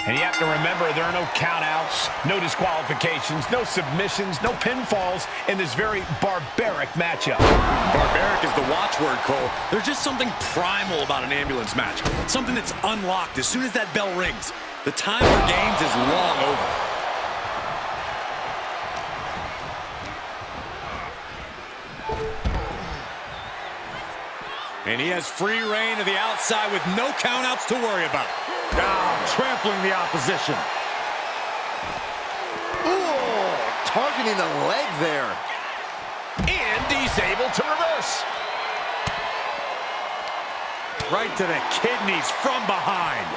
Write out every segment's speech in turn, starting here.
And you have to remember, there are no countouts, no disqualifications, no submissions, no pinfalls in this very barbaric matchup. Barbaric is the watchword, Cole. There's just something primal about an ambulance match. Something that's unlocked as soon as that bell rings. The time for games is long over. And he has free reign to the outside with no countouts to worry about. Trampling the opposition. Ooh, targeting the leg there. And he's able to reverse. Right to the kidneys from behind.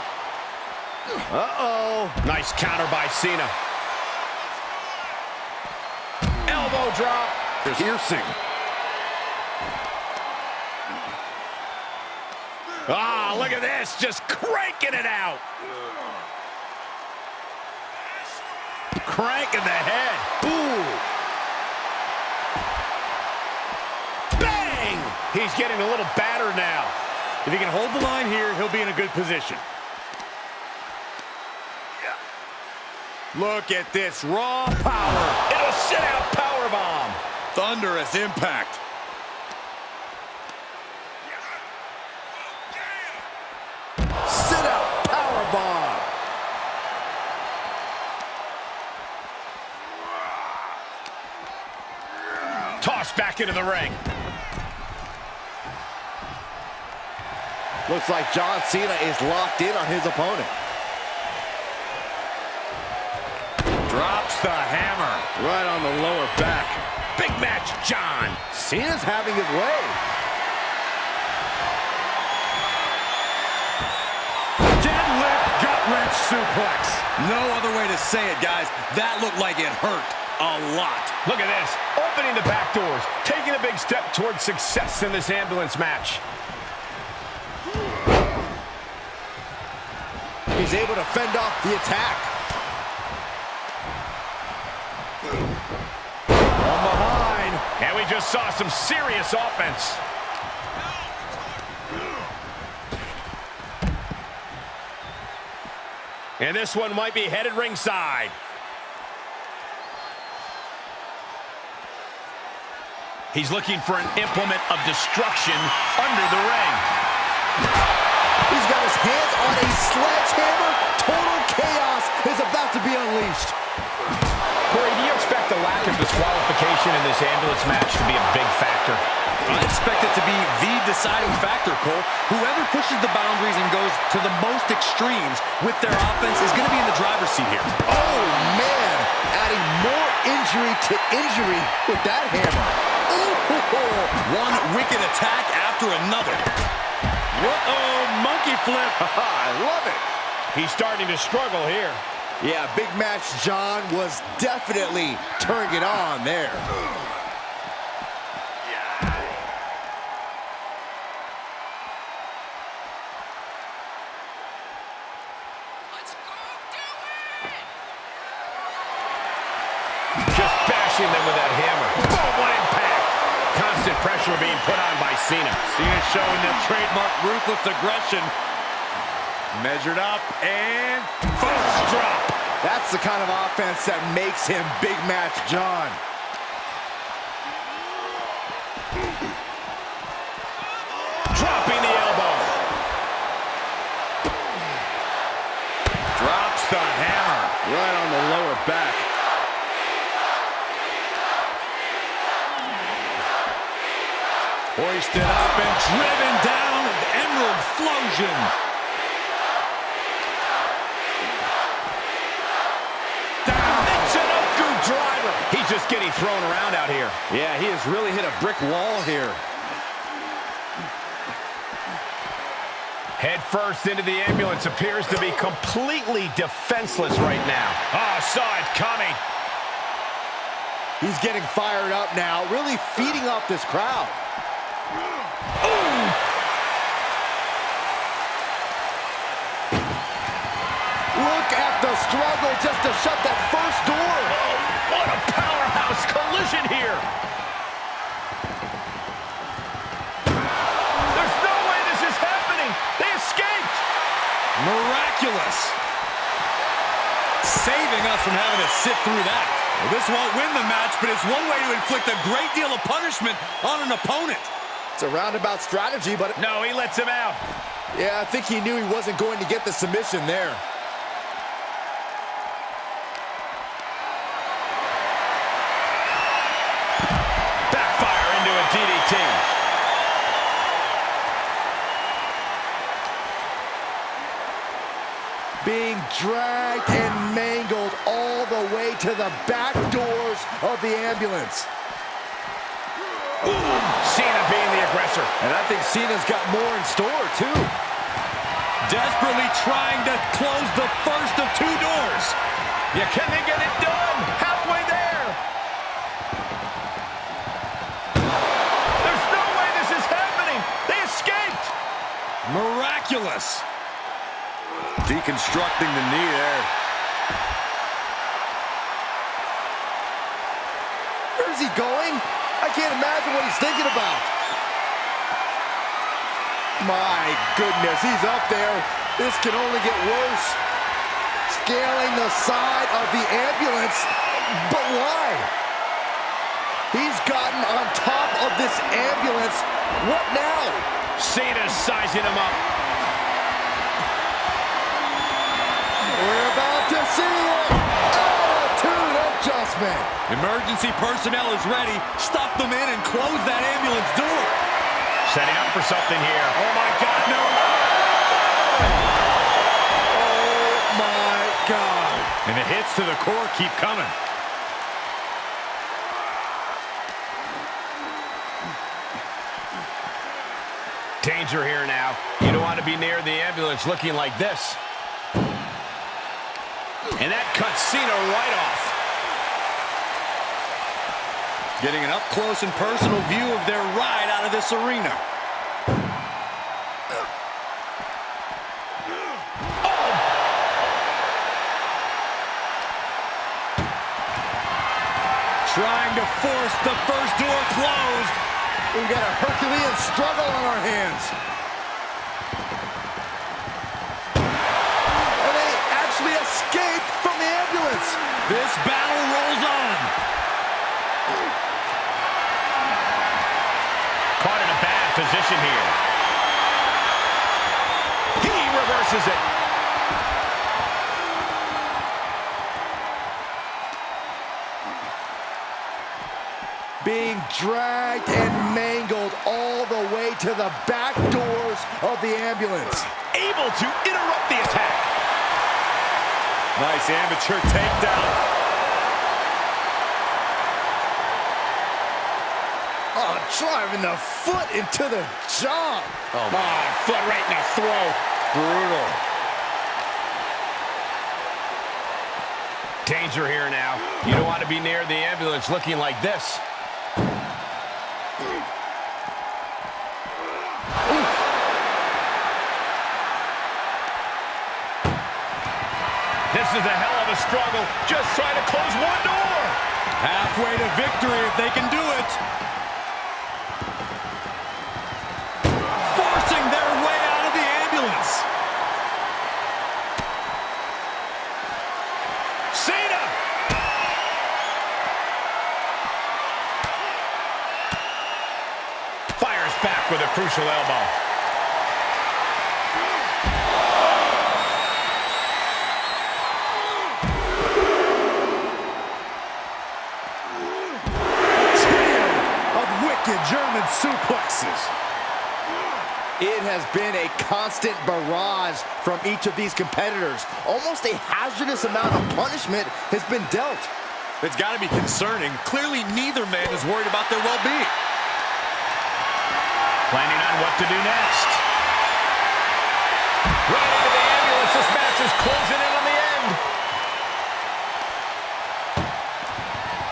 Uh-oh. Nice counter by Cena. Elbow drop. Piercing. Ah, look at this, just cranking it out. Cranking the head. Ooh. Bang! He's getting a little battered now. If he can hold the line here, he'll be in a good position. Look at this raw power. It'll sit out powerbomb. Thunderous impact. Sit out powerbomb. Tossed back into the ring. Looks like John Cena is locked in on his opponent. Drops the hammer. Right on the lower back. Big match, John. Cena's having his way. Deadlift gut-wrench suplex. No other way to say it, guys. That looked like it hurt a lot. Look at this, opening the back doors, taking a big step towards success in this ambulance match. He's able to fend off the attack. From behind. And we just saw some serious offense. And this one might be headed ringside. He's looking for an implement of destruction under the ring. He's got his hands on a sledgehammer. Total chaos is about to be unleashed. Corey, do you expect the lack of disqualification in this ambulance match to be a big factor? I expect it to be the deciding factor, Cole. Whoever pushes the boundaries and goes to the most extremes with their offense is going to be in the driver's seat here. Oh, man. Adding more injury to injury with that hammer. Ooh. One wicked attack after another. Uh-oh, monkey flip. I love it. He's starting to struggle here. Yeah, big match John was definitely turning it on there. Just bashing them with that hammer. Boom, what impact. Constant pressure being put on by Cena. Cena showing the trademark ruthless aggression. Measured up and First drop. that's the kind of offense that makes him Big Match John. Dropping the elbow. Drops the hammer right on the lower back. Hoisted up and driven down with Emerald Flosion. Driver. He's just getting thrown around out here. Yeah, he has really hit a brick wall here. Head first into the ambulance, appears to be completely defenseless right now. Oh, saw it coming. He's getting fired up now, really feeding off this crowd. Ooh. Look at the struggle just to shut that first door. Oh, what a powerhouse collision here. There's no way this is happening. They escaped. Miraculous. saving us from having to sit through that. Well, this won't win the match, but it's one way to inflict a great deal of punishment on an opponent. It's a roundabout strategy, but... No, he lets him out. Yeah, I think he knew he wasn't going to get the submission there. Backfire into a DDT. Being dragged and mangled all the way to the back doors of the ambulance. Cena being the aggressor. And I think Cena's got more in store, too. Desperately trying to close the first of two doors. Yeah, can they get it done? Halfway there. There's no way this is happening. They escaped. Miraculous. Deconstructing the knee there. Where's he going? I can't imagine what he's thinking about. My goodness, he's up there. This can only get worse. Scaling the side of the ambulance. But why? He's gotten on top of this ambulance. What now? Cena's sizing him up. We're about to see it. Attitude adjustment. Emergency personnel is ready. Stuff them in and close that ambulance door. Setting up for something here. Oh, my God, no. Oh, my God. And the hits to the core keep coming. Danger here now. You don't want to be near the ambulance looking like this. And that cuts Cena right off. Getting an up-close and personal view of their ride out of this arena. Trying to force the first door closed. We've got a Herculean struggle on our hands. And they actually escape from the ambulance. This battle rolls on. Caught in a bad position here. He reverses it. Being dragged and mangled all the way to the back doors of the ambulance. Able to interrupt the attack. Nice amateur takedown. Oh, driving the foot into the jaw. Oh, foot right in the throat. Brutal. Danger here now. You don't want to be near the ambulance looking like this. This is a hell of a struggle. Just trying to close one door. Halfway to victory if they can do it. Forcing their way out of the ambulance. Cena! Fires back with a crucial elbow. German suplexes. It has been a constant barrage from each of these competitors. Almost a hazardous amount of punishment has been dealt. It's got to be concerning. Clearly, neither man is worried about their well-being. Planning on what to do next. Right into the ambulance. This match is closing in on the end.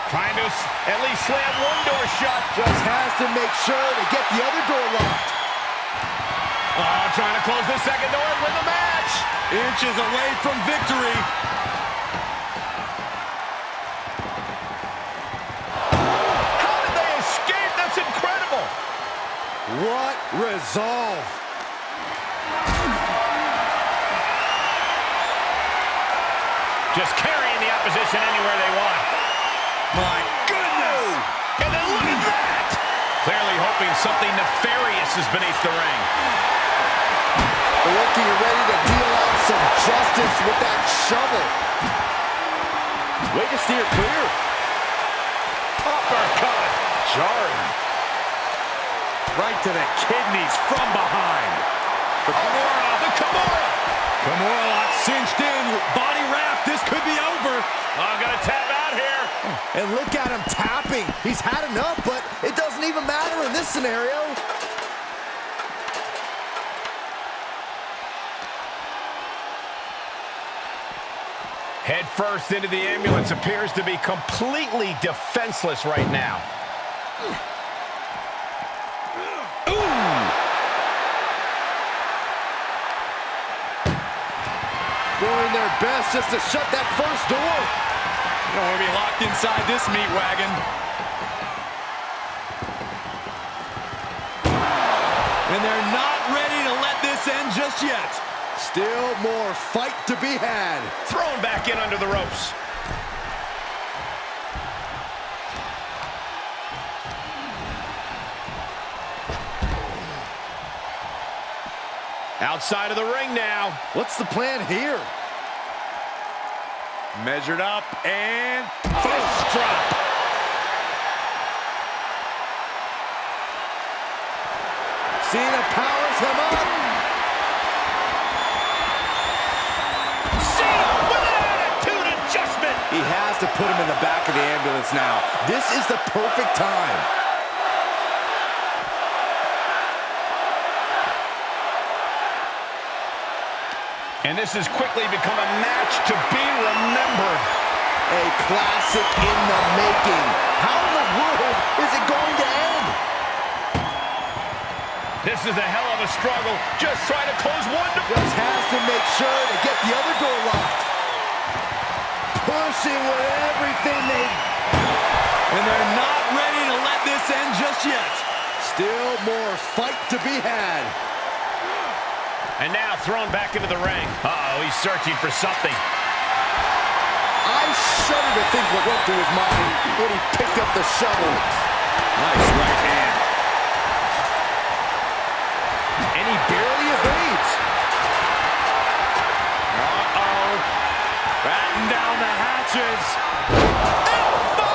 Trying to at least slam one door shut. Just has to make sure to get the other door locked. Oh, trying to close the second door and win the match. Inches away from victory. How did they escape? That's incredible. What resolve. Just carrying the opposition anywhere they want. My goodness! And then look at that! Clearly hoping something nefarious is beneath the ring. Looking ready to deal out some justice with that shovel. Way to steer clear. Uppercut. Jarring. Right to the kidneys from behind. The Kimura. Kimura lock cinched in. Body wrap. This could be over. I'm going to tap out here. And look at him tapping. He's had enough, but it doesn't even matter in this scenario. Head first into the ambulance, appears to be completely defenseless right now. Doing their best just to shut that first door. You don't want to be locked inside this meat wagon. And they're not ready to let this end just yet. Still more fight to be had. Thrown back in under the ropes. Outside of the ring now. What's the plan here? Measured up and Fist drop. Cena powers him up. Cena with an attitude adjustment. He has to put him in the back of the ambulance now. This is the perfect time. And this has quickly become a match to be remembered. A classic in the making. How in the world is it going to end? This is a hell of a struggle. Just trying to close one door. Just has to make sure to get the other door locked. Pushing with everything they... And they're not ready to let this end just yet. Still more fight to be had. And now thrown back into the ring. Uh-oh, he's searching for something. I shudder to think what went through his mind when he picked up the shovel. Nice right hand. And he barely evades. Uh-oh. Batten down the hatches. F5!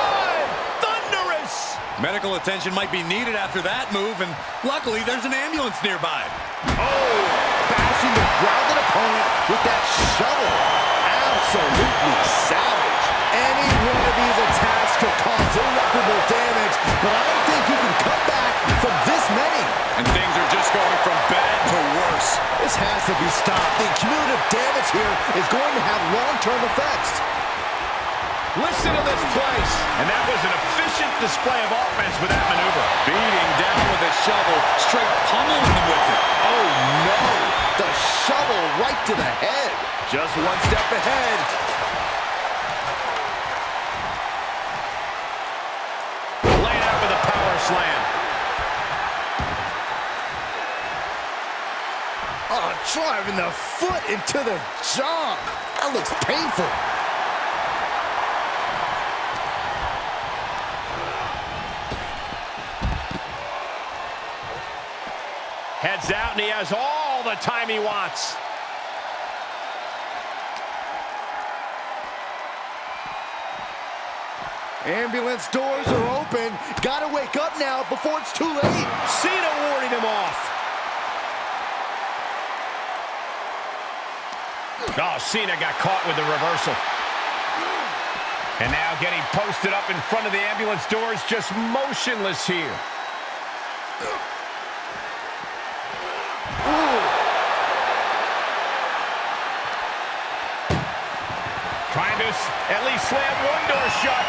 Thunderous! Medical attention might be needed after that move, and luckily there's an ambulance nearby. Oh, bashing the grounded opponent with that shovel. Absolutely savage. Any one of these attacks could cause irreparable damage, but I don't think you can come back from this many. And things are just going from bad to worse. This has to be stopped. The cumulative damage here is going to have long-term effects. Listen to this place. And that was an efficient display of offense with that maneuver. Beating down with a shovel, straight pummeling them with it. Oh, no. The shovel right to the head. Just one step ahead. Laid out with a power slam. Oh, driving the foot into the jaw. That looks painful. Heads out, and he has all the time he wants. Ambulance doors are open. Gotta wake up now before it's too late. Cena warding him off. Oh, Cena got caught with the reversal. And now getting posted up in front of the ambulance doors, just motionless here. Trying to at least slam one door shut.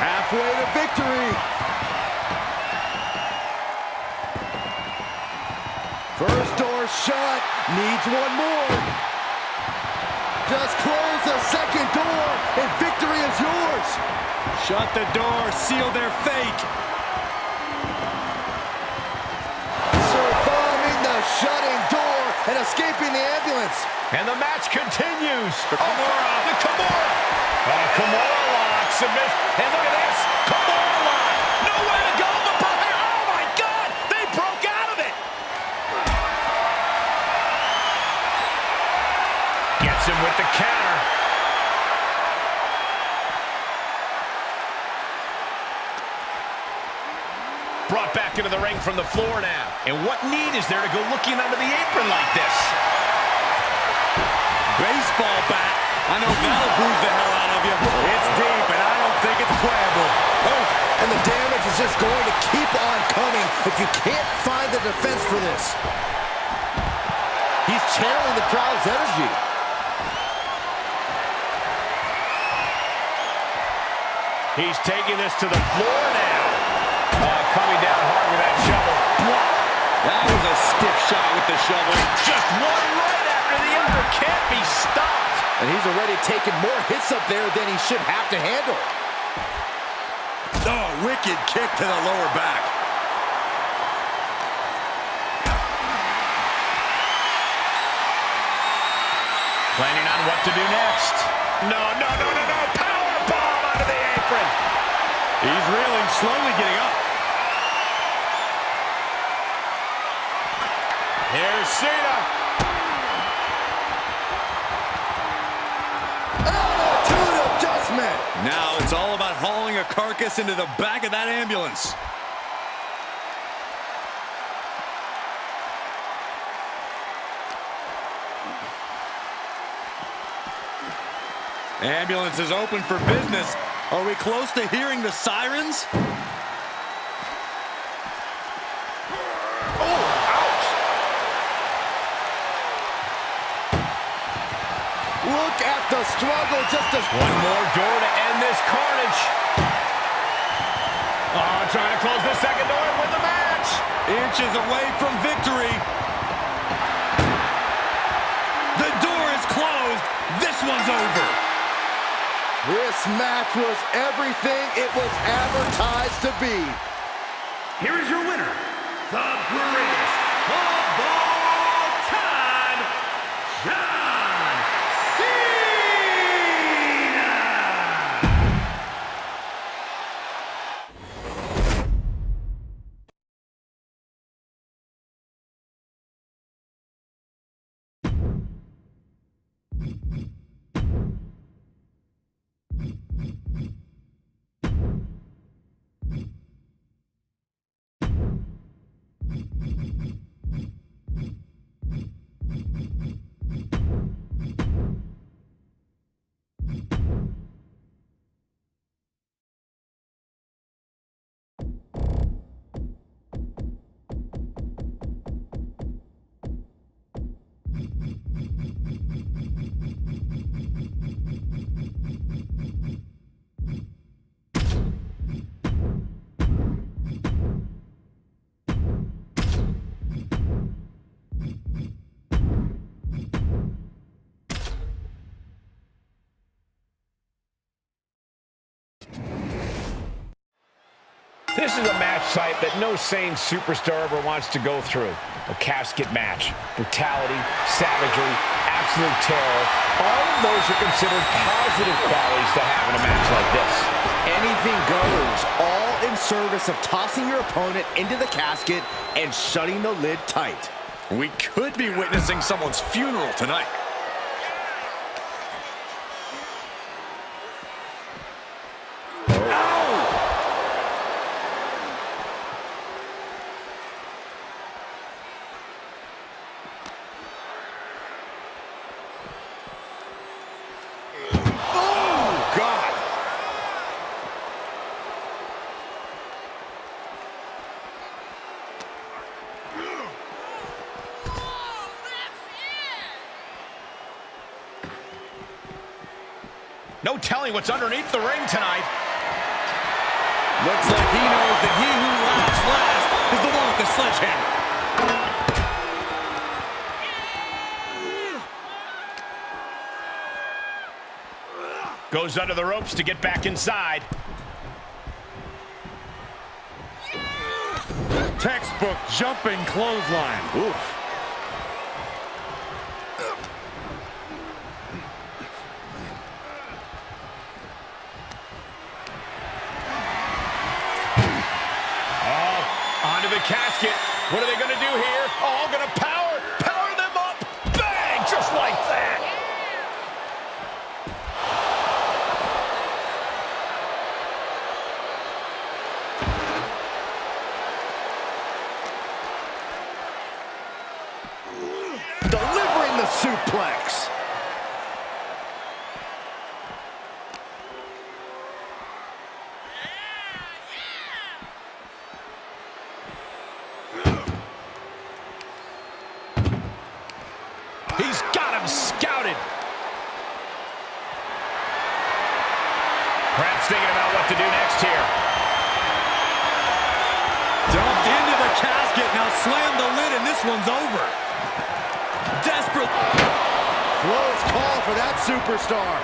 Halfway to victory. First door shut. Needs one more. Just close the second door, and victory is yours. Shut the door, seal their fate. Surviving the shutting door and escaping the ambulance. And the match continues. The Kimura. The Kimura. Kimura lock. Submission. And look at this. Kimura lock. Nowhere to go but for here. Oh, my God. They broke out of it. Gets him with the counter. Brought back into the ring from the floor now. And what need is there to go looking under the apron like this? Baseball bat. I know that'll bruise the hell out of you. It's deep, and I don't think it's playable. Oh, and the damage is just going to keep on coming if you can't find the defense for this. He's channeling the crowd's energy. He's taking this to the floor now. Coming down hard with that shovel. That was a stiff shot with the shovel. Just one right after the other. Can't be stopped. And he's already taken more hits up there than he should have to handle. Oh, wicked kick to the lower back. Planning on what to do next. No. Power bomb onto the apron. He's reeling, slowly getting up. Here's Cena. Attitude adjustment. Now it's all about hauling a carcass into the back of that ambulance. Ambulance is open for business. Are we close to hearing the sirens? Look at the struggle, just as One more door to end this carnage. Trying to close the second door and win the match. Inches away from victory. The door is closed. This one's over. this match was everything it was advertised to be. Here is your winner, the greatest of all time, John Cena! This is a match type that no sane superstar ever wants to go through. A casket match. Brutality, savagery, absolute terror. All of those are considered positive qualities to have in a match like this. Anything goes, all in service of tossing your opponent into the casket and shutting the lid tight. We could be witnessing someone's funeral tonight. No telling what's underneath the ring tonight. Looks like he knows that he who laughs last is the one with the sledgehammer. Goes under the ropes to get back inside. Textbook jumping clothesline. Oof. What are they going to do here? Oh, going to power them up. Bang, just like that. Delivering the suplex. He's got him scouted. Perhaps thinking about what to do next here. Dumped into the casket. Now slam the lid, and this one's over. Desperate. Close call for that superstar.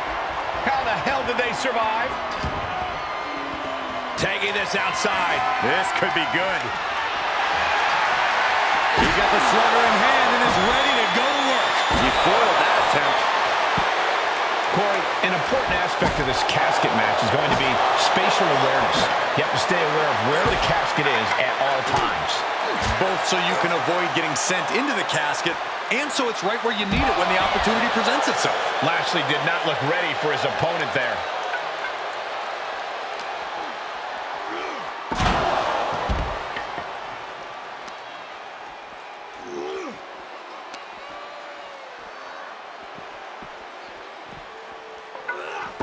How the hell did they survive? Taking this outside. This could be good. He's got the slugger in hand and is ready to go to work. He foiled that attempt. Corey, an important aspect of this casket match is going to be spatial awareness. You have to stay aware of where the casket is at all times. Both so you can avoid getting sent into the casket, and so it's right where you need it when the opportunity presents itself. Lashley did not look ready for his opponent there.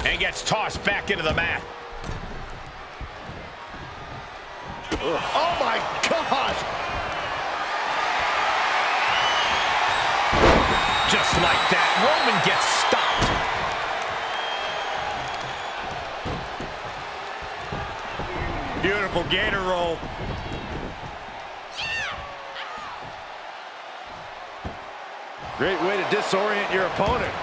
And gets tossed back into the mat. Oh my God! Just like that, Roman gets stopped. Beautiful gator roll. Great way to disorient your opponent.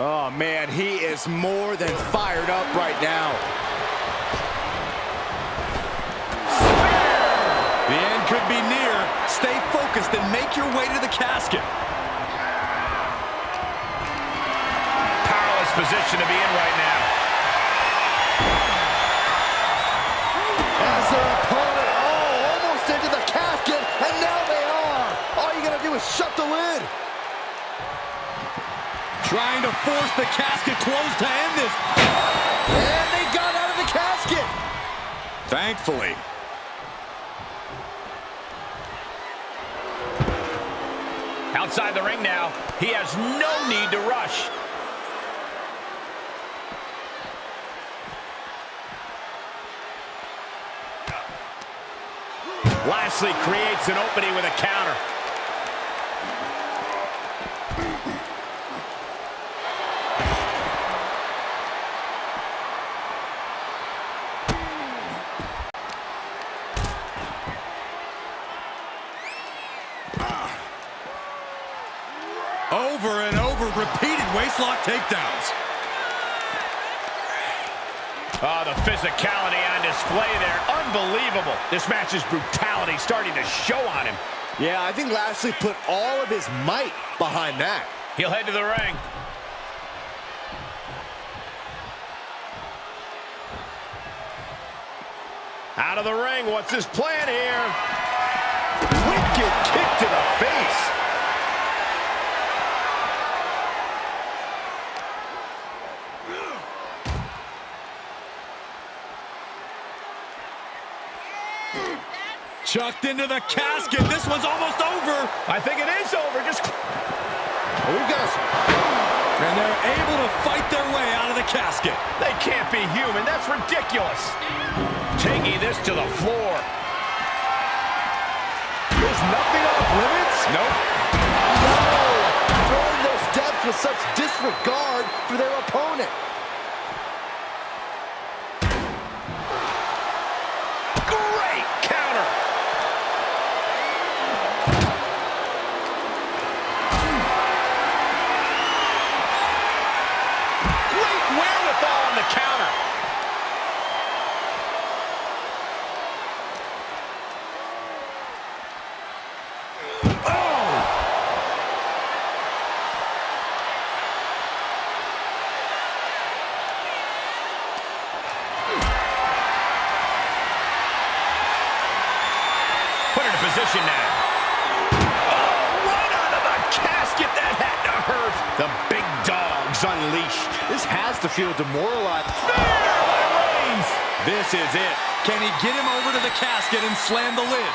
Oh, man, he is more than fired up right now. The end could be near. Stay focused and make your way to the casket. Powerless position to be in right now. As their opponent, almost into the casket, and now they are. All you gotta do is shut the lid. Trying to force the casket closed to end this. And they got out of the casket. Thankfully. Outside the ring now. He has no need to rush. Lashley creates an opening with a counter. Over and over, repeated waistlock takedowns. Oh, the physicality on display there. Unbelievable. This match's brutality starting to show on him. Yeah, I think Lashley put all of his might behind that. He'll head to the ring. Out of the ring. What's his plan here? Wicked kick to the face. Chucked into the casket. This one's almost over. I think it is over. Just... We've got And they're able to fight their way out of the casket. They can't be human. That's ridiculous. Taking this to the floor. There's nothing off limits. Nope. No. Throwing those steps with such disregard for their opponent. Great counter. Great wherewithal on the counter. into position now. Oh, right out of the casket. That had to hurt. The big dog's unleashed. This has to feel demoralizing. Spear by Reigns. This is it. Can he get him over to the casket and slam the lid?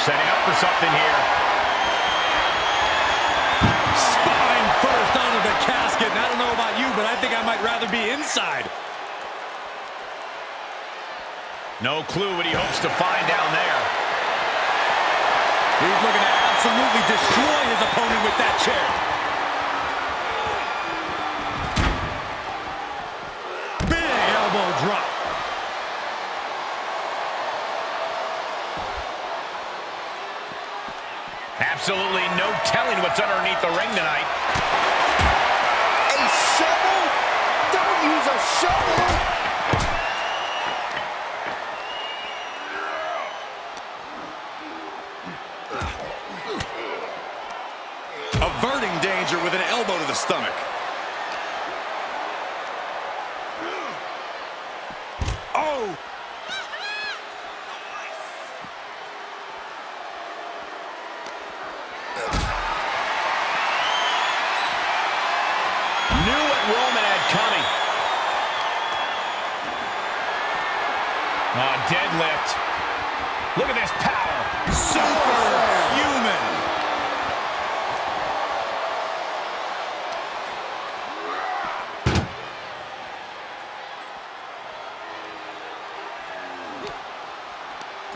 Setting up for something here. Spine first onto the casket. And I don't know about you, but I think I might rather be inside. No clue what he hopes to find down there. He's looking to absolutely destroy his opponent with that chair. Big elbow drop. Absolutely no telling what's underneath the ring tonight. A shovel? Don't use a shovel! Averting danger with an elbow to the stomach. Oh! Knew what Roman had coming. Oh, deadlift. Look at this power. Superhuman.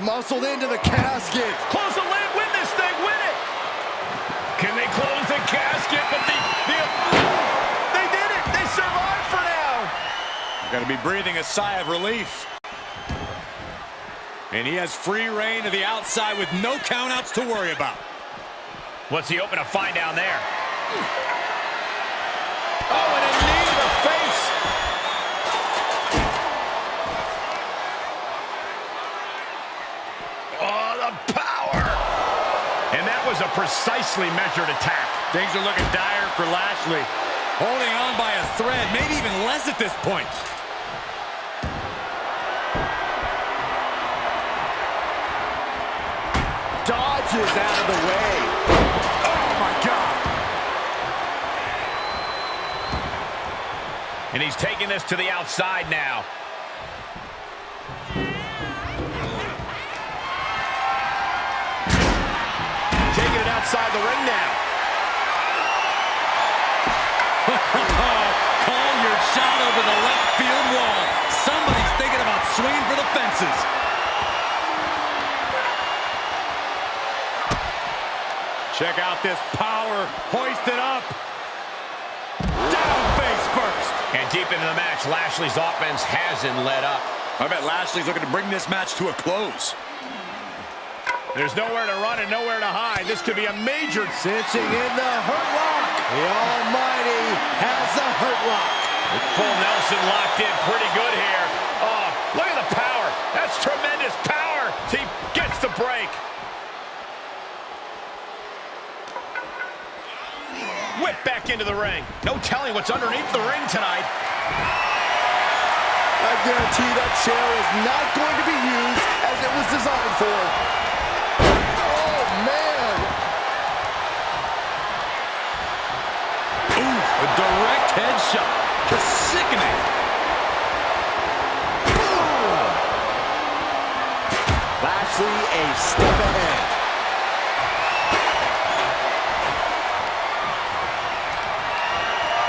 Muscled into the casket. Close the lid, win this thing, win it. Can they close the casket? But they did it. They survived for now. Got to be breathing a sigh of relief. And he has free reign to the outside with no countouts to worry about. What's he hoping to find down there? Oh, and a knee to the face. Oh, the power. And that was a precisely measured attack. Things are looking dire for Lashley. Holding on by a thread, maybe even less at this point. Dodges out of the way. Oh, my God. And he's taking this to the outside now. Taking it outside the ring now. Call your shot over the left field wall. Somebody's thinking about swinging for the fences. Check out this power. Hoist it up. Down face first. And deep into the match, Lashley's offense hasn't let up. I bet Lashley's looking to bring this match to a close. There's nowhere to run and nowhere to hide. This could be a major... Cinching in the hurt lock. The Almighty has the hurt lock. Full Nelson locked in pretty good here. Oh, look at the power. That's tremendous power. He gets the break. Whip back into the ring. No telling what's underneath the ring tonight. I guarantee that chair is not going to be used as it was designed for. Oh, man. Ooh, a direct headshot. Just sickening. Boom. Lashley a step ahead.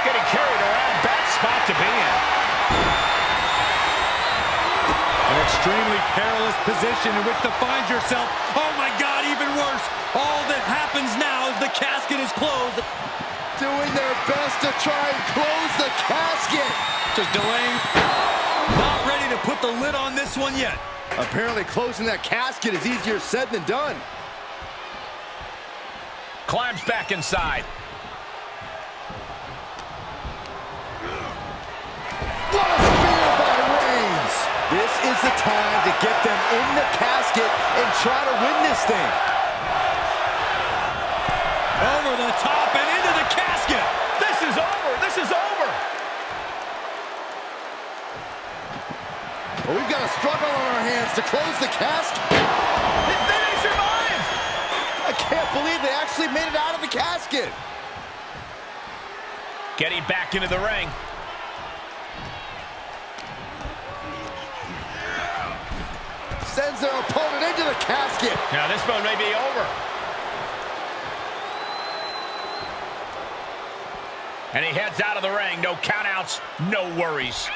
Getting carried around. Bad spot to be in. An extremely perilous position in which to find yourself. Oh, my God, even worse. All that happens now is the casket is closed. Doing their best to try and close the casket. Just delaying. Not ready to put the lid on this one yet. Apparently closing that casket is easier said than done. Climbs back inside. What a spear by get them in the casket and try to win this thing. Over the top and into the casket. This is over. This is over. Well, we've got a struggle on our hands to close the casket. They survived. I can't believe they actually made it out of the casket. Getting back into the ring. Sends their opponent into the casket. Now this one may be over. And he heads out of the ring. No countouts, no worries.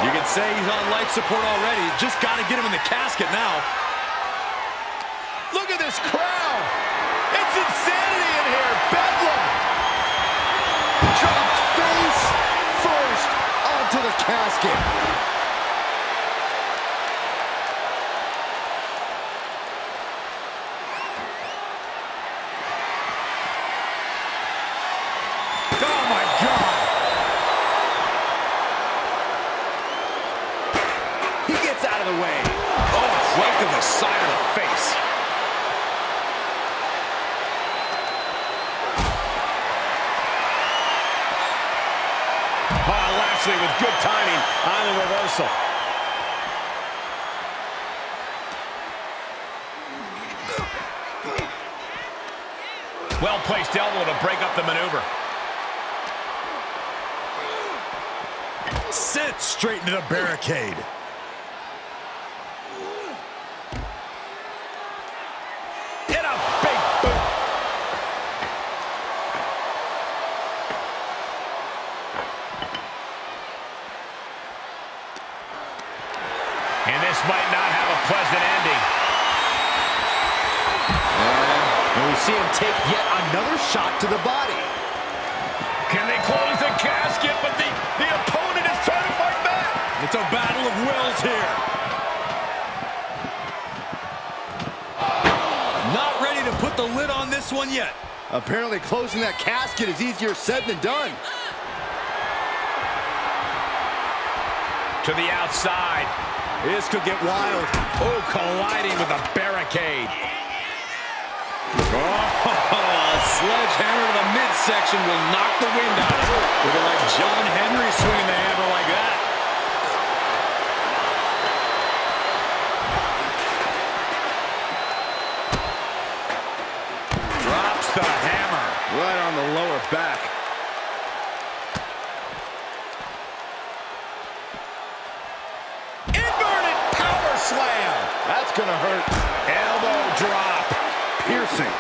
You can say he's on life support already. Just got to get him in the casket now. Look at this crowd. It's insanity in here. Bedlam. Dropped face first onto the casket. Oh, my God. He gets out of the way. Oh, right to the side of the face. Oh, Lashley with good timing on the reversal. Well-placed elbow to break up the maneuver. Sent straight into the barricade. In a big boot. And this might not have a pleasant ending. And we see him take yet another shot to the body. Can they close the casket? But the opponent is trying to fight back. It's a battle of wills here. Not ready to put the lid on this one yet. Apparently closing that casket is easier said than done. To the outside. This could get wild. Oh, colliding with a barricade. Oh, a sledgehammer to the midsection will knock the wind out of it. Looking like John Henry swinging the hammer like that. Drops the hammer. Right on the lower back. Inverted power slam. That's gonna hurt. Elbow drop. Piercing.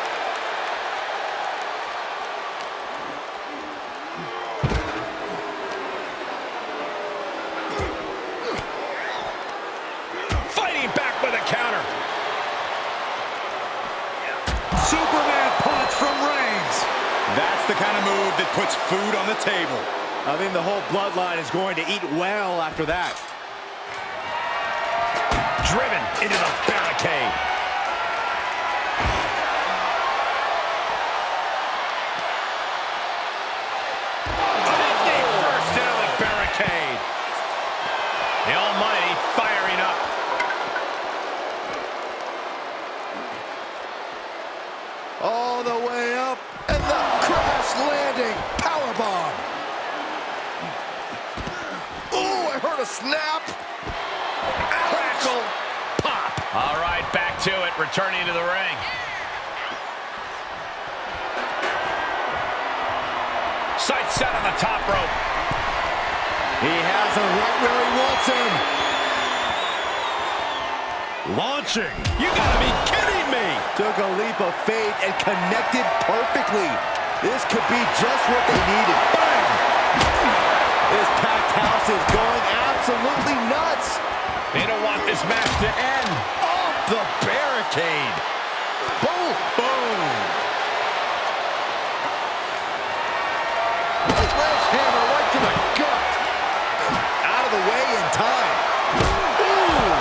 Fighting back with a counter. Superman punch from Reigns. That's the kind of move that puts food on the table. I think the whole bloodline is going to eat well after that. Driven into the barricade. Sydney first into the barricade. The Almighty firing up. All the way up, and the crash landing powerbomb. Ooh, I heard a snap. Crackle, pop. All right, back to it, returning to the ring. Sights set on the top rope. He has him right where he wants him. Launching. You gotta be kidding me. Took a leap of faith and connected perfectly. This could be just what they needed. Bang! This packed house is going absolutely nuts. They don't want this match to end. Off the barricade. Boom. Boom. Sledgehammer right to the gut. Out of the way in time. Ooh.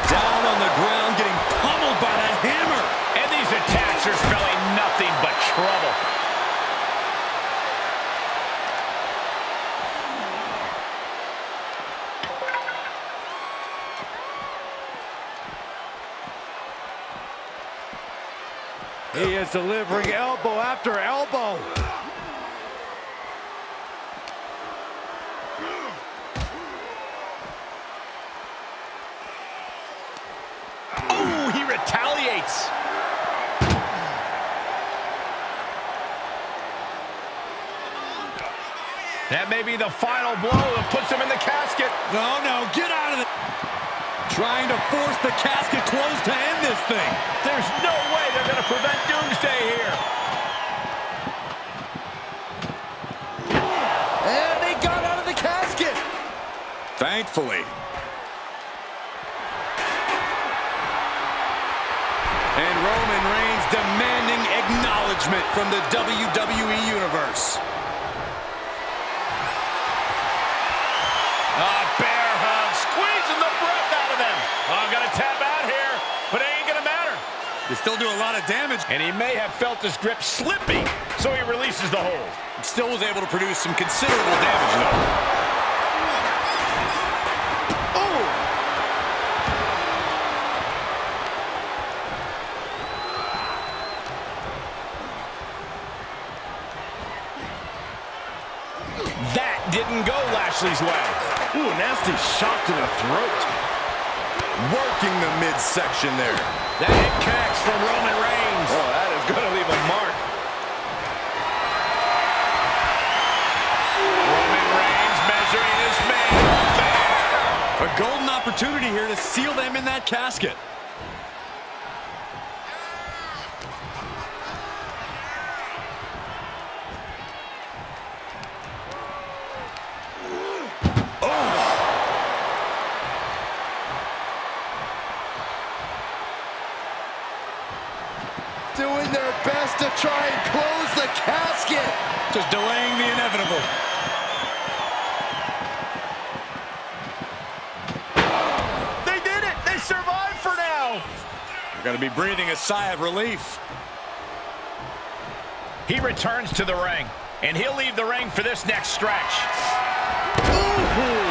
Down on the ground, getting pummeled by that hammer. And these attacks are spelling nothing but trouble. He is delivering elbow after elbow. Oh, he retaliates. That may be the final blow that puts him in the casket. No, no, get out of it. Trying to force the casket closed to end this thing. There's no way they're going to prevent Doomsday here. And they got out of the casket. Thankfully. And Roman Reigns demanding acknowledgement from the WWE Universe. Bear hug, squeezing the breath out of them. I'm going to tap out here, but it ain't going to matter. They still do a lot of damage. And he may have felt his grip slipping, so he releases the hold. Still was able to produce some considerable damage, though. Oh! That didn't go Lashley's way. Ooh, nasty shot to the throat. Working the midsection there. That hit connects from Roman Reigns. Oh, that is going to leave a mark. Roman Reigns measuring his man. A golden opportunity here to seal them in that casket. Doing their best to try and close the casket. Just delaying the inevitable. They did it. They survived for now. They're going to be breathing a sigh of relief. He returns to the ring, and he'll leave the ring for this next stretch. Ooh.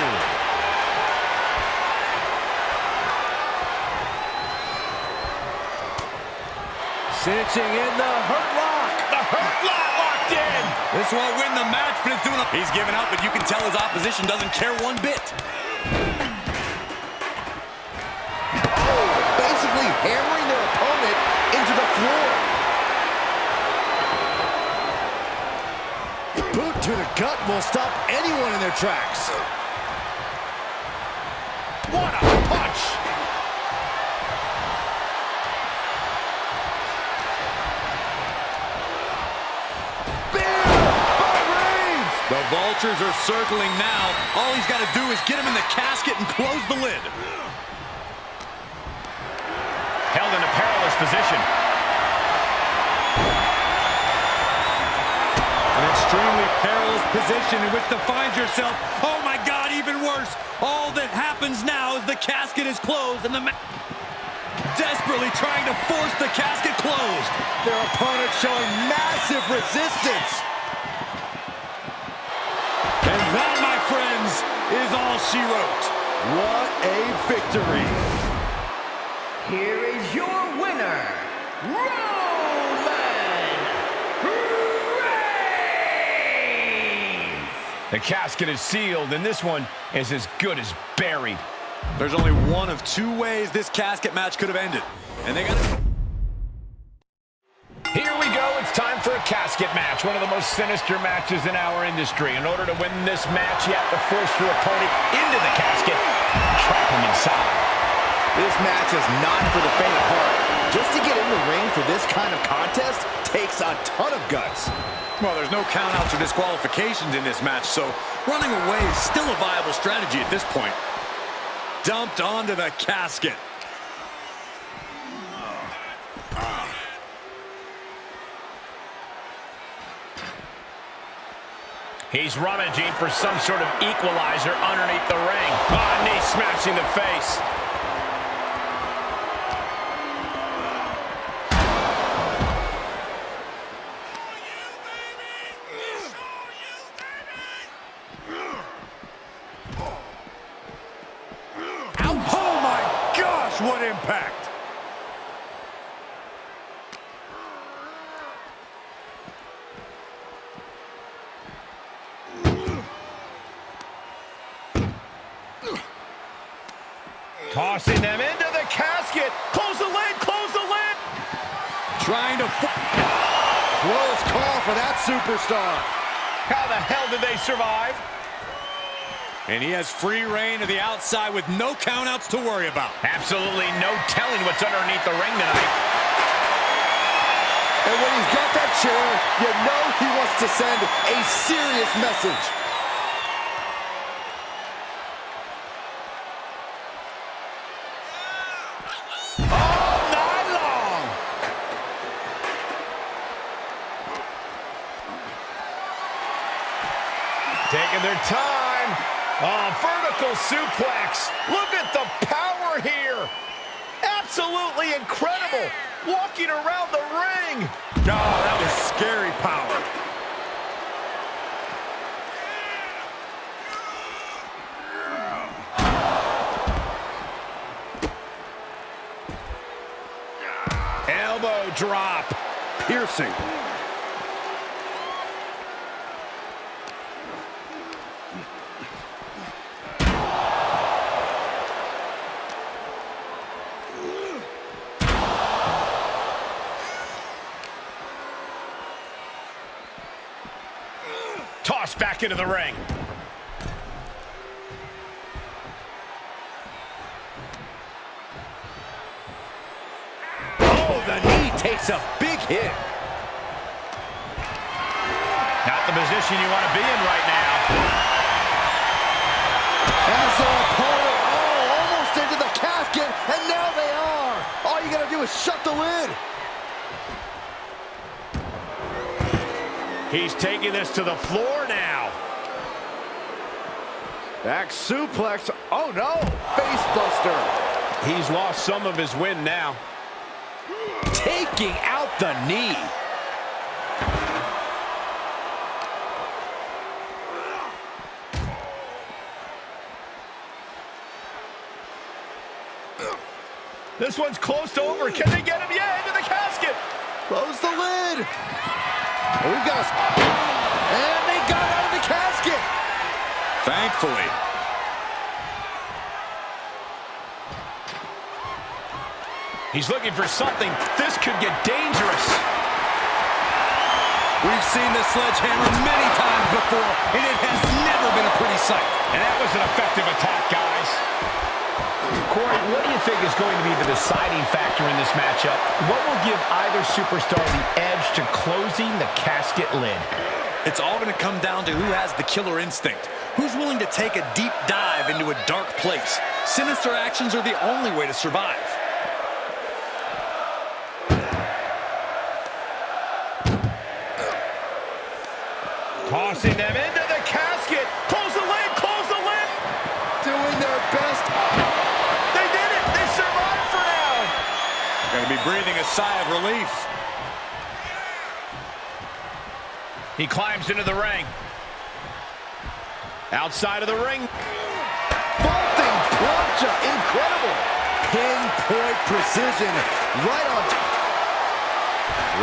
Cinching in the hurt lock. The hurt lock locked in. This won't win the match, but it's doing a... He's giving up, but you can tell his opposition doesn't care one bit. Oh, basically hammering their opponent into the floor. Boot to the gut will stop anyone in their tracks. What a punch. The Vultures are circling now. All he's got to do is get him in the casket and close the lid. Held in a perilous position. An extremely perilous position in which to find yourself. Oh my God, even worse. All that happens now is the casket is closed and the desperately trying to force the casket closed. Their opponent showing massive resistance. And that, my friends, is all she wrote. What a victory. Here is your winner, Roman Reigns! The casket is sealed, and this one is as good as buried. There's only one of two ways this casket match could have ended. And they got it. Here we go. It's time for a casket match, one of the most sinister matches in our industry. In order to win this match, you have to force your opponent into the casket and trap him inside. This match is not for the faint of heart. Just to get in the ring for this kind of contest takes a ton of guts. Well, there's no countouts or disqualifications in this match, so running away is still a viable strategy at this point. Dumped onto the casket. He's rummaging for some sort of equalizer underneath the ring. Oh, knee smashing the face. Oh my gosh, what impact! Tossing them into the casket. Close the lid, close the lid. Trying to... Close call for that superstar. How the hell did they survive? And he has free reign to the outside with no countouts to worry about. Absolutely no telling what's underneath the ring tonight. And when he's got that chair, you know he wants to send a serious message. All night long. Taking their time. Vertical suplex. Look at the power here. Absolutely incredible. Walking around the ring. No, that was scary power. Elbow drop. Piercing. Tossed back into the ring. Oh, the knee takes a big hit. Not the position you want to be in right now. As their opponent, almost into the casket, and now they are. All you gotta do is shut the lid. He's taking this to the floor now. Back suplex. Oh no, face buster. He's lost some of his wind now. Taking out the knee. This one's close to over. Can they get him? Yeah, into the casket. Close the lid. Oh, we've got and they got out of the casket. Thankfully. He's looking for something. This could get dangerous. We've seen this sledgehammer many times before, and it has never been a pretty sight. And that was an effective attack, guys. Corey, what do you think is going to be the deciding factor in this matchup? What will give either superstar the edge to closing the casket lid? It's all going to come down to who has the killer instinct. Who's willing to take a deep dive into a dark place? Sinister actions are the only way to survive. Tossing them into the casket. Close the lid, close the lid. Doing their best. They did it. They survived for now. Going to be breathing a sigh of relief. He climbs into the ring. Outside of the ring. Vaulting plancha. Incredible. Pinpoint precision. Right on.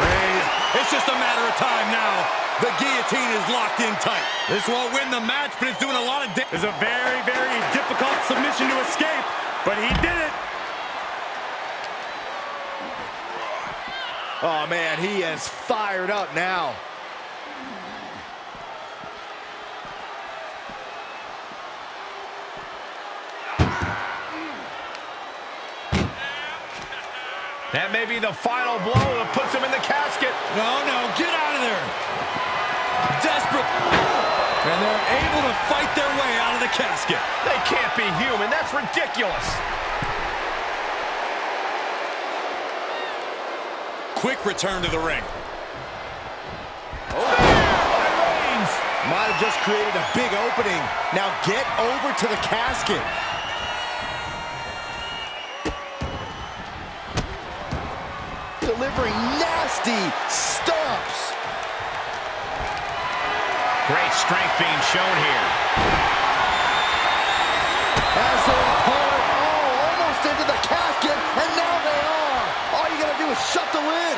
Raise. It's just a matter of time now. The guillotine is locked in tight. This won't win the match, but it's doing a lot of damage. It's a very, very difficult submission to escape, but he did it. Oh, man, he is fired up now. That may be the final blow that puts him in the casket. No, get out of there. Desperate. And they're able to fight their way out of the casket. They can't be human. That's ridiculous. Quick return to the ring. Might have just created a big opening. Now get over to the casket. Delivering nasty stomps. Great strength being shown here. As their opponent, almost into the casket, and now they are. All you gotta do is shut the lid.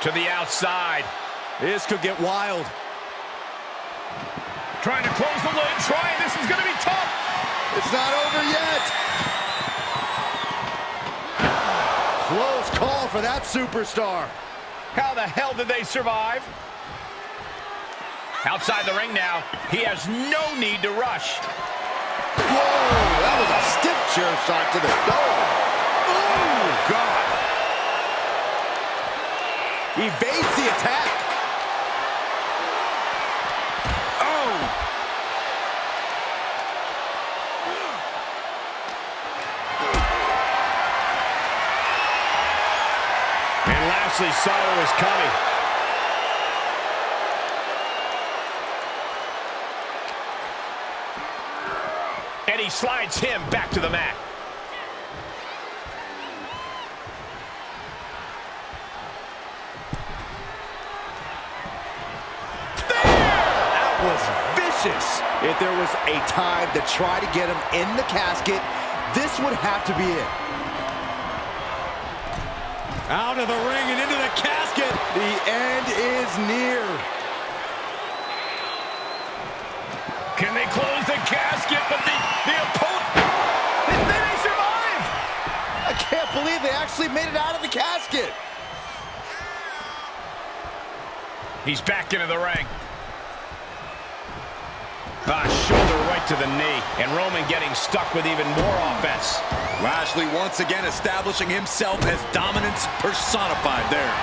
To the outside. This could get wild. Trying to close the lid. This is gonna be tough. It's not over yet. Close call for that superstar. How the hell did they survive? Outside the ring now. He has no need to rush. Whoa, that was a stiff chair shot to the dome. Oh, God. Evades the attack. Oh. And Lashley saw what was coming. And he slides him back to the mat. That was vicious. If there was a time to try to get him in the casket, this would have to be it. Out of the ring and into the casket. The end is near. Can they close the casket? But the opponent, they survive! I can't believe they actually made it out of the casket. He's back into the ring. Shoulder right to the knee. And Roman getting stuck with even more offense. Lashley once again establishing himself as dominance personified there.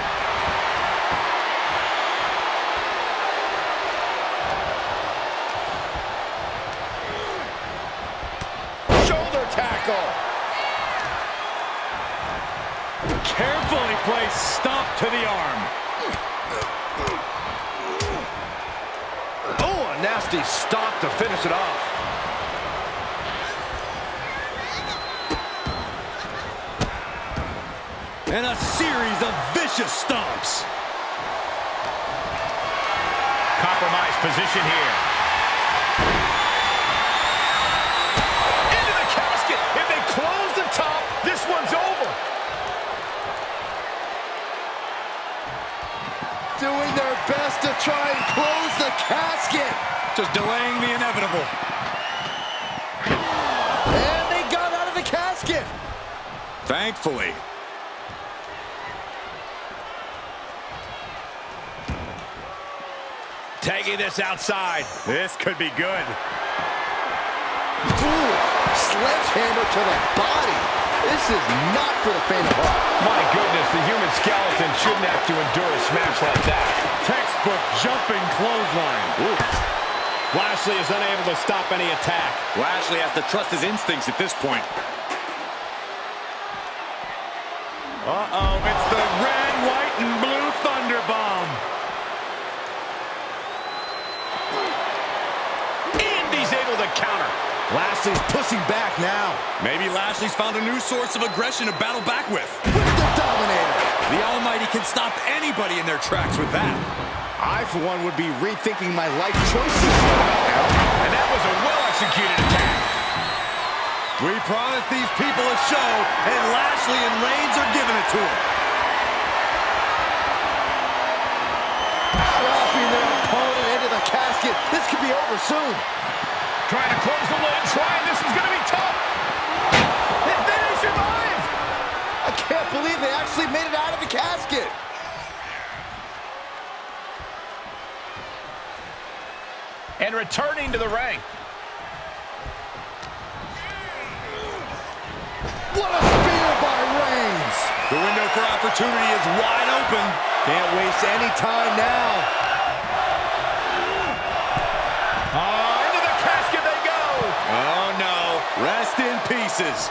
Shoulder tackle. Carefully placed stomp to the arm. Oh, a nasty stomp to finish it off. And a series of vicious stomps. Compromised position here. Into the casket. If they close the top, this one's over. Doing their best to try and close the casket. Just delaying the inevitable. And they got out of the casket. Thankfully. Taking this outside. This could be good. Ooh, sledgehammer to the body. This is not for the faint of heart. My goodness, the human skeleton shouldn't have to endure a smash like that. Textbook jumping clothesline. Oof. Lashley is unable to stop any attack. Lashley has to trust his instincts at this point. Uh-oh, it's the red, white, and blue Thunder Bomb. And he's able to counter. Lashley's pushing back now. Maybe Lashley's found a new source of aggression to battle back with. With the Dominator. The Almighty can stop anybody in their tracks with that. I, for one, would be rethinking my life choices right now. And that was a well-executed attack. We promised these people a show, and Lashley and Reigns are giving it to them. Dropping their opponent into the casket. This could be over soon. Trying to close the lid, this is going to be tough. And then they survive. I can't believe they actually made it out of the casket. And returning to the ring. What a spear by Reigns. The window for opportunity is wide open. Can't waste any time now. Into the casket they go. Oh, no. Rest in pieces.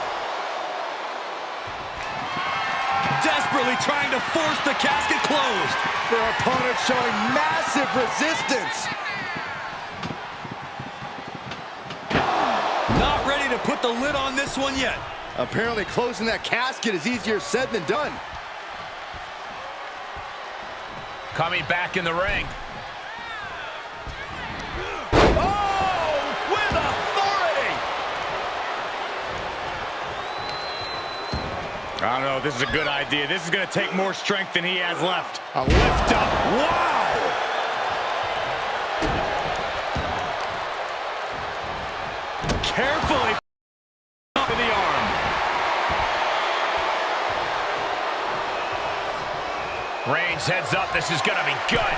Desperately trying to force the casket closed. Their opponent showing massive resistance. Not ready to put the lid on this one yet. Apparently closing that casket is easier said than done. Coming back in the ring. Oh, with authority! I don't know if this is a good idea. This is going to take more strength than he has left. A lift up. Wow! Carefully Reigns heads up. This is going to be good.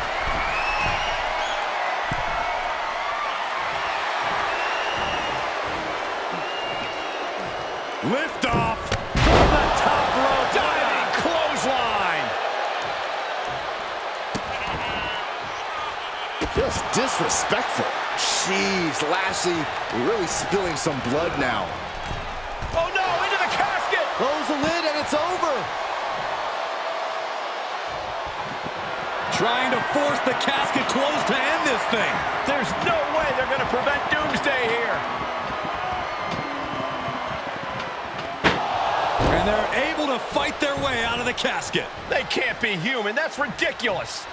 Lift off from the top rope. Diving clothesline. Just disrespectful. Jeez, Lashley really spilling some blood now. Oh no, into the casket. Close the lid and it's over. Trying to force the casket closed to end this thing. There's no way they're going to prevent Doomsday here. And they're able to fight their way out of the casket. They can't be human. That's ridiculous.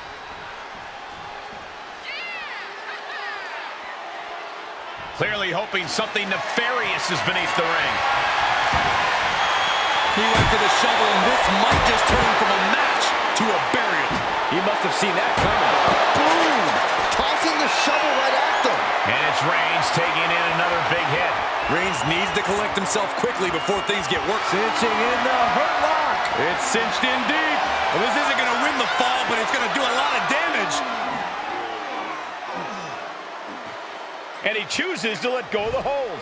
Clearly hoping something nefarious is beneath the ring. He went for the shovel, and this might just turn from a match to a burial. He must have seen that coming. Boom! Tossing the shovel right at them. And it's Reigns taking in another big hit. Reigns needs to collect himself quickly before things get worse. Cinching in the hurt lock. It's cinched in deep. Well, this isn't going to win the fall, but it's going to do a lot of damage. And he chooses to let go of the hold.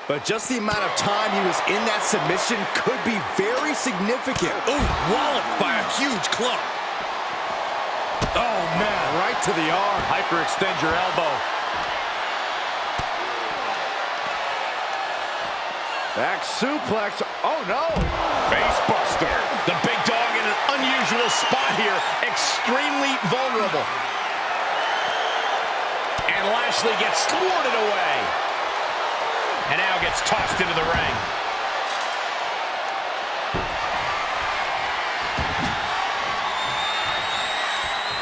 But just the amount of time he was in that submission could be very significant. Ooh, walloped by a huge club. Oh, man. Right to the arm. Hyperextend your elbow. Back suplex. Oh, no. Face buster. The big dog in an unusual spot here. Extremely vulnerable. And Lashley gets thwarted away. And now gets tossed into the ring.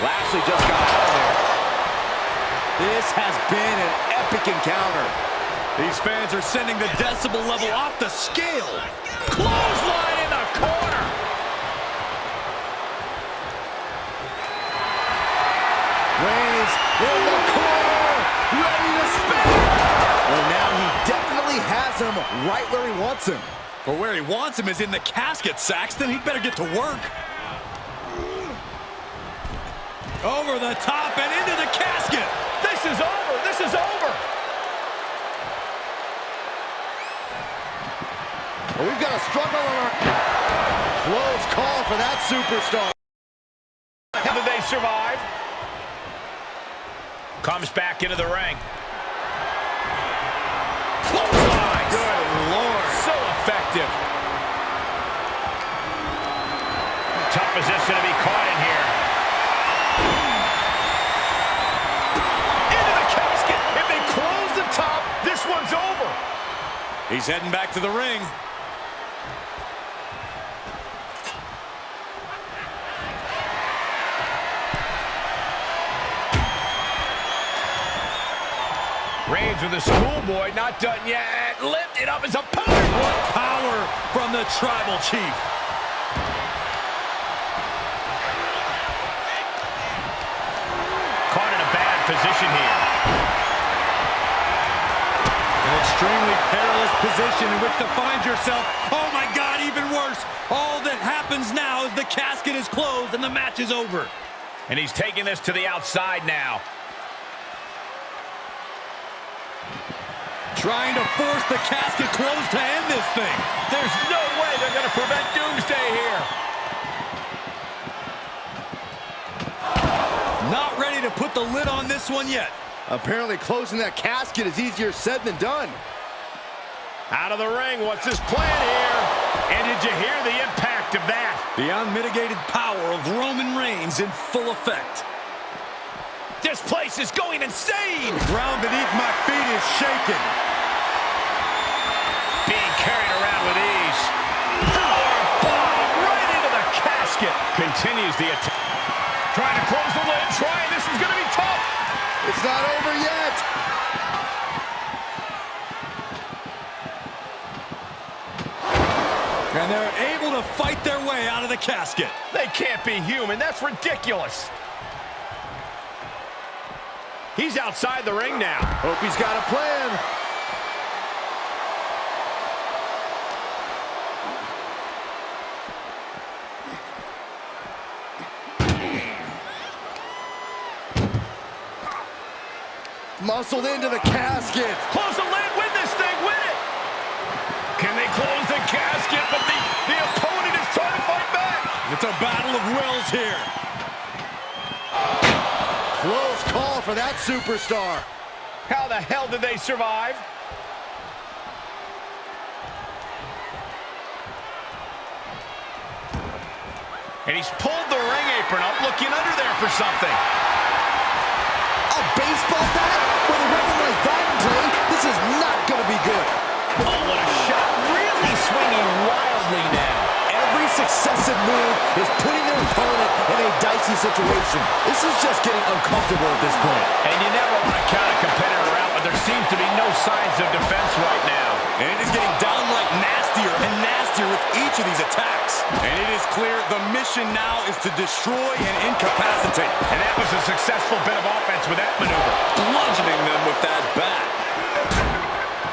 Lashley just got out of there. This has been an epic encounter. These fans are sending the decibel level off the scale. Clothesline in the corner. Reigns in the corner, ready to spin. Well, now he definitely has him right where he wants him. But where he wants him is in the casket, Saxton. He'd better get to work. Over the top and into the casket. This is over. This is over. Well, we've got a struggle on our... Close call for that superstar. How did they survive? Comes back into the ring. Clothesline. Good Lord. So effective. Tough position to be caught in here. Into the casket. If they close the top, this one's over. He's heading back to the ring. Reigns with a schoolboy, not done yet. Lifted up as a power. What power from the Tribal Chief. Caught in a bad position here. An extremely perilous position in which to find yourself. Oh my God, even worse. All that happens now is the casket is closed and the match is over. And he's taking this to the outside now. Trying to force the casket closed to end this thing. There's no way they're going to prevent Doomsday here. Not ready to put the lid on this one yet. Apparently closing that casket is easier said than done. Out of the ring, what's his plan here? And did you hear the impact of that? The unmitigated power of Roman Reigns in full effect. This place is going insane! The ground beneath my feet is shaking. Being carried around with ease. Power bomb right into the casket. Continues the attack. Trying to close the lid, this is going to be tough. It's not over yet. And they're able to fight their way out of the casket. They can't be human. That's ridiculous. He's outside the ring now. Hope he's got a plan. Muscled into the casket. Close the lid, win this thing, win it! Can they close the casket? But the opponent is trying to fight back. It's a battle of wills here. Close call for that superstar. How the hell did they survive? And he's pulled the ring apron up, looking under there for something. A baseball bat? With a weapon like that in play, this is not going to be good. Oh, what a shot. Really swinging wildly now. Every successive move is putting their opponent in a dicey situation. This is just getting uncomfortable at this point. And you never want to count a competitor out, but there seems to be no signs of defense right now. And it is getting downright nastier and nastier with each of these attacks. And it is clear the mission now is to destroy and incapacitate. And that was a successful bit of offense with that maneuver. Bludgeoning them with that bat.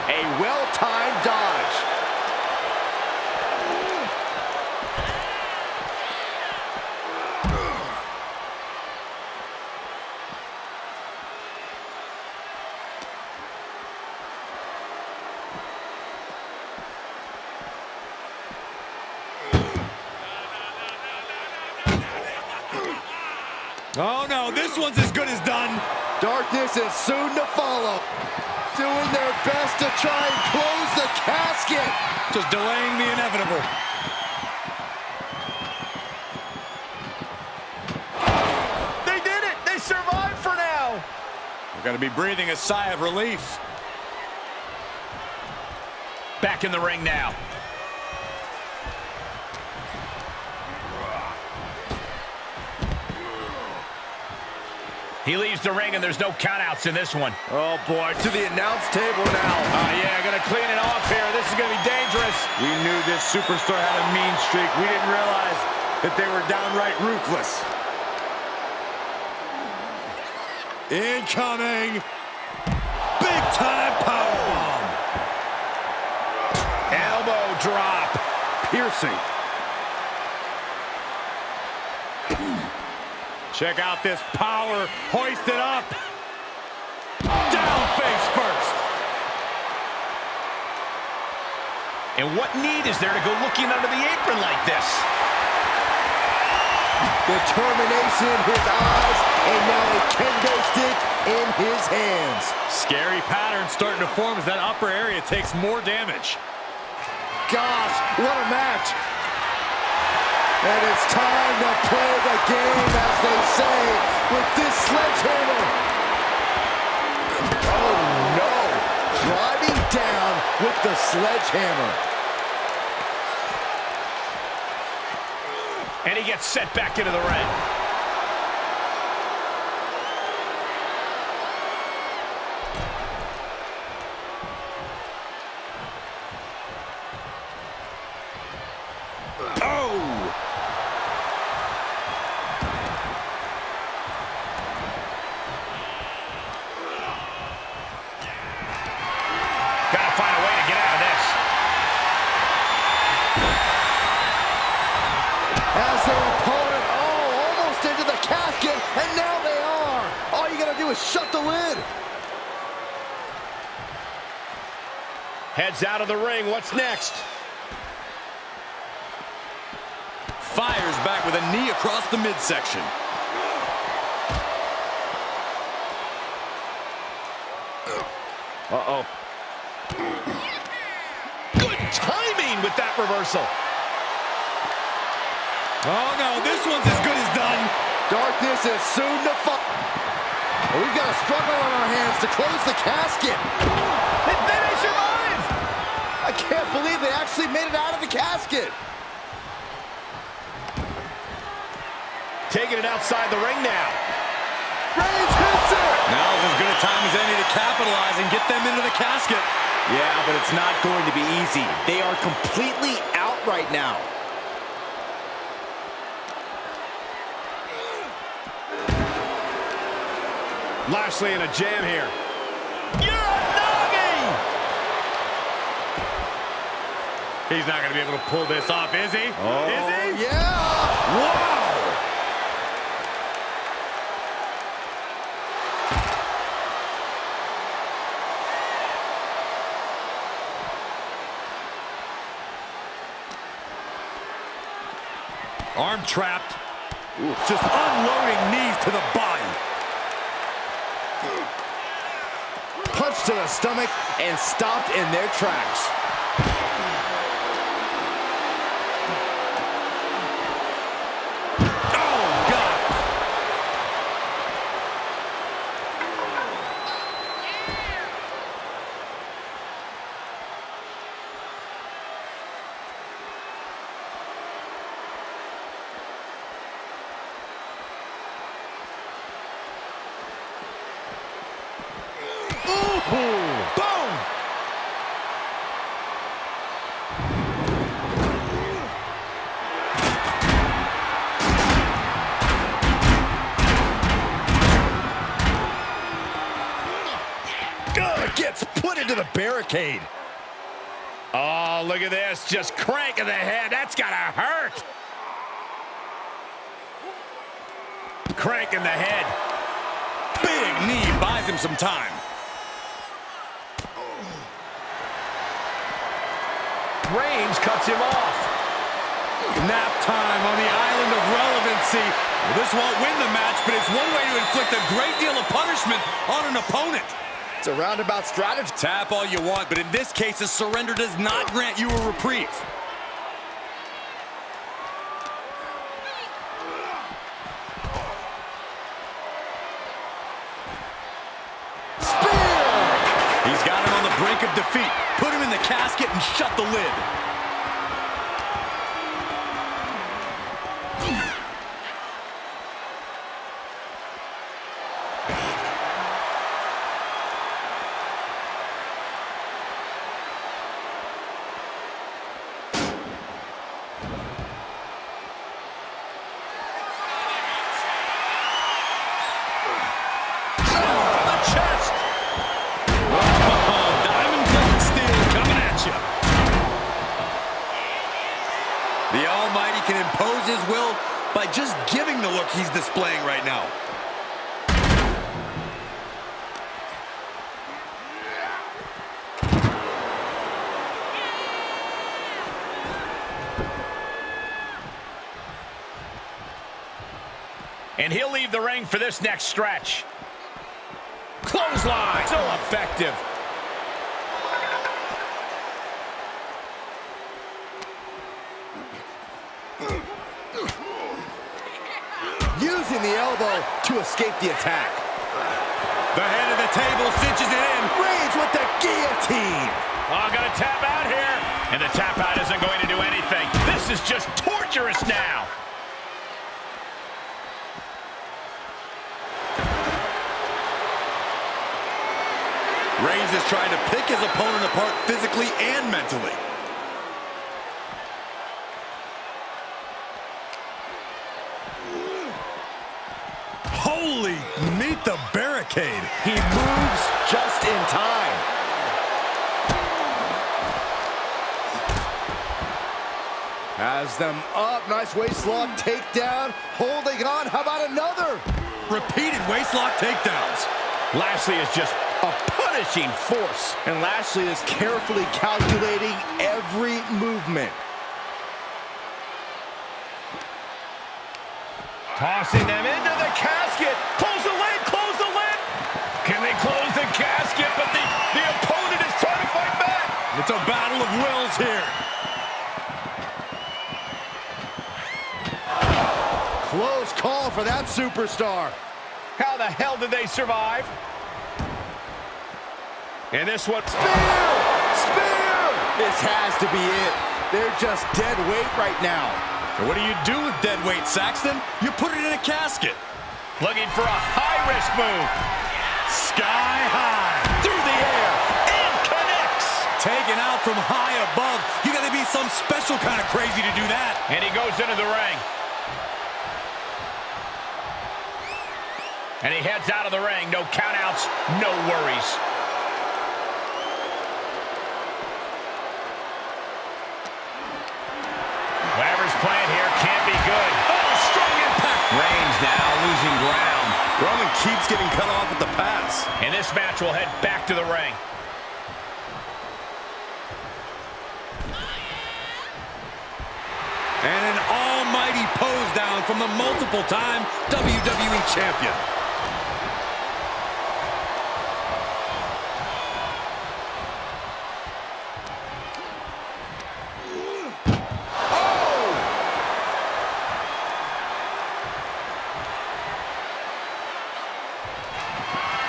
A well-timed dodge. Oh no, this one's as good as done. Darkness is soon to follow. Doing their best to try and close the casket. Just delaying the inevitable. They did it! They survived for now! We're going to be breathing a sigh of relief. Back in the ring now. He leaves the ring, and there's no countouts in this one. Oh, boy, to the announce table now. Yeah, gonna clean it off here. This is gonna be dangerous. We knew this superstar had a mean streak. We didn't realize that they were downright ruthless. Incoming. Big time powerbomb. Elbow drop. Piercing. Check out this power. Hoist it up. Down face first. And what need is there to go looking under the apron like this? Determination in his eyes, and now a kendo stick in his hands. Scary pattern starting to form as that upper area takes more damage. Gosh, what a match. And it's time to play the game, as they say, with this sledgehammer. Oh, no. Driving down with the sledgehammer. And he gets set back into the ring. Gotta find a way to get out of this. As their opponent, almost into the casket, and now they are. All you gotta do is shut the lid. Heads out of the ring. What's next? Fires back with a knee across the midsection. Uh-oh. Good timing with that reversal. Oh no, this one's as good as done. Darkness is soon to fall. We've got a struggle on our hands to close the casket. They survive. I can't believe they actually made it out of the casket. Taking it outside the ring now. Reigns hits it. Now's as good a time as any to capitalize and get them into the casket. Yeah, but it's not going to be easy. They are completely out right now. Lashley in a jam here. Uranagi! He's not going to be able to pull this off, is he? Oh, is he? Yeah! Wow! Arm trapped. Ooh, just unloading knees to the body. Punch to the stomach and stopped in their tracks. Boom! Gets put into the barricade. Oh, look at this. Just cranking the head. That's gotta hurt. Cranking the head. Big knee buys him some time. Reigns cuts him off. Nap time on the island of relevancy. Well, this won't win the match, but it's one way to inflict a great deal of punishment on an opponent. It's a roundabout strategy. Tap all you want, but in this case, a surrender does not grant you a reprieve. Spear! He's got him on the brink of defeat. Put him in the casket and shut the lid. The Almighty can impose his will by just giving the look he's displaying right now. And he'll leave the ring for this next stretch. Clothesline. So effective. Using the elbow to escape the attack. The head of the table cinches it in. Reigns with the guillotine. Oh, gonna tap out here. And the tap out isn't going to do anything. This is just torturous now. Reigns is trying to pick his opponent apart physically and mentally. Holy, meet the barricade. He moves just in time. Has them up. Nice waistlock takedown. Holding on. How about another? Repeated waistlock takedowns. Lashley is just a punishing force. And Lashley is carefully calculating every movement. Tossing them into the casket. Close the lid, close the lid. Can they close the casket? But the opponent is trying to fight back. It's a battle of wills here. Close call for that superstar. How the hell did they survive? And this one. Spear! Spear! This has to be it. They're just dead weight right now. And what do you do with dead weight, Saxton? You put it in a casket. Looking for a high-risk move. Sky high. Through the air. And connects. Taken out from high above. You got to be some special kind of crazy to do that. And he goes into the ring. And he heads out of the ring. No countouts, no worries. Whatever's playing here can't be good. Oh, strong impact. Reigns now losing ground. Roman keeps getting cut off at the pass. And this match will head back to the ring. And an almighty pose down from the multiple-time WWE champion.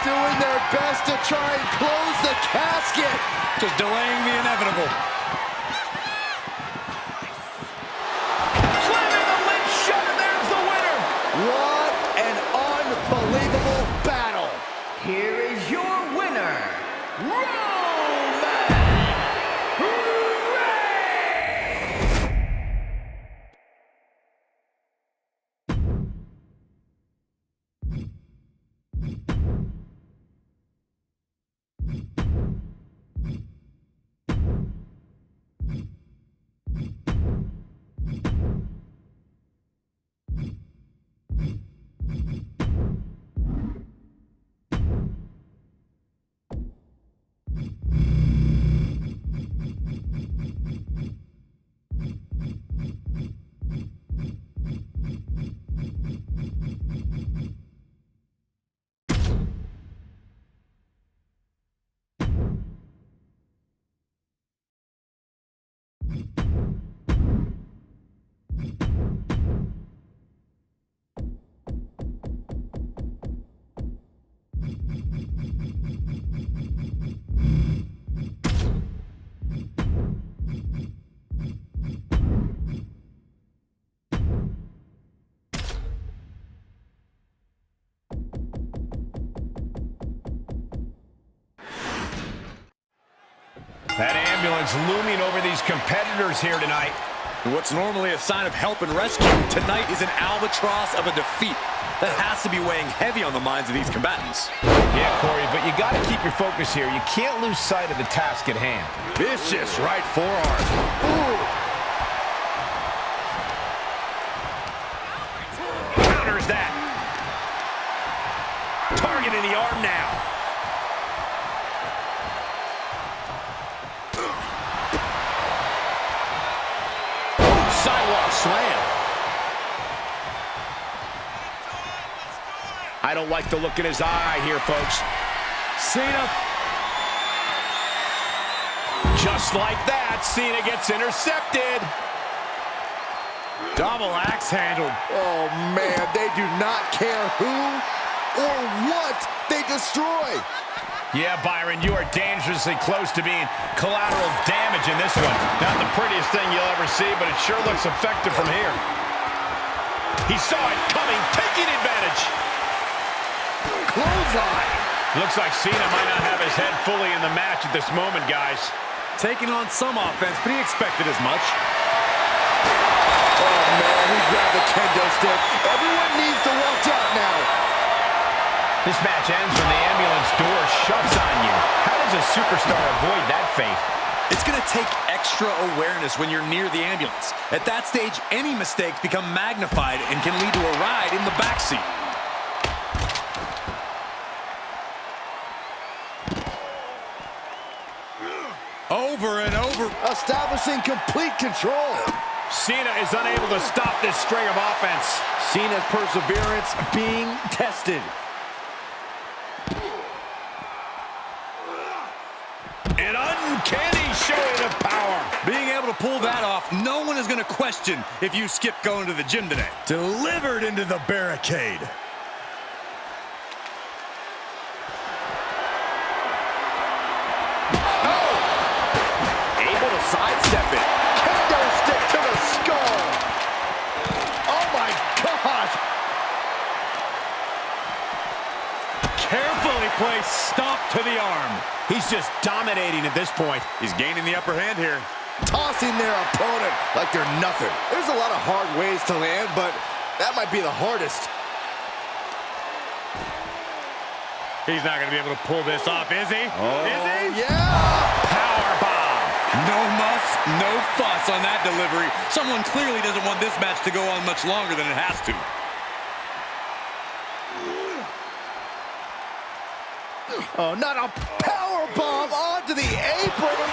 Doing their best to try and close the casket. Just delaying the inevitable. Slamming the lid shut, and there's the winner. What an unbelievable battle. Here is your winner, Roman That ambulance looming over these competitors here tonight. What's normally a sign of help and rescue, tonight is an albatross of a defeat that has to be weighing heavy on the minds of these combatants. Yeah, Corey, but you got to keep your focus here. You can't lose sight of the task at hand. Vicious right forearm. Ooh. Counters that. Targeting the arm now. Sidewalk slam. I don't like the look in his eye here, folks. Cena. Just like that, Cena gets intercepted. Double axe handle. Oh, man, they do not care who or what they destroy. Yeah, Byron, you are dangerously close to being collateral damage in this one. Not the prettiest thing you'll ever see, but it sure looks effective from here. He saw it coming, taking advantage. Clothesline. Looks like Cena might not have his head fully in the match at this moment, guys. Taking on some offense, but he expected as much. Oh, man, he grabbed the kendo stick. Everyone needs to watch out now. This match ends when the ambulance door shuts on you. How does a superstar avoid that fate? It's going to take extra awareness when you're near the ambulance. At that stage, any mistakes become magnified and can lead to a ride in the backseat. Over and over. Establishing complete control. Cena is unable to stop this string of offense. Cena's perseverance being tested. An uncanny showing of power. Being able to pull that off, no one is going to question if you skipped going to the gym today. Delivered into the barricade. Oh! Able to sidestep it. Kendo stick to the skull. Oh my God! Carefully placed stomp to the arm. He's just dominating at this point. He's gaining the upper hand here. Tossing their opponent like they're nothing. There's a lot of hard ways to land, but that might be the hardest. He's not going to be able to pull this off, is he? Oh, is he? Yeah! Powerbomb. No muss, no fuss on that delivery. Someone clearly doesn't want this match to go on much longer than it has to. Oh, not a powerbomb onto the apron.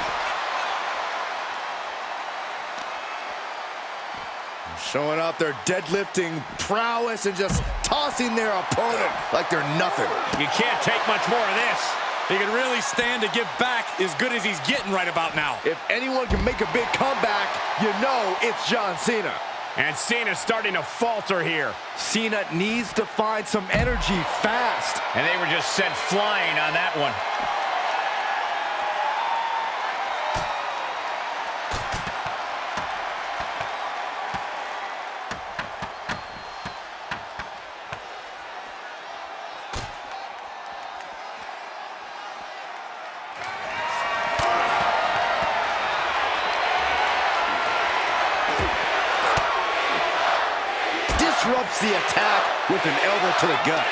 Showing off their deadlifting prowess and just tossing their opponent like they're nothing. You can't take much more of this. He can really stand to give back as good as he's getting right about now. If anyone can make a big comeback, you know it's John Cena. And Cena's starting to falter here. Cena needs to find some energy fast. And they were just sent flying on that one. Disrupts the attack with an elbow to the gut.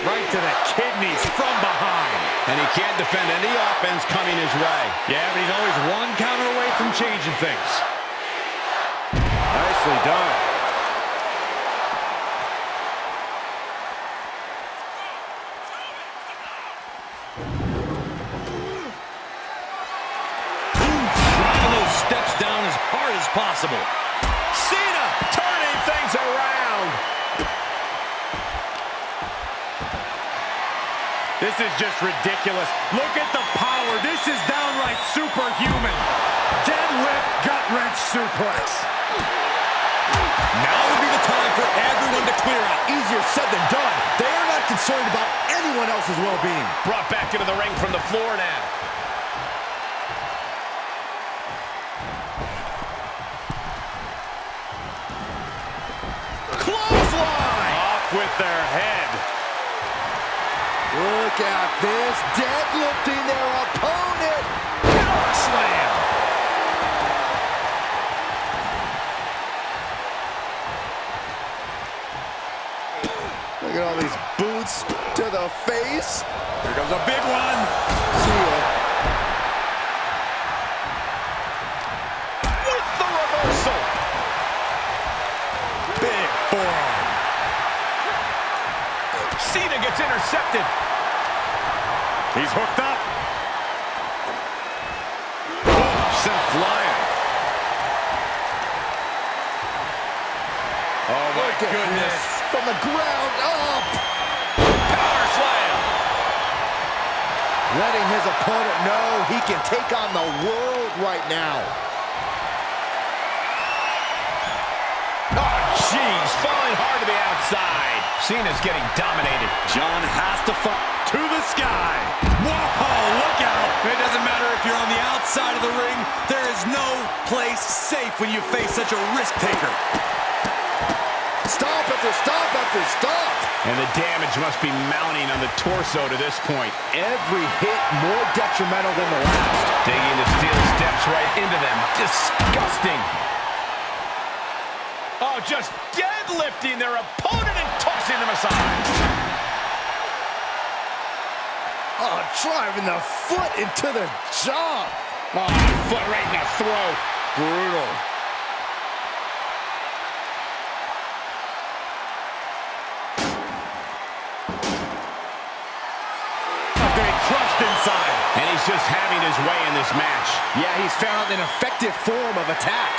Right to the kidneys from behind. And he can't defend any offense coming his way. Yeah, but he's always one counter away from changing things. Nicely done. Driving those steps down as hard as possible. Cena turning things around. This is just ridiculous. Look at the power. This is downright superhuman. Deadlift gut-wrench suplex. Now would be the time for everyone to clear out. Easier said than done. They are not concerned about anyone else's well-being. Brought back into the ring from the floor now. Clothesline. Off with their head. Look at this, deadlifting their opponent. Power slam. Look at all these boots to the face. Here comes a big one. See ya. With the reversal. Big forearm. Cena gets intercepted. He's hooked up. Sent flying. Oh, my Look at goodness. this. From the ground up. Power slam. Letting his opponent know he can take on the world right now. Oh, jeez. Falling hard to the outside. Cena's getting dominated. John has to fall to the sky. Whoa, look out. It doesn't matter if you're on the outside of the ring. There is no place safe when you face such a risk taker. Stop after stop after stop. And the damage must be mounting on the torso to this point. Every hit more detrimental than the last. Digging the steel steps right into them. Disgusting. Oh, just deadlifting their opponent and tossing them aside. Oh, driving the foot into the jaw. Oh, foot right in the throat. Brutal. Getting crushed inside. And he's just having his way in this match. Yeah, he's found an effective form of attack.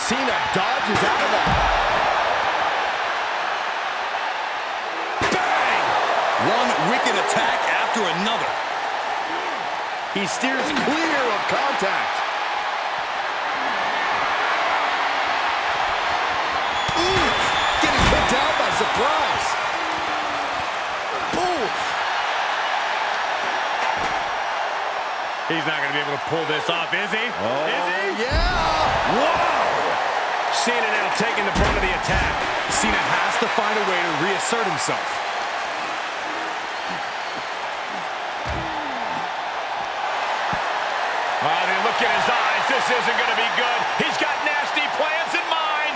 Cena dodges out of that. Bang! One wicked attack after another. He steers clear of contact. Oof! Getting put down by surprise. Oof! He's not going to be able to pull this off, is he? Oh, Is he? yeah! Whoa! Cena now taking the brunt of the attack. Cena has to find a way to reassert himself. Oh, I mean, look at his eyes. This isn't going to be good. He's got nasty plans in mind.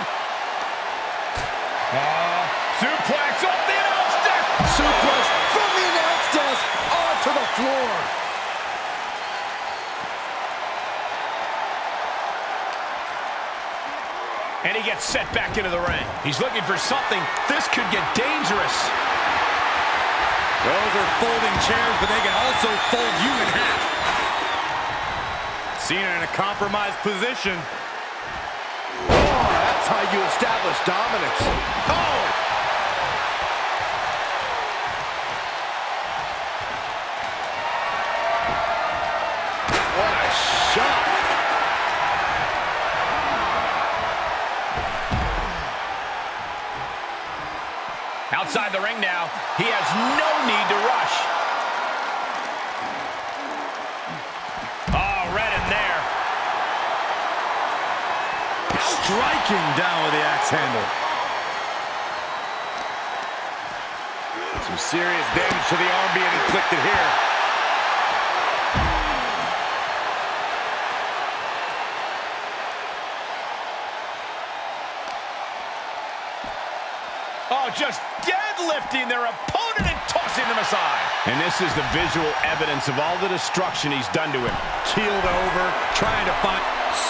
Suplex off the announce desk. Suplex from the announce desk onto the floor. And he gets set back into the ring. He's looking for something. This could get dangerous. Those are folding chairs, but they can also fold you in half. Cena in a compromised position. Oh, that's how you establish dominance. Oh! What a shot! Outside the ring now, he has no need to rush. Oh, right in there. Striking down with the axe handle. Some serious damage to the arm being inflicted here. Oh, just deadlifting their opponent and tossing them aside. And this is the visual evidence of all the destruction he's done to him. Keeled over, trying to find...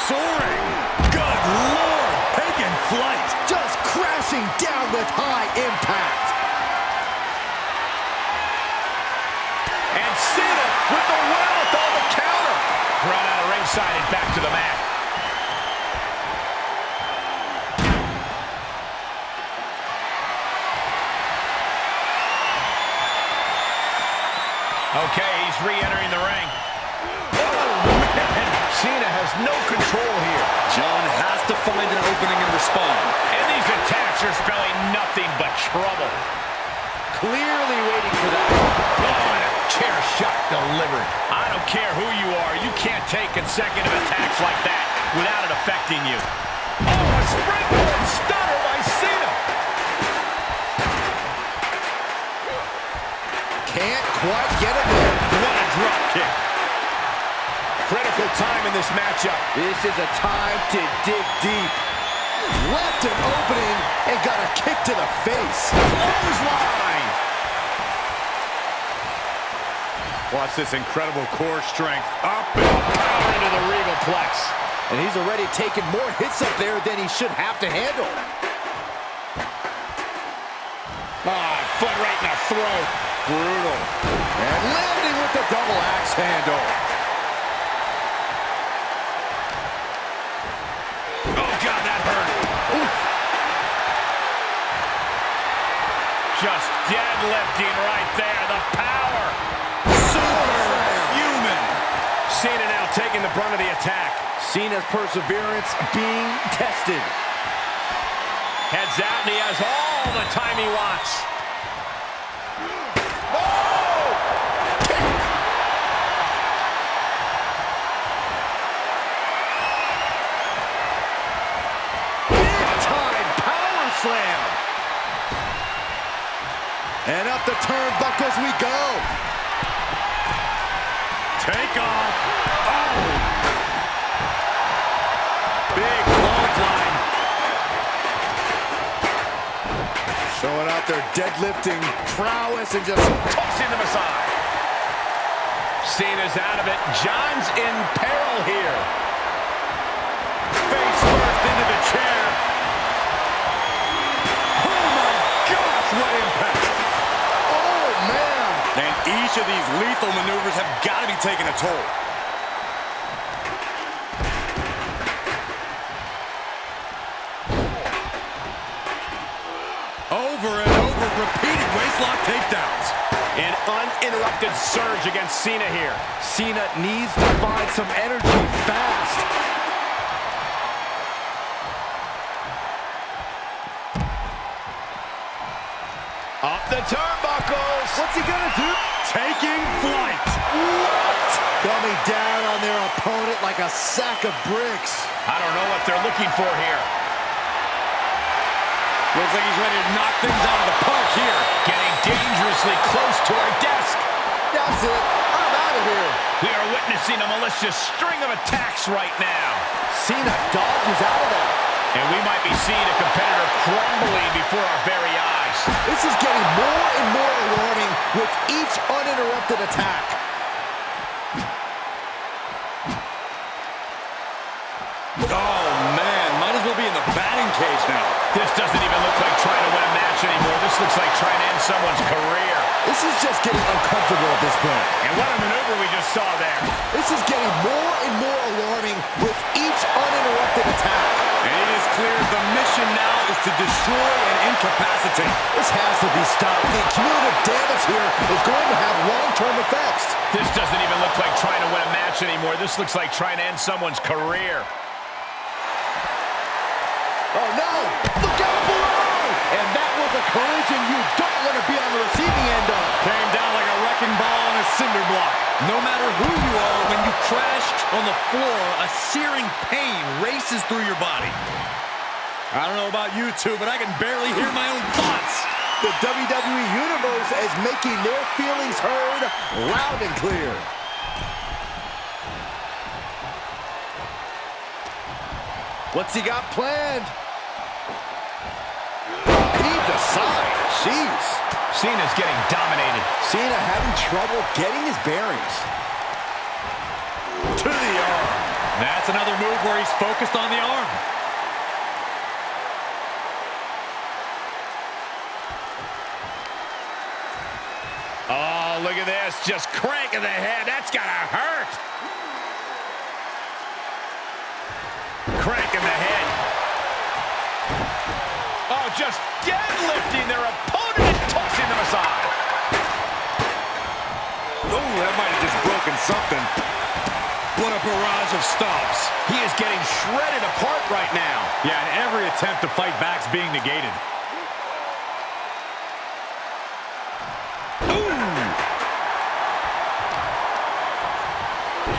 Soaring! Good Lord! Taking flight! Just crashing down with high impact. And Cena with the wherewithal to counter. Brought out of ringside and back to the mat. Okay, he's re-entering the ring. Oh, man! Cena has no control here. John has to find an opening and respond. And these attacks are spelling nothing but trouble. Clearly waiting for that. Oh, and a chair shot delivered. I don't care who you are. You can't take consecutive attacks like that without it affecting you. Oh, a springboard stunner by Cena. Can't quite get him there. What a drop kick. Critical time in this matchup. This is a time to dig deep. Left an opening and got a kick to the face. Clothesline. Watch this incredible core strength. Up and power into the regal plex. And he's already taken more hits up there than he should have to handle. Ah, foot right in the throat. Brutal. And landing with the double axe handle. Oh, God, that hurt. Oof. Just deadlifting right there. The power. Superhuman. Cena now taking the brunt of the attack. Cena's perseverance being tested. Heads out, and he has all the time he wants. Slam. And up the turnbuckles we go. Take off. Oh. Big clothesline. Showing out their deadlifting prowess and just tossing them aside. Cena's out of it. John's in peril here. Face first into the chair. What impact! Oh, man! And each of these lethal maneuvers have got to be taking a toll. Over and over, repeated waistlock takedowns. An uninterrupted surge against Cena here. Cena needs to find some energy fast. Up the turnbuckles. What's he gonna do? Taking flight. What? Coming down on their opponent like a sack of bricks. I don't know what they're looking for here. Looks like he's ready to knock things out of the park here. Getting dangerously close to our desk. That's it. I'm out of here. We are witnessing a malicious string of attacks right now. Cena dodges out of that. And we might be seeing a competitor crumbling before our very eyes. This is getting more and more alarming with each uninterrupted attack. Oh, man. Might as well be in the batting cage now. This doesn't even look like trying to win a match anymore. This looks like trying to end someone's career. This is just getting uncomfortable at this point. And what a maneuver we just saw there. This is getting more and more alarming with each uninterrupted attack. And it is clear the mission now is to destroy and incapacitate. This has to be stopped. The cumulative damage here is going to have long-term effects. This doesn't even look like trying to win a match anymore. This looks like trying to end someone's career. Oh, no! Look out below! And that was a collision you don't want to be on the receiving end of. Came down like a wrecking ball on a cinder block. No matter who you are, when you crash on the floor, a searing pain races through your body. I don't know about you two, but I can barely hear my own thoughts. The WWE Universe is making their feelings heard loud and clear. What's he got planned? Heave the side. Jeez. Cena's getting dominated. Cena having trouble getting his bearings. To the arm. That's another move where he's focused on the arm. Oh, look at this. Just cranking the head. That's gotta hurt. Cranking the head. Oh, just deadlifting their opponent and tossing them aside. Oh, that might have just broken something. What a barrage of stomps. He is getting shredded apart right now. Yeah, and every attempt to fight back's being negated.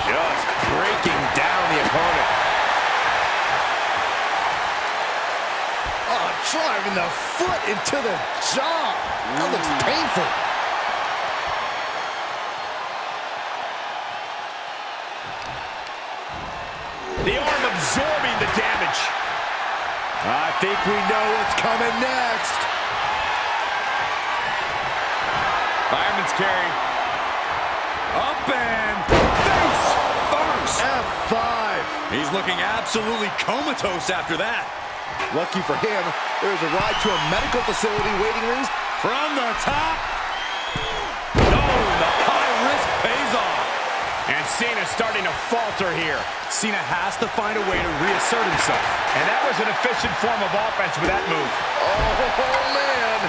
Just breaking down the opponent. Oh, driving the foot into the jaw. That looks painful. The arm absorbing the damage. I think we know what's coming next. Fireman's carry. Up and face first. F5. He's looking absolutely comatose after that. Lucky for him, there's a ride to a medical facility waiting rooms. From the top. No, the high risk pays off. And Cena's starting to falter here. Cena has to find a way to reassert himself. And that was an efficient form of offense with that move. Oh, man.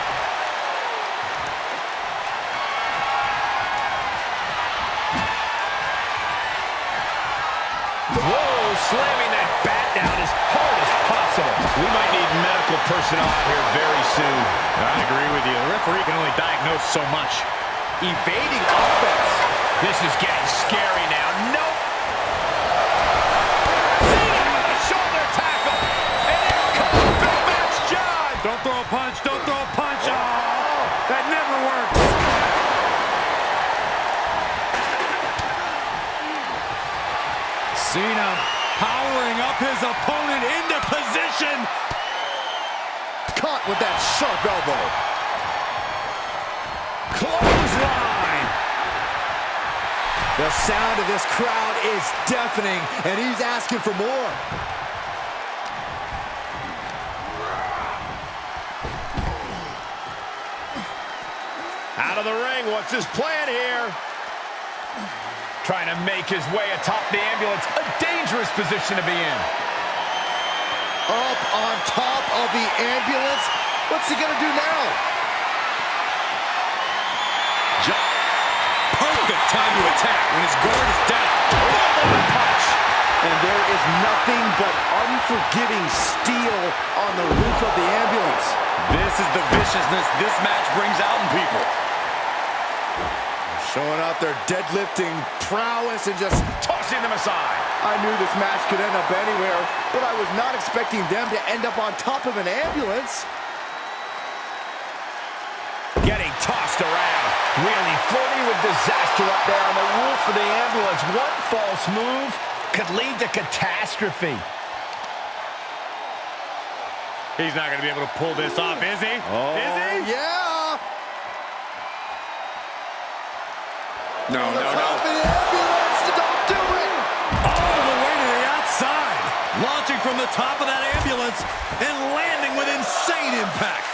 Whoa, slamming that bat down as hard as possible. We might need medical personnel out here very soon. I agree with you. The referee can only diagnose so much. Evading offense. This is getting scary now. Nope. Cena with a shoulder tackle. And here comes Big Match John. Don't throw a punch. Don't throw a punch. Oh, that never works. Cena powering up his opponent into position. Caught with that sharp elbow. Clothesline. The sound of this crowd is deafening, and he's asking for more. Out of the ring. What's his plan here? Trying to make his way atop the ambulance. A dangerous position to be in. Up on top of the ambulance. What's he gonna do now? Perfect time to attack when his guard is down. Punch. And there is nothing but unforgiving steel on the roof of the ambulance. This is the viciousness this match brings out in people. Showing out their deadlifting prowess and just Tossing them aside. I knew this match could end up anywhere, but I was not expecting them to end up on top of an ambulance. Getting tossed around. Really flirting with disaster up there on the roof of the ambulance. One false move could lead to catastrophe. He's not going to be able to pull this off, is he? Oh, Is he? yeah. No, no, no. Top of the ambulance. Don't do it. All the way to the outside. Launching from the top of that ambulance and landing with insane impact.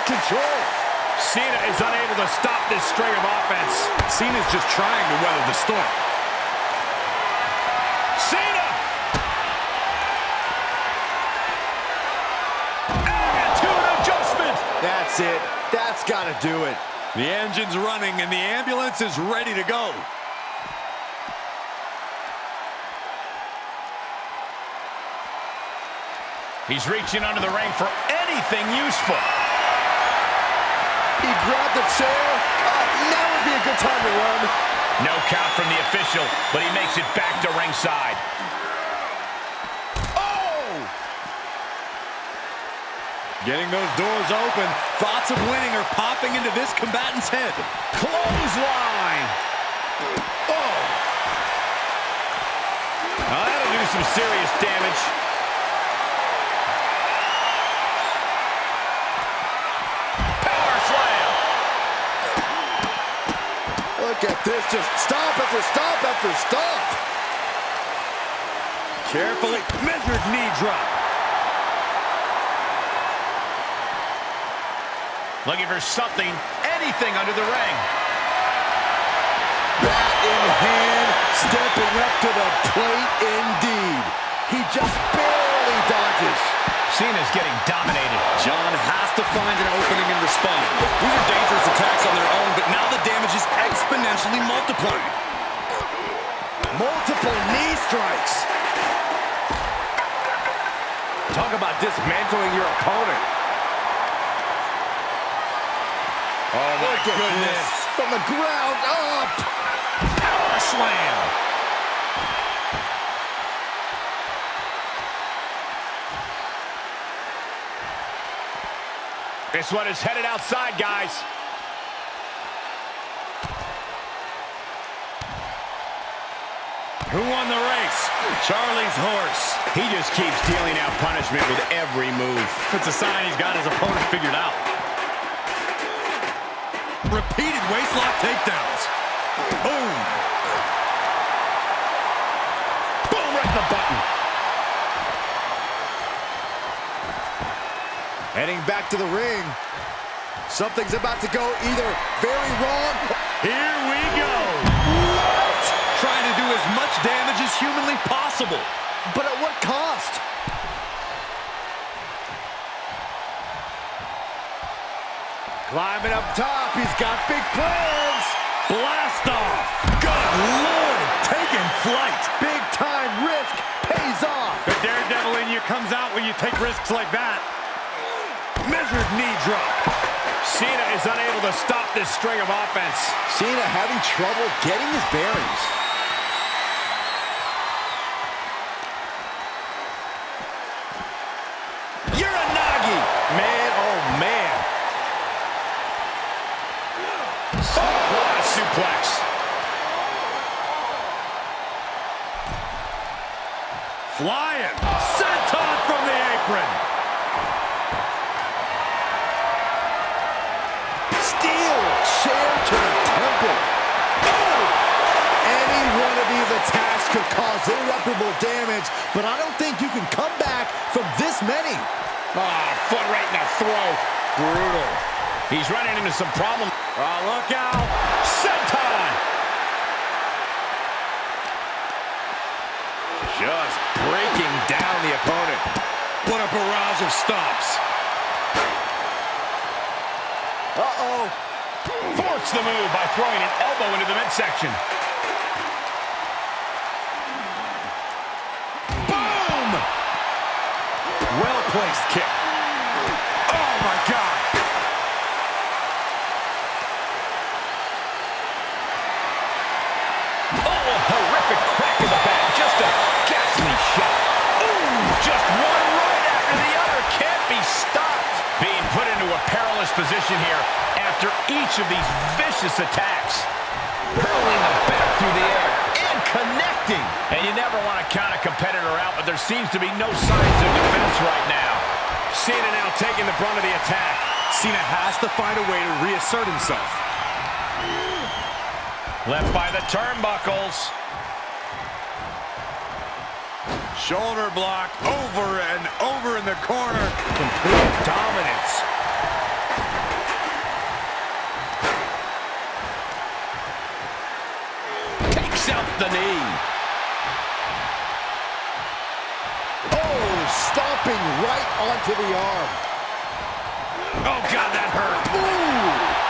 control. Cena is unable to stop this string of offense. Cena's just trying to weather the storm. Cena! Attitude adjustment! That's it. That's got to do it. The engine's running and the ambulance is ready to go. He's reaching under the ring for anything useful. He grabbed the chair. Now would be a good time to run. No count from the official, but he makes it back to ringside. Oh! Getting those doors open. Thoughts of winning are popping into this combatant's head. Clothesline! Oh! Now that'll do some serious damage. Power slam! Look at this, just stop after stop after stop. Carefully measured knee drop. Looking for something, anything under the ring. Bat in hand, stepping up to the plate indeed. He just barely dodges. Cena's getting dominated. John has to find an opening and respond. These are dangerous attacks on their own, but now the damage is exponentially multiplying. Multiple knee strikes. Talk about dismantling your opponent. Oh, my Look at goodness. this. From the ground up. Power slam! This one is headed outside, guys. Who won the race? Charlie's horse. He just keeps dealing out punishment with every move. It's a sign he's got his opponent figured out. Repeated waistlock takedowns. Boom. Boom, right in the button. Heading back to the ring. Something's about to go either very wrong. Here we go. What? Trying to do as much damage as humanly possible. But at what cost? Climbing up top, he's got big plans. Blast off. Good Lord, taking flight. Big time risk pays off. The daredevil in you comes out when you take risks like that. Measured knee drop. Cena is unable to stop this string of offense. Cena having trouble getting his bearings. Uranagi! Man, oh man. What a suplex. Flying. Senton from the apron. Steel chair to the temple. Oh! Any one of these attacks could cause irreparable damage, but I don't think you can come back from this many. Ah, foot right in the throat. Brutal. He's running into some problems. Oh, look out. Senton! Just breaking down the opponent. What a barrage of stops. Uh-oh. Thwarts the move by throwing an elbow into the midsection. Boom! Well-placed kick. Oh, my God. Oh, a horrific crack in the back. Just a ghastly shot. Ooh, just one right after the other. Can't be stopped. Being put into a perilous position here after each of these vicious attacks. Hurling the back through the air and connecting. And you never want to count a competitor out, but there seems to be no signs of defense right now. Cena now taking the brunt of the attack. Cena has to find a way to reassert himself. Left by the turnbuckles. Shoulder block over and over in the corner. Complete dominance. out the knee. Oh, stomping right onto the arm. Oh, God, that hurt. Ooh.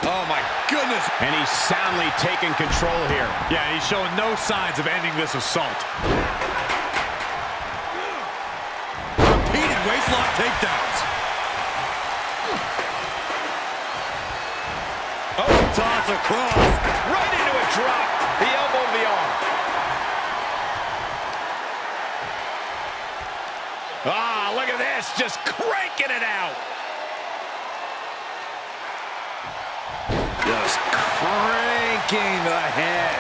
Oh, my goodness. And he's soundly taking control here. Yeah, he's showing no signs of ending this assault. Repeated waistlock takedowns. Oh, toss across. Right into a drop. The elbow to the arm. Ah, look at this. Just cranking it out. Just cranking the head.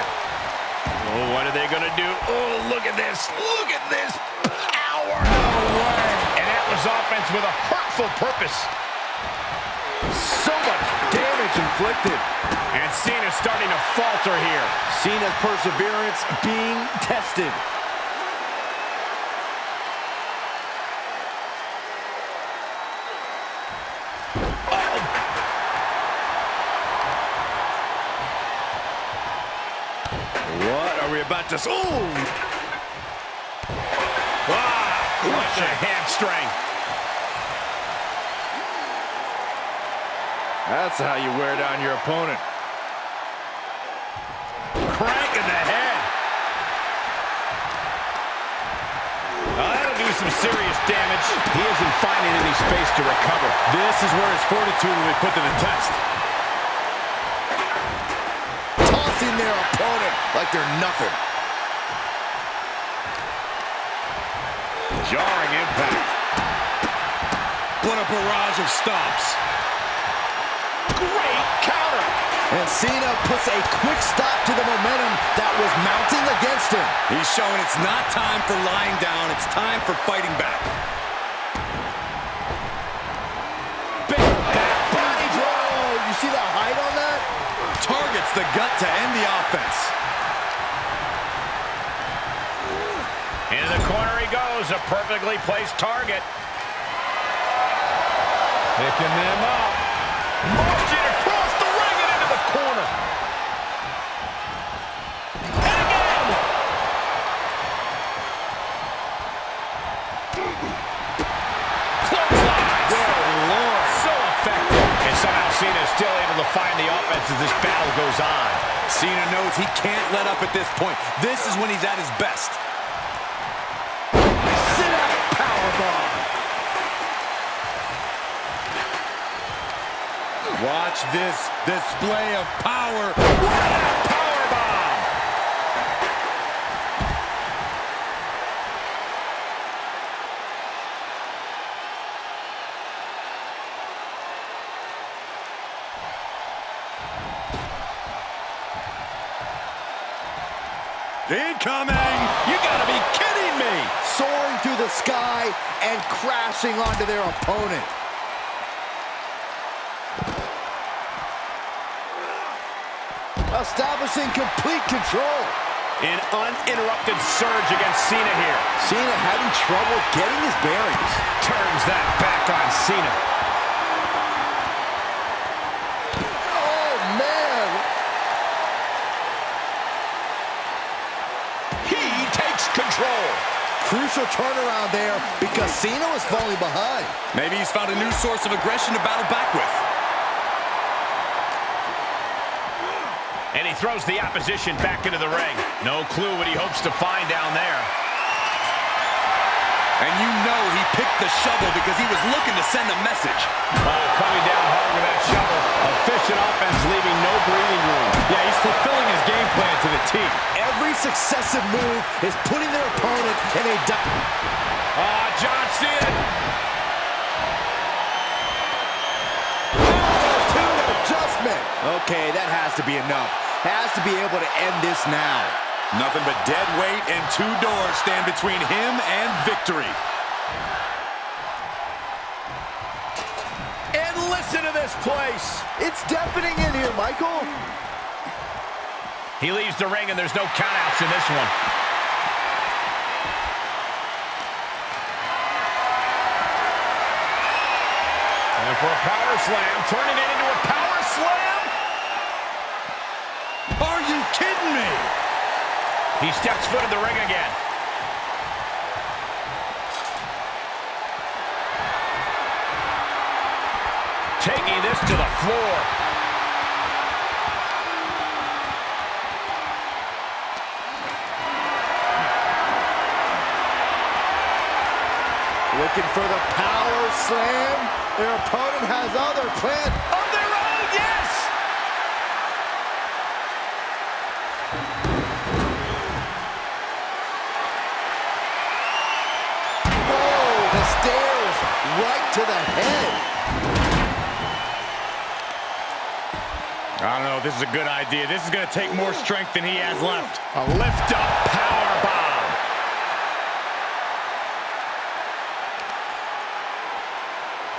Oh, what are they going to do? Oh, look at this. Look at this power. No way. And that was offense with a hurtful purpose. So much damage inflicted. And Cena's starting to falter here. Cena's perseverance being tested. What are we about to... Ooh! Clutch a hamstring. That's how you wear down your opponent. Crank in the head. That'll do some serious damage. He isn't finding any space to recover. This is where his fortitude will be put to the test. Tossing their opponent like they're nothing. Jarring impact. What a barrage of stops. Great counter. And Cena puts a quick stop to the momentum that was mounting against him. He's showing it's not time for lying down. It's time for fighting back. Big back body drop. Oh, you see the height on that? Targets the gut to end the offense. Into the corner he goes. A perfectly placed target. Picking them up. Marching across the ring and into the corner. And again. Clothesline. Good Lord. So effective. And somehow Cena is still able to find the offense as this battle goes on. Cena knows he can't let up at this point. This is when he's at his best. Sit out powerbomb. Watch this display of power. Powerbomb. Incoming! You gotta be kidding me. Soaring through the sky and crashing onto their opponent. Establishing complete control. An uninterrupted surge against Cena here. Cena having trouble getting his bearings. Turns that back on Cena. Oh, man. He takes control. Crucial turnaround there because Cena was falling behind. Maybe he's found a new source of aggression to battle back with. And he throws the opposition back into the ring. No clue what he hopes to find down there. And you know he picked the shovel because he was looking to send a message. Oh, coming down hard with that shovel. Efficient offense, leaving no breathing room. Yeah, he's fulfilling his game plan to the T. Every successive move is putting their opponent in a... John Cena. Adjustment. Okay, that has to be enough. Has to be able to end this now. Nothing but dead weight and two doors stand between him and victory. And listen to this place. It's deafening in here, Michael. He leaves the ring and there's no countouts in this one. And for a power slam, turning it into a power slam. kidding me? He steps foot in the ring again. Taking this to the floor. Looking for the power slam. Their opponent has other plans of their own, yes! Whoa, the stairs right to the head. I don't know if this is a good idea. This is going to take more strength than he has left. A lift-up power bomb.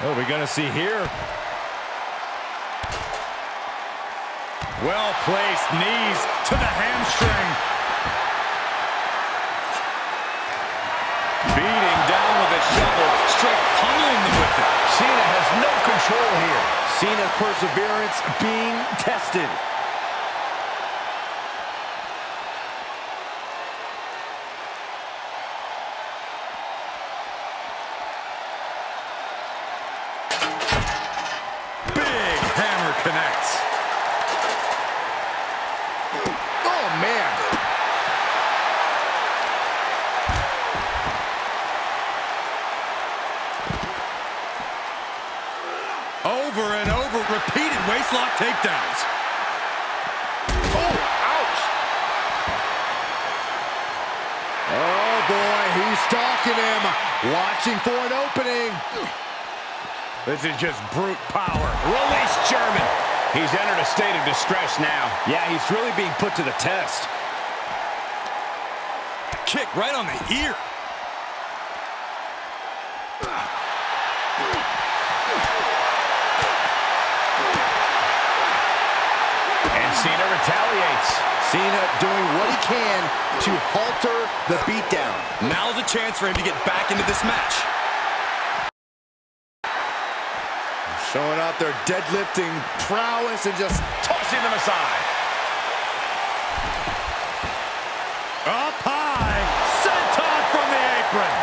What are we going to see here? Well-placed knees to the hamstring. Beating down with a shovel, straight pummeling them with it. Cena has no control here. Cena's perseverance being tested. Big hammer connects. Oh, man. Over and over, repeated waistlock takedowns. Oh, ouch. Oh, boy, he's stalking him. Watching for an opening. This is just brute power. Release German. He's entered a state of distress now. Yeah, he's really being put to the test. Kick right on the ear. And Cena retaliates. Cena doing what he can to halter the beatdown. Now's a chance for him to get back into this match. Showing off their deadlifting prowess and just Tossing them aside. Up high, senton from the apron.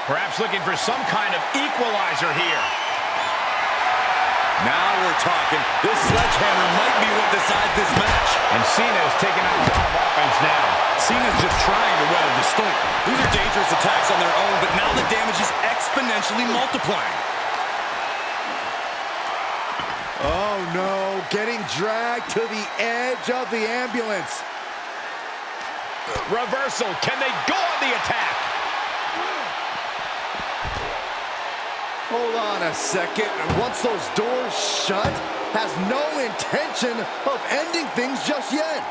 Perhaps looking for some kind of equalizer here. Now we're talking. This sledgehammer might be what decides this match. And Cena is taking out a lot of offense now. Cena's just trying to weather the storm. These are dangerous attacks on their own, but now the damage is exponentially multiplying. oh no, getting dragged to the edge of the ambulance. Reversal. Can they go on the attack? Hold on a second. Once those doors shut, has no intention of ending things just yet.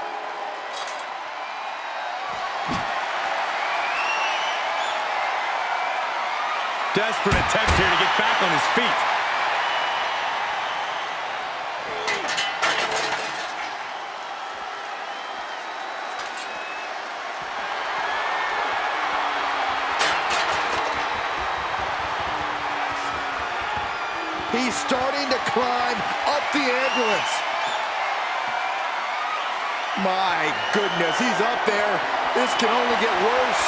Desperate attempt here to get back on his feet. He's starting to climb up the ambulance. My goodness, he's up there. This can only get worse.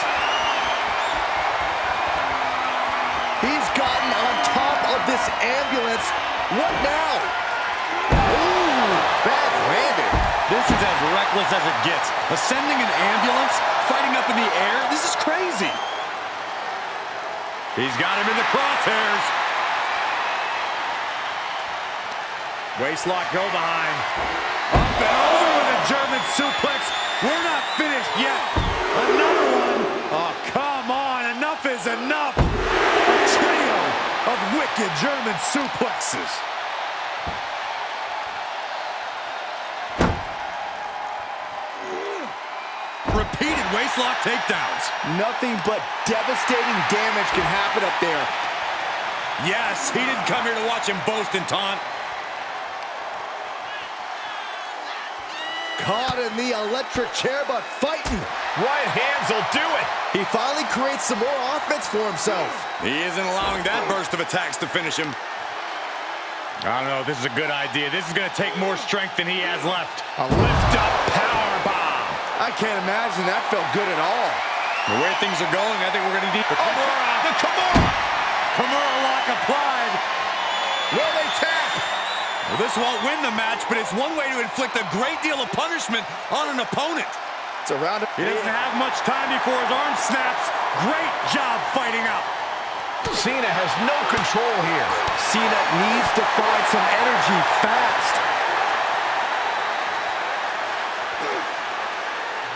He's gotten on top of this ambulance. What now? Ooh, bad landing. This is as reckless as it gets. Ascending an ambulance, fighting up in the air, this is crazy. He's got him in the crosshairs. Waistlock go behind. Up and over with a German suplex. We're not finished yet. Another one. Oh, come on. Enough is enough. A trio of wicked German suplexes. Repeated waistlock takedowns. Nothing but devastating damage can happen up there. Yes, he didn't come here to watch him boast and taunt. Caught in the electric chair, but fighting. Right hands will do it. He finally creates some more offense for himself. He isn't allowing that burst of attacks to finish him. I don't know if this is a good idea. This is going to take more strength than he has left. A lift-up powerbomb. I can't imagine that felt good at all. The way things are going, I think we're going to need... The Kimura! Kimura lock applied. Will they tap? Well, this won't win the match, but it's one way to inflict a great deal of punishment on an opponent. It's a round of... He doesn't have much time before his arm snaps. Great job fighting out. Cena has no control here. Cena needs to find some energy fast.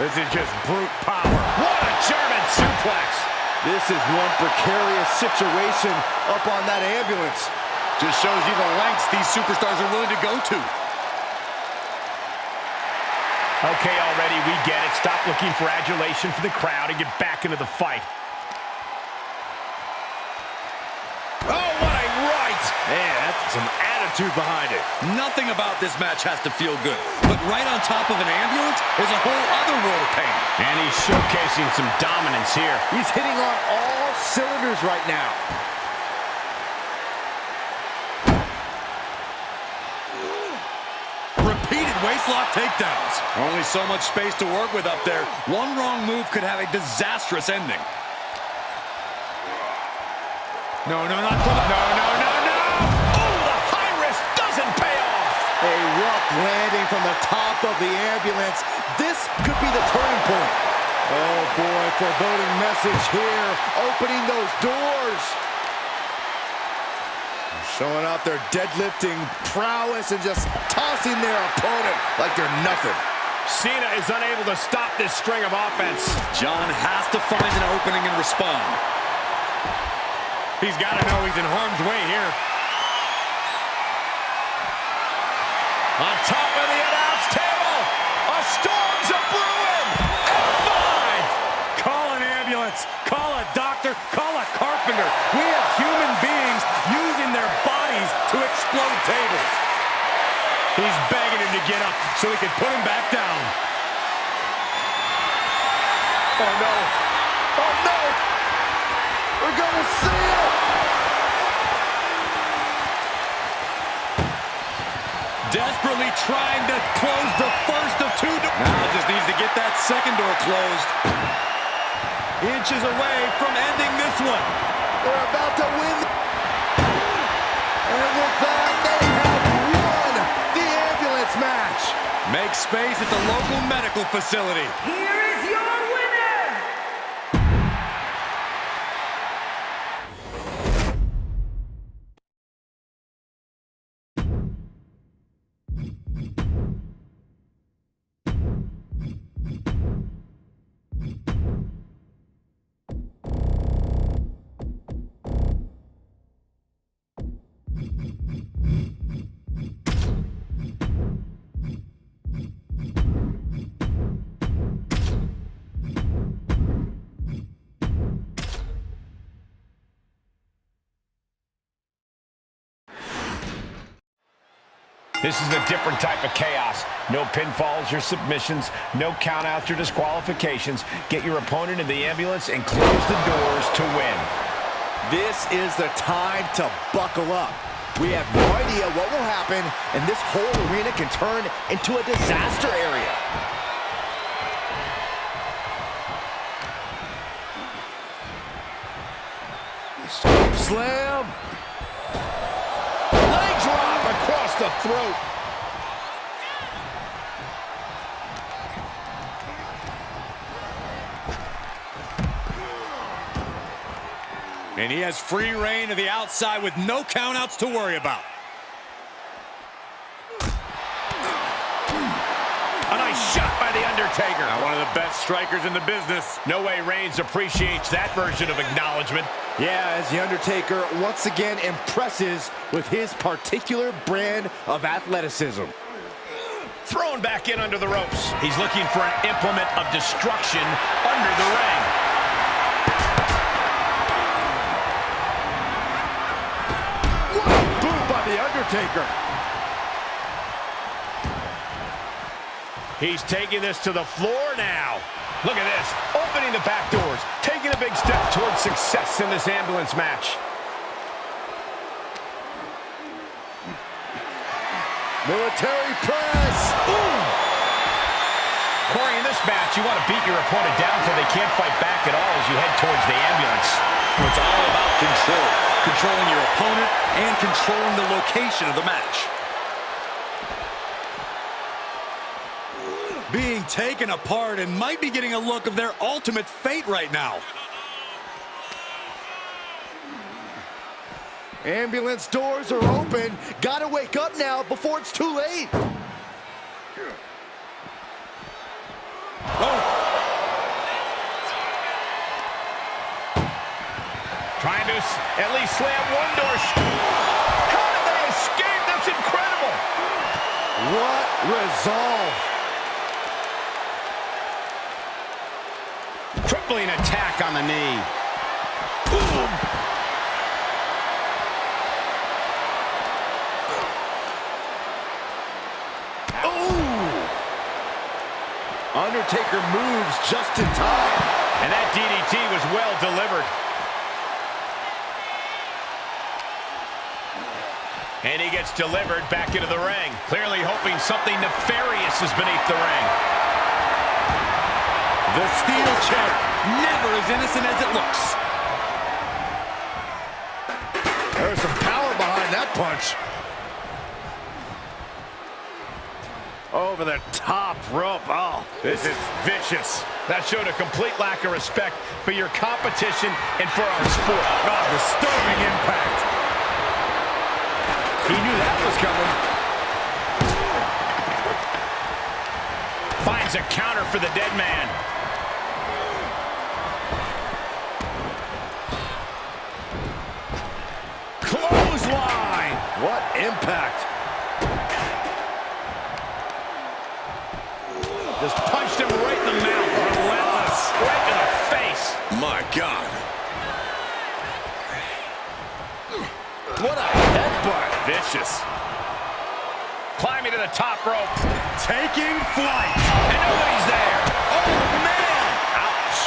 This is just brute power. What a German suplex. This is one precarious situation up on that ambulance. Just shows you the lengths these superstars are willing to go to. Okay, already, we get it. Stop looking for adulation for the crowd and get back into the fight. Oh, what a right! Man, that's some attitude behind it. Nothing about this match has to feel good. But right on top of an ambulance is a whole other world of pain. And he's showcasing some dominance here. He's hitting on all cylinders right now. Repeated waistlock takedowns. Only so much space to work with up there. One wrong move could have a disastrous ending. No, not for the... No. Oh, the high risk doesn't pay off. A rough landing from the top of the ambulance. This could be the turning point. Oh boy, foreboding message here. Opening those doors. Showing off their deadlifting prowess and just tossing their opponent like they're nothing. Cena is unable to stop this string of offense. John has to find an opening and respond. He's got to know he's in harm's way here. On top of the announce table, a storm's a-brewing. F5. Call an ambulance, call a doctor, call a carpenter. We have human beings using their bodies to explode tables. He's begging him to get up so he can put him back down. Oh no. Oh no. We're gonna see it. Desperately trying to close the first of two doors. Now just needs to get that second door closed. Inches away from ending this one. They're about to win. And with that, they have won the ambulance match. Make space at the local medical facility. Here is your winner! This is a different type of chaos. No pinfalls or submissions, no countouts or disqualifications. Get your opponent in the ambulance and close the doors to win. This is the time to buckle up. We have no idea what will happen, and this whole arena can turn into a disaster area. Slam. Leg drop across the throat. And he has free reign to the outside with no countouts to worry about. A nice shot by the Undertaker. Now, one of the best strikers in the business. No way Reigns appreciates that version of acknowledgement. Yeah, as the Undertaker once again impresses with his particular brand of athleticism. Thrown back in under the ropes. He's looking for an implement of destruction under the ring. What a boot by the Undertaker. He's taking this to the floor now. Look at this, opening the back doors, taking a big step towards success in this ambulance match. Military press. Ooh! Corey, in this match, you want to beat your opponent down so they can't fight back at all as you head towards the ambulance. It's all about control. Controlling your opponent and controlling the location of the match. Being taken apart and might be getting a look of their ultimate fate right now. Ambulance doors are open. Gotta wake up now before it's too late. Oh. Trying to at least slam one door. How did they escape? That's incredible. What resolve. Crippling attack on the knee. Boom. Undertaker moves just in time. And that DDT was well delivered. And he gets delivered back into the ring. Clearly hoping something nefarious is beneath the ring. The steel chair, never as innocent as it looks. There's some power behind that punch. Over the top rope. Oh, this is vicious. That showed a complete lack of respect for your competition and for our sport. Oh, disturbing impact. He knew that was coming. Finds a counter for the dead man. Clothesline. What impact. Just punched him right in the mouth. Relentless. Right in the face. My God. What a headbutt. Vicious. Climbing to the top rope. Taking flight. And nobody's there. Oh, man. Ouch.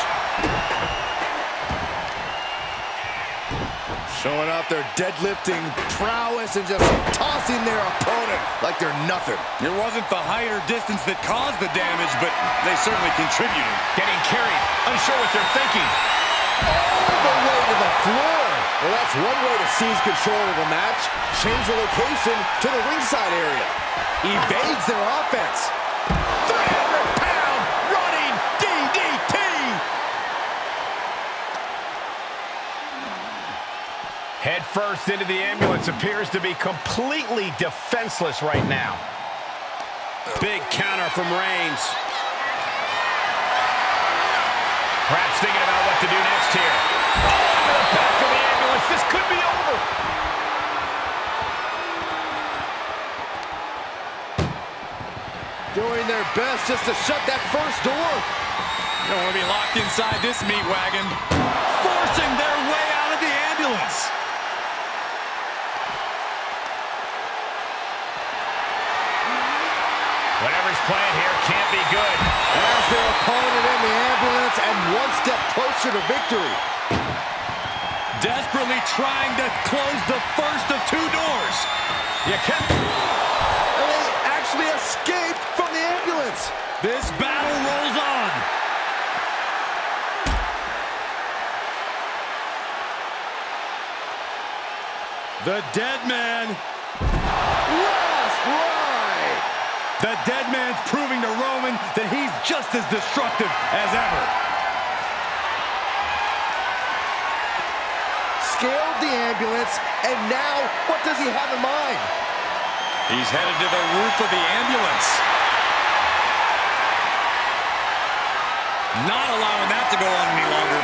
Showing off their deadlifting prowess and just tossing their opponent like they're nothing. It wasn't the height or distance that caused the damage, but they certainly contributed. Getting carried. Unsure what they're thinking. All the way to the floor. Well, that's one way to seize control of the match. Change the location to the ringside area. Evades their offense. 300-pound running DDT. Head first into the ambulance. Appears to be completely defenseless right now. Big counter from Reigns. Perhaps thinking about what to do next here. Oh, into the back of the ambulance. This could be over. Doing their best just to shut that first door. You don't want to be locked inside this meat wagon. Forcing their way out of the ambulance. Whatever's playing here can't be good. As their opponent in the ambulance and one step closer to victory. Desperately trying to close the first of two doors. You can. And they actually escaped from the ambulance. This battle rolls on. The dead man. Last ride. The dead man's proving to Roman that he's just as destructive as ever. Scaled the ambulance, and now what does he have in mind? He's headed to the roof of the ambulance. Not allowing that to go on any longer.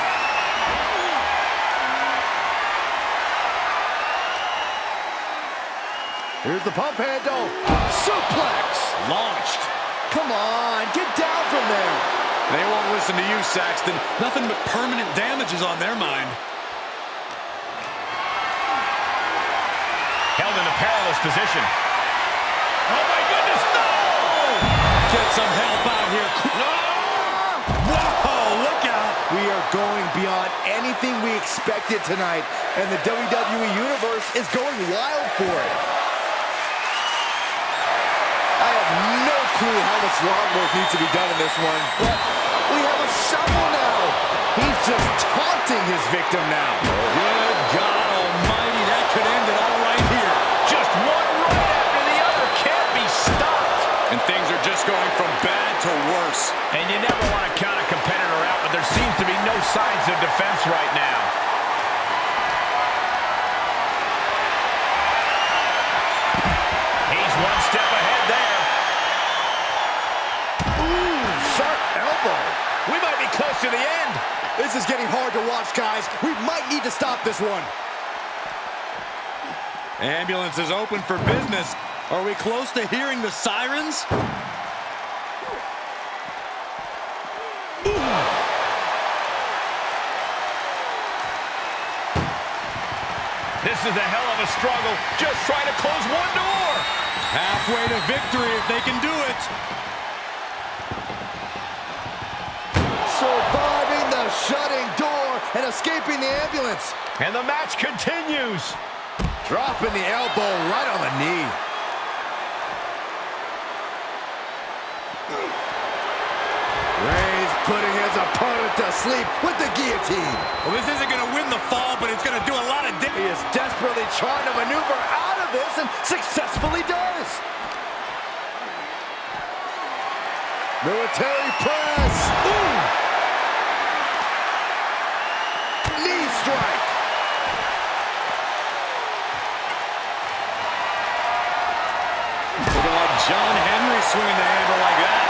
Here's the pump handle. Suplex. Launched. Come on, get down from there. They won't listen to you, Saxton. Nothing but permanent damage is on their mind. Held in a perilous position. Oh my goodness, no! Get some help out here. No! Whoa, look out. We are going beyond anything we expected tonight, and the WWE Universe is going wild for it. clue how much lawn work needs to be done in this one, but we have a shovel now. He's just taunting his victim now. Good God almighty, that could end it all right here. Just one right after the other can't be stopped. And things are just going from bad to worse. And you never want to count a competitor out, but there seems to be no signs of defense right now. He's one step ahead there. Ooh, sharp elbow. We might be close to the end. This is getting hard to watch, guys. We might need to stop this one. Ambulance is open for business. Are we close to hearing the sirens? This is a hell of a struggle. Just trying to close one door. Halfway to victory if they can do it. Surviving the shutting door and escaping the ambulance. And the match continues. Dropping the elbow right on the knee. Reigns putting his opponent to sleep with the guillotine. Well, this isn't going to win the fall, but it's going to do a lot of damage. He is desperately trying to maneuver out of this and successfully does. Military press. Ooh. Knee strike. Look at John Henry swinging the handle like that.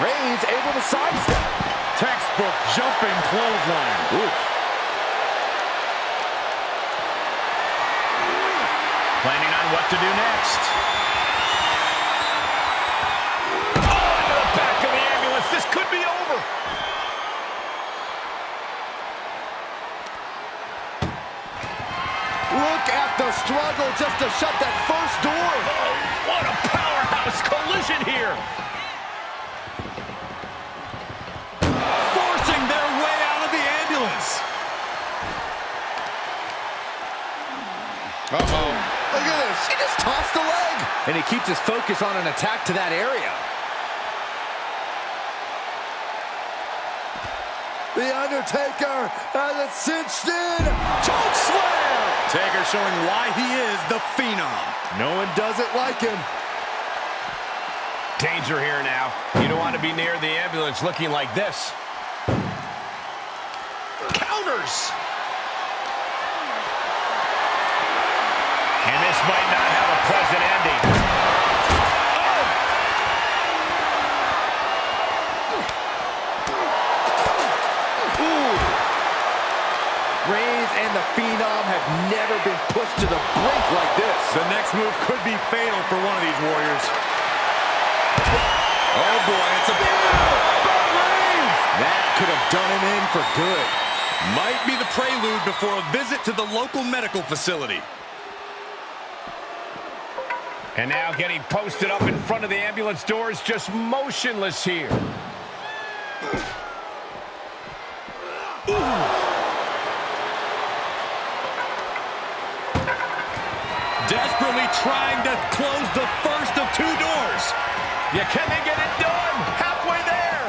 Reigns able to sidestep. Textbook jumping clothesline. Oof. Planning on what to do next. Oh, into the back of the ambulance. This could be over. Look at the struggle just to shut that first door. Oh, what a powerhouse collision here. Forcing their way out of the ambulance. Uh-oh. Look at this. He just tossed a leg. And he keeps his focus on an attack to that area. The Undertaker has it cinched in. Choke slam. Taker showing why he is the Phenom. No one does it like him. Danger here now. You don't want to be near the ambulance looking like this. Counters. And this might not have a pleasant ending. Reigns and the Phenom have never been pushed to the brink like this. The next move could be fatal for one of these Warriors. Oh boy, it's a Reigns! That could have done him in for good. might be the prelude before a visit to the local medical facility. And now getting posted up in front of the ambulance doors, just motionless here. Desperately trying to close the first of two doors. Yeah, can they get it done? Halfway there.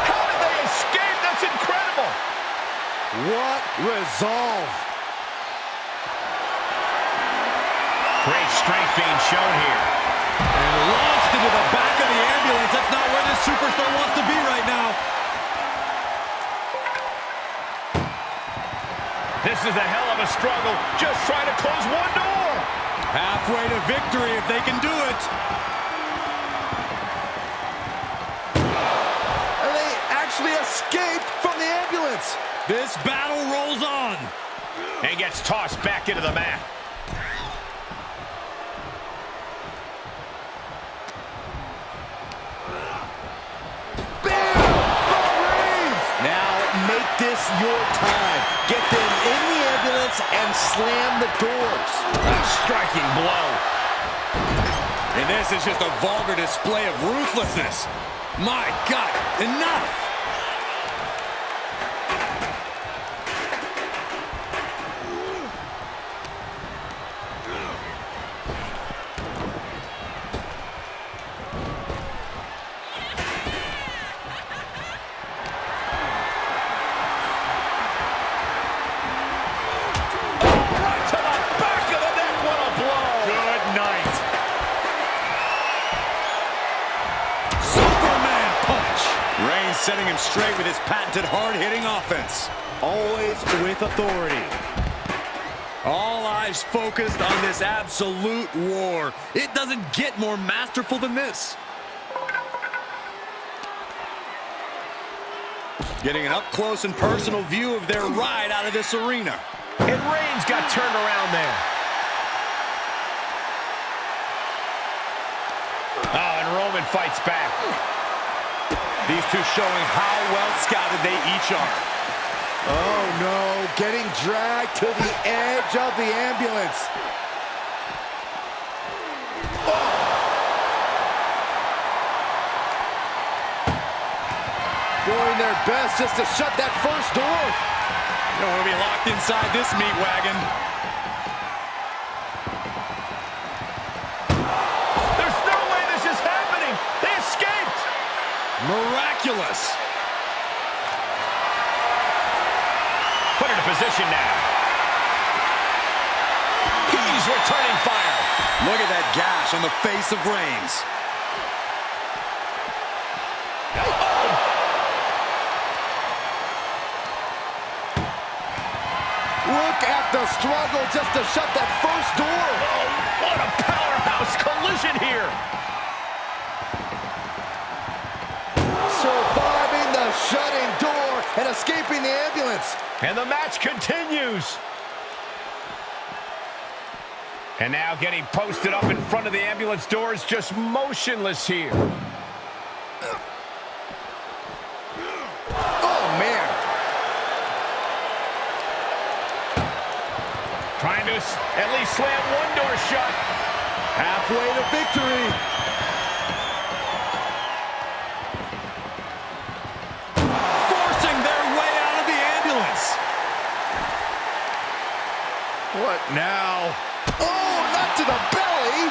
How did they escape? That's incredible. What resolve. Great strength being shown here. And launched into the back of the ambulance. That's not where this superstar wants to be right now. This is a hell of a struggle. Just trying to close one door. Halfway to victory if they can do it. And they actually escaped from the ambulance. This battle rolls on. And gets tossed back into the mat. This your time. Get them in the ambulance and slam the doors. A striking blow. And this is just a vulgar display of ruthlessness. My God, enough! setting him straight with his patented hard-hitting offense. Always with authority. All eyes focused on this absolute war. It doesn't get more masterful than this. Getting an up-close and personal view of their ride out of this arena. And Reigns got turned around there. Oh, and Roman fights back. These two showing how well scouted they each are. Oh no, getting dragged to the edge of the ambulance. Doing their best just to shut that first door. You don't want to be locked inside this meat wagon. There's no way this is happening. They escaped. Miraculous. Put it in position now. He's returning fire. Look at that gash on the face of Reigns. Look at the struggle just to shut that first door. Oh, what a powerhouse collision here. Surviving the shutting door and escaping the ambulance. And the match continues. And now getting posted up in front of the ambulance doors, just motionless here. Oh, man. Trying to at least slam one door shut. Halfway to victory. Forcing their way out of the ambulance. What now? Oh, not to the belly.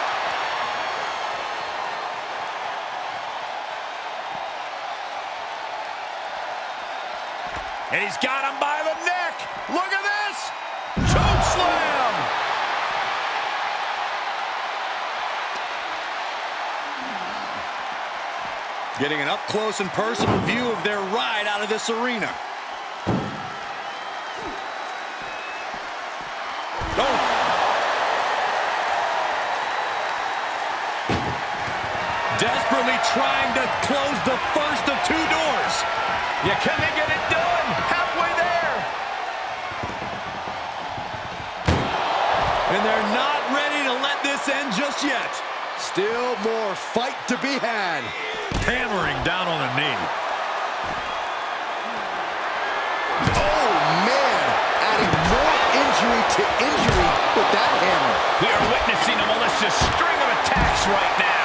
And he's got him by the neck. Look at this. Choke slam. Getting an up-close and personal view of their ride out of this arena. Oh. Desperately trying to close the first of two doors. Yeah, can they get it done? Halfway there. And they're not ready to let this end just yet. Still more fight to be had. Hammering down on the knee. Oh, man. Adding more injury to injury with that hammer. We are witnessing a malicious string of attacks right now.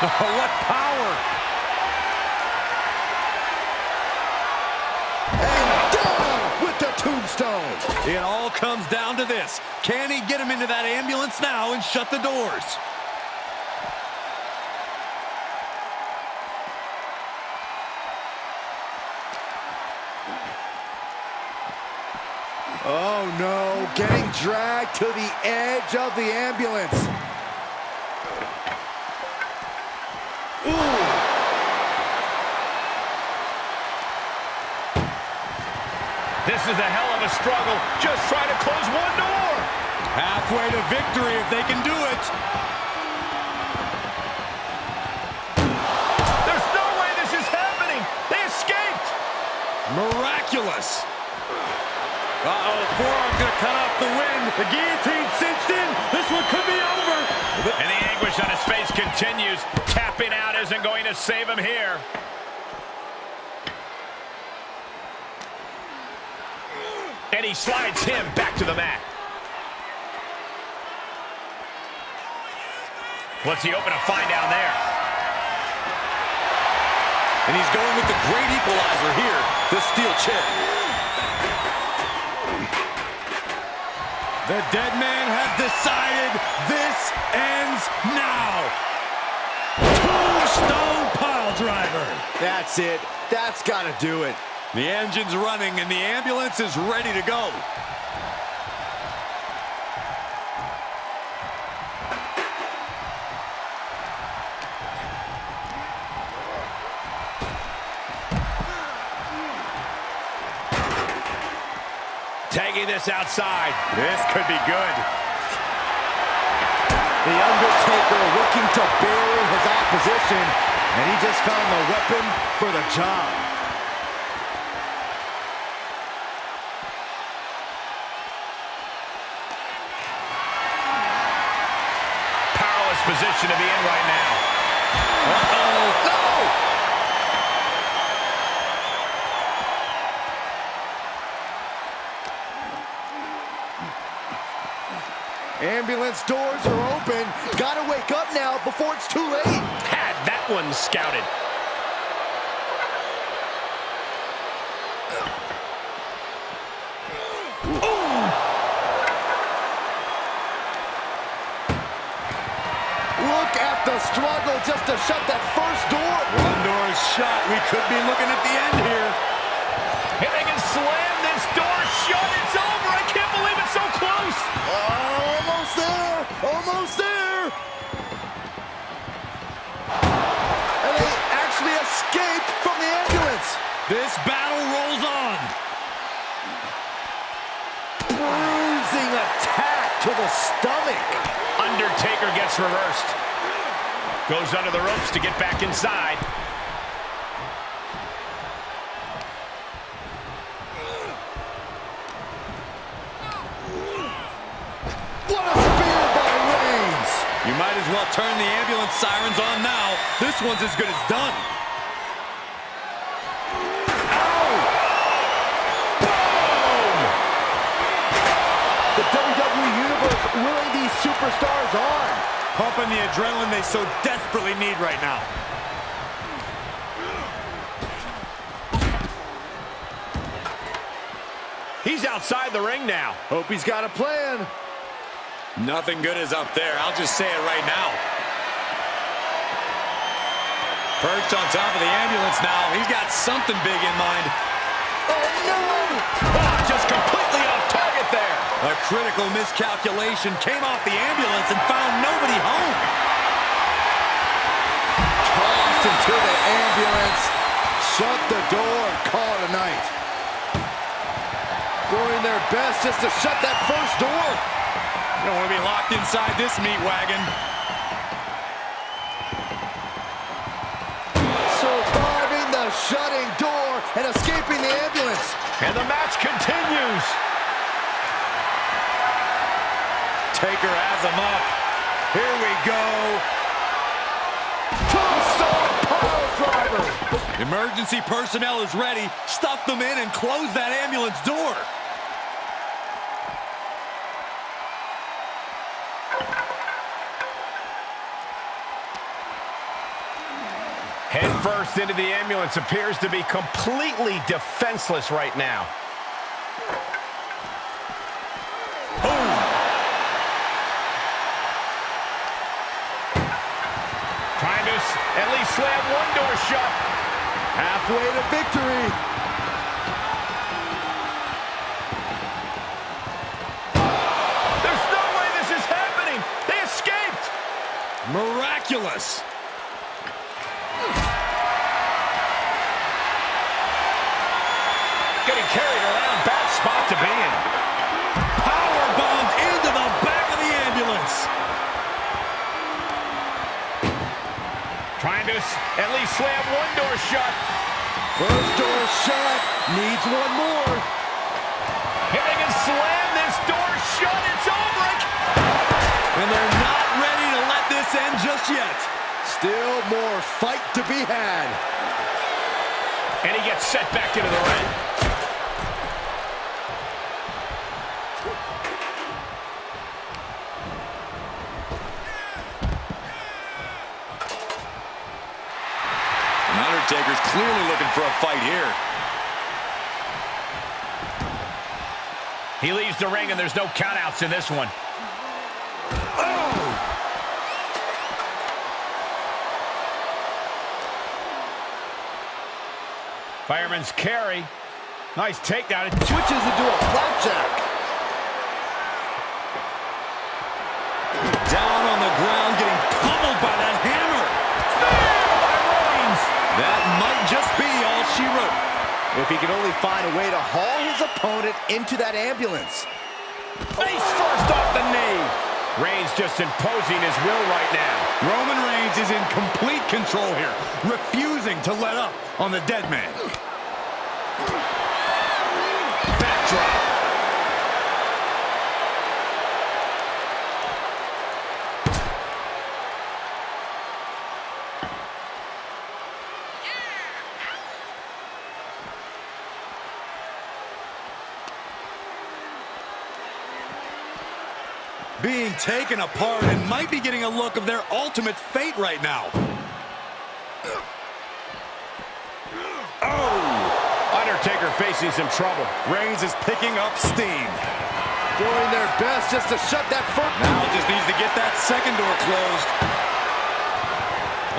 What power. And down with the tombstone. It all comes down to this. Can he get him into that ambulance now and shut the doors? Oh, no. Getting dragged to the edge of the ambulance. Ooh. This is a hell of a struggle. Just trying to close one door. Halfway to victory if they can do it. There's no way this is happening. They escaped. Miraculous. Uh-oh, forearm's gonna cut off the wind. The guillotine cinched in. This one could be over. And the anguish on his face continues. Tapping out isn't going to save him here. And he slides him back to the mat. What's he open to find down there? And he's going with the great equalizer here, the steel chair. The dead man has decided this ends now. Tombstone pile driver. That's it. That's got to do it. The engine's running and the ambulance is ready to go. Tagging this outside. This could be good. The Undertaker looking to bury his opposition, and he just found the weapon for the job. Powerless position to be in right now. Uh-oh. No! Ambulance doors are open. Gotta wake up now before it's too late. Had that one scouted. Look at the struggle just to shut that first door. One door is shut. We could be looking at the end here. If they can slam this door shut, it's over. I can't believe it's so close. Almost there. Almost there. And they actually escaped from the ambulance. This battle rolls on. Bruising attack to the stomach. Undertaker gets reversed. Goes under the ropes to get back inside. What a spear by Reigns. You might as well turn the ambulance sirens on now. This one's as good as done. The WWE Universe willing these superstars on. Pumping the adrenaline they so desperately need right now. He's outside the ring now. Hope he's got a plan. Nothing good is up there. I'll just say it right now. Perched on top of the ambulance now. He's got something big in mind. Oh, no! Oh, just completely off target there. A critical miscalculation came off the ambulance and found nobody home. Tossed into the ambulance. Shut the door. Call it a night. Doing their best just to shut that first door. You don't want to be locked inside this meat wagon. Surviving the shutting door and escaping the ambulance. And the match continues. Taker has him up. Here we go. Tombstone pile driver. Emergency personnel is ready. Stuff them in and close that ambulance door. Head first into the ambulance, appears to be completely defenseless right now. Trying to at least slam one door shut. Halfway to victory. There's no way this is happening. They escaped. Miraculous. Getting carried around, bad spot to be in. Power bombed into the back of the ambulance. Trying to at least slam one door shut. First door shut. Needs one more. If they can slam this door shut, it's over. And they're not ready to let this end just yet. Still more fight to be had. And he gets set back into the ring. Undertaker's clearly looking for a fight here. He leaves the ring and there's no countouts in this one. Fireman's carry. Nice takedown. It Switches into a flapjack. Down on the ground, getting pummeled by that hammer. by Reigns. That might just be all she wrote. If he can only find a way to haul his opponent into that ambulance. Face first off the knee. Reigns just imposing his will right now. Roman Reigns is in complete control here, refusing to let up on the dead man. Backdrop. Being taken apart and might be getting a look of their ultimate fate right now. Oh! Undertaker facing some trouble. Reigns is picking up steam. Doing their best just to shut that front. Now just needs to get that second door closed.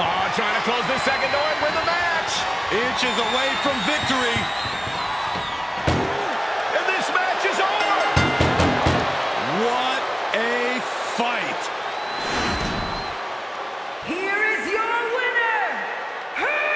Oh, trying to close the second door and win the match. Inches away from victory. And this match is over. What a fight. Here is your winner, Reigns!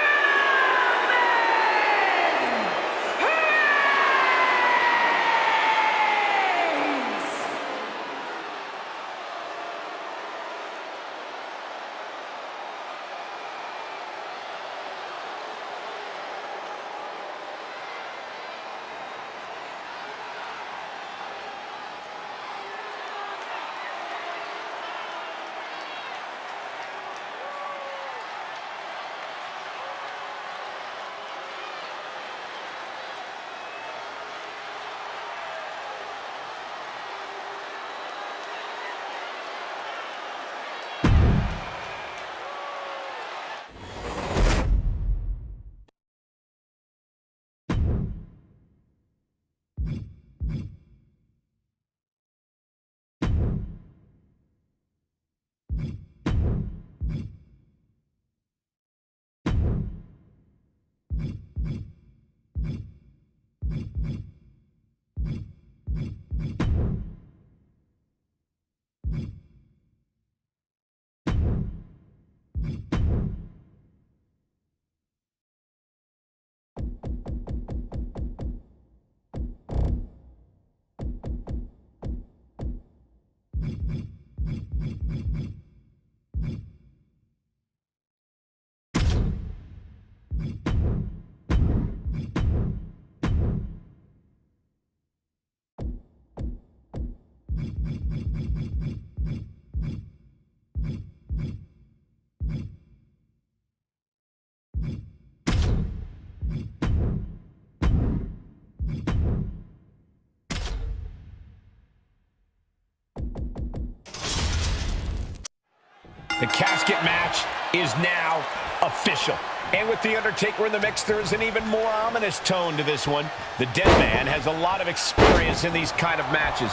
The casket match is now official. And with The Undertaker in the mix, there is an even more ominous tone to this one. The dead man has a lot of experience in these kind of matches.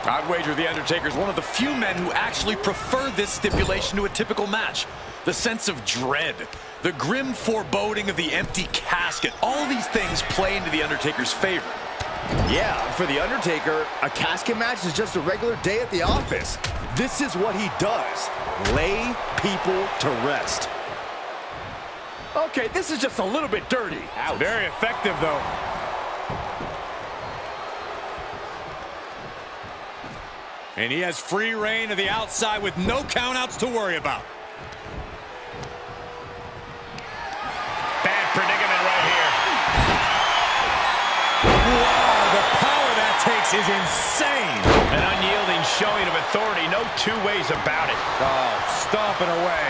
I'd wager The Undertaker is one of the few men who actually prefer this stipulation to a typical match. The sense of dread, the grim foreboding of the empty casket, all these things play into The Undertaker's favor. Yeah, for The Undertaker, a casket match is just a regular day at the office. This is what he does. Lay people to rest. Okay, this is just a little bit dirty. Ouch. Very effective, though. And he has free reign to the outside with no countouts to worry about. Bad predicament right here. Wow, the power that takes is insane. An unyielding showing of authority, no two ways about it. Oh, stomping away.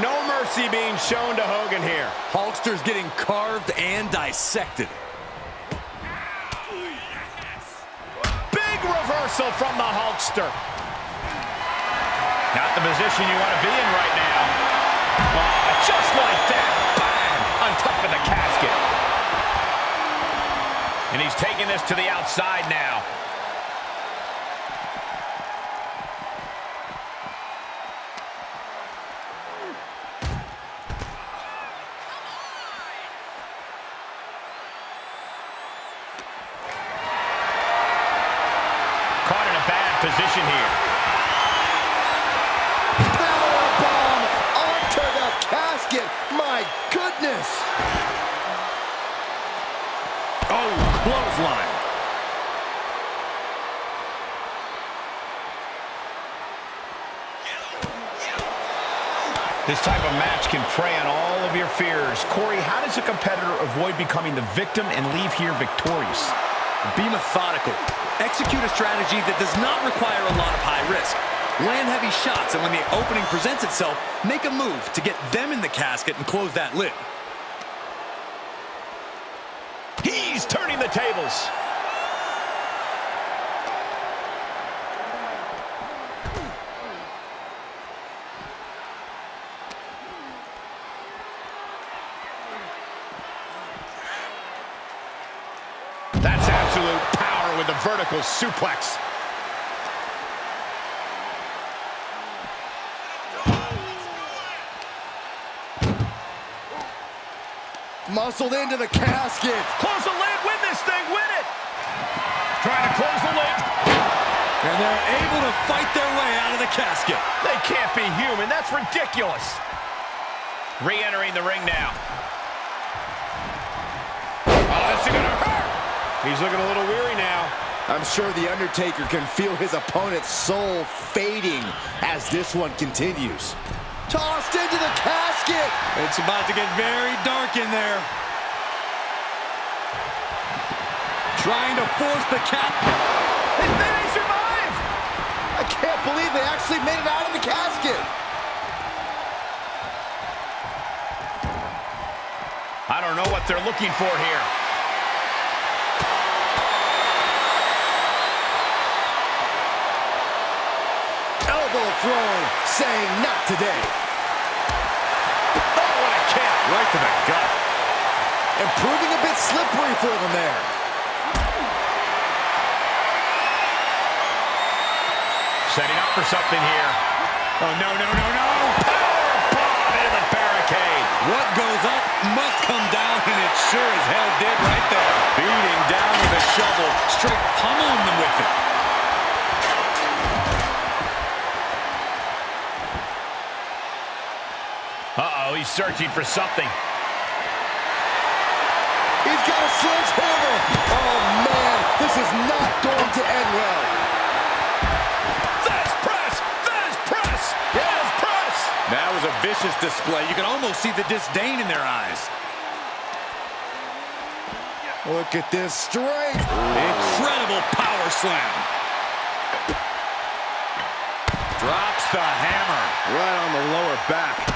No mercy being shown to Hogan here. Hulkster's getting carved and dissected. Big reversal from the Hulkster. Not the position you want to be in right now. Oh, just like that. Bang! On top of the casket. And he's taking this to the outside now. Caught in a bad position here. Powerbomb onto the casket. My goodness. clothesline. This type of match can prey on all of your fears. Corey, how does a competitor avoid becoming the victim and leave here victorious? Be methodical. Execute a strategy that does not require a lot of high risk. Land heavy shots, and when the opening presents itself, make a move to get them in the casket and close that lid. He's turning the tables. That's absolute power with a vertical suplex. Muscled into the casket. Close the lid, win this thing, win it! Trying to close the lid. And they're able to fight their way out of the casket. They can't be human, that's ridiculous. Re-entering the ring now. Oh, this is gonna hurt. He's looking a little weary now. I'm sure the Undertaker can feel his opponent's soul fading as this one continues. Tossed into the casket. It's about to get very dark in there. Trying to force the cat. They survive. I can't believe they actually made it out of the casket. I don't know what they're looking for here. Elbow thrown, saying not today. Oh, what a kick. Right to the gut. And proving a bit slippery for them there. Setting up for something here. Oh, no, no, no, no. Powerbomb into the barricade. What goes up must come down, and it sure as hell did right there. Beating down with a shovel, straight pummeling them with it. Uh-oh, he's searching for something. He's got a sledgehammer. Oh, man, this is not going to end well. Fast press! Fast press! Fast press! That was a vicious display. You can almost see the disdain in their eyes. Look at this strength. Incredible power slam. Drops the hammer. Right on the lower back.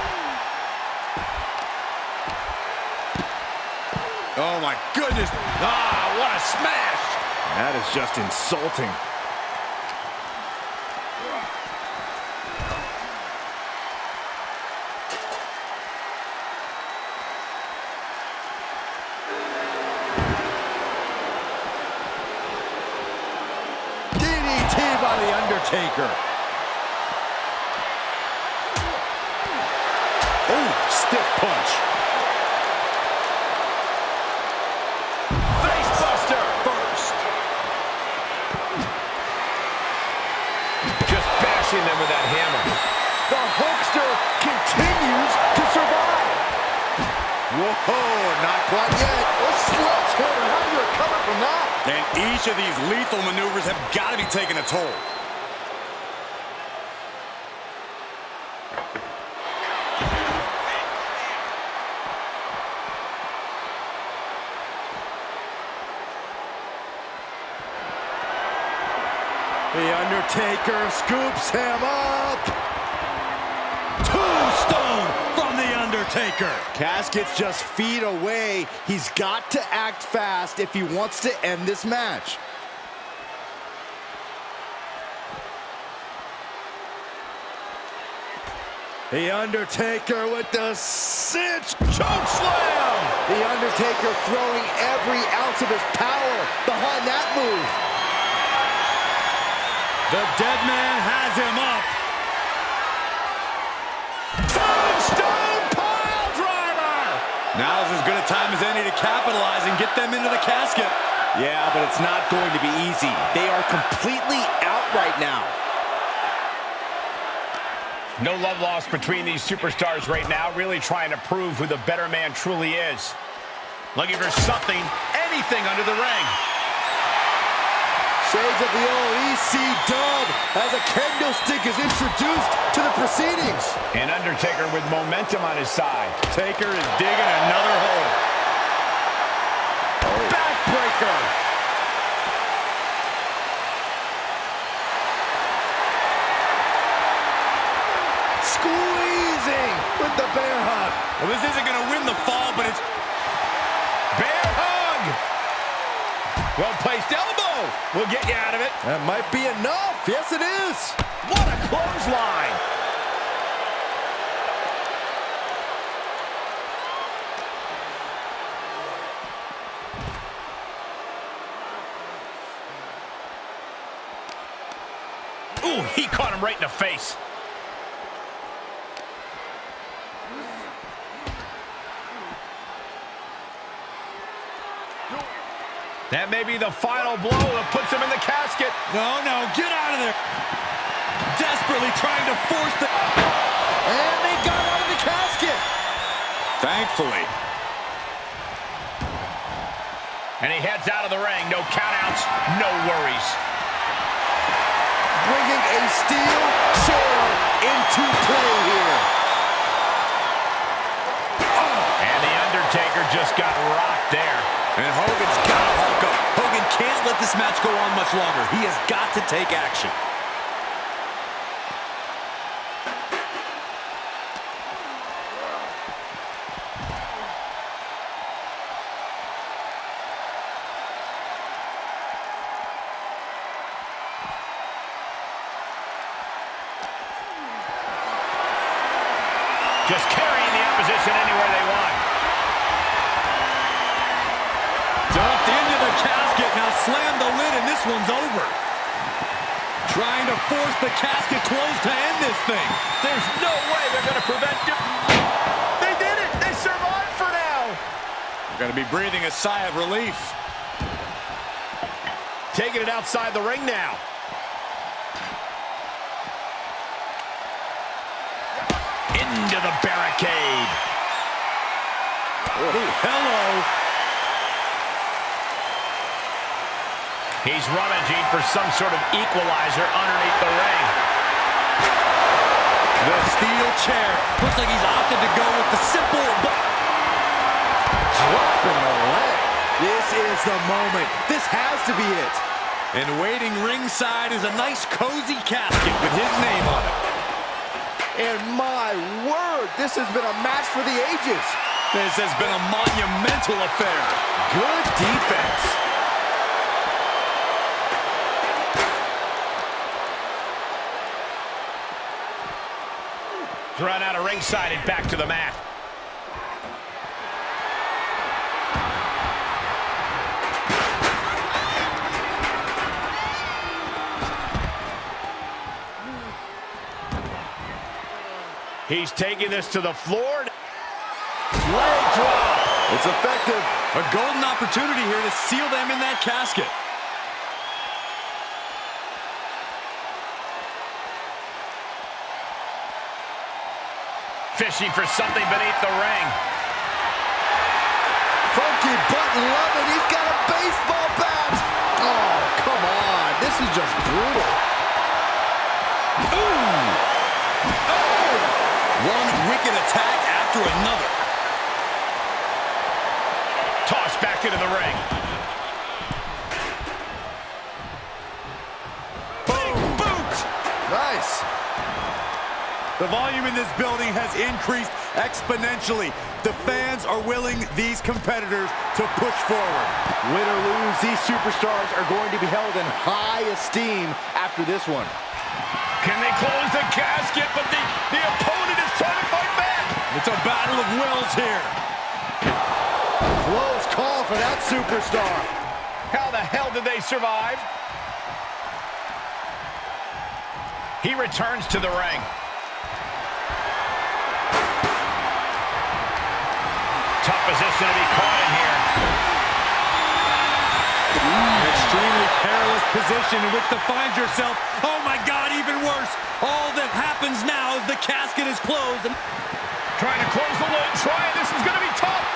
Oh, my goodness. Ah, what a smash! That is just insulting. DDT by the Undertaker. Oh, stiff punch. Facebuster! First. Just bashing them with that hammer. The Hulkster continues to survive. Whoa, not quite yet. A sledgehammer. How do you recover from that? And each of these lethal maneuvers have got to be taking a toll. The Undertaker scoops him up. Tombstone from the Undertaker. Casket's just feet away. He's got to act fast if he wants to end this match. The Undertaker with the cinch choke slam. The Undertaker throwing every ounce of his power behind that move. The dead man has him up. Tombstone pile driver! Now's as good a time as any to capitalize and get them into the casket. Yeah, but it's not going to be easy. They are completely out right now. No love lost between these superstars right now, really trying to prove who the better man truly is. Looking for something, and anything under the ring. Shades of the old EC dub as a kendo stick is introduced to the proceedings. And Undertaker with momentum on his side. Taker is digging another hole. Backbreaker. Squeezing with the bear hug. Well, this isn't going to win the fall, but it's... Bear hug! Well-placed elbow will get you out of it. That might be enough. Yes, it is. What a clothesline! Ooh, he caught him right in the face. That may be the final blow that puts him in the casket. No, get out of there. Desperately trying to force the... And they got out of the casket. Thankfully. And he heads out of the ring. No countouts, no worries. Bringing a steel chair into play here. And the Undertaker just got rocked there. And Hogan's got to hulk up. Hogan can't let this match go on much longer. He has got to take action. Just carrying the opposition anywhere they want. Dumped into the casket. Now slam the lid and this one's over. Trying to force the casket closed to end this thing. There's no way they're going to prevent it. They did it. They survived for now. Going to be breathing a sigh of relief. Taking it outside the ring now. Into the barricade. Oh, hello. He's rummaging for some sort of equalizer underneath the ring. The steel chair. Looks like he's opted to go with the simple... Dropping the leg. This is the moment. This has to be it. And waiting ringside is a nice cozy casket with his name on it. And my word, this has been a match for the ages. This has been a monumental affair. Good defense. Run out of ringside and back to the mat. He's taking this to the floor. Leg drop. It's effective. A golden opportunity here to seal them in that casket. Fishing for something beneath the ring. Funky button love it. He's got a baseball bat. Oh, come on. This is just brutal. Ooh! Oh! One wicked attack after another. Tossed back into the ring. Boom! Boot! Nice. The volume in this building has increased exponentially. The fans are willing these competitors to push forward. Win or lose, these superstars are going to be held in high esteem after this one. Can they close the casket? But the opponent is trying to fight back. It's a battle of wills here. Close call for that superstar. How the hell did they survive? He returns to the ring. Tough position to be caught in here. Extremely perilous position in which to find yourself. Oh my God, even worse. All that happens now is the casket is closed. Trying to close the lid. This is going to be tough.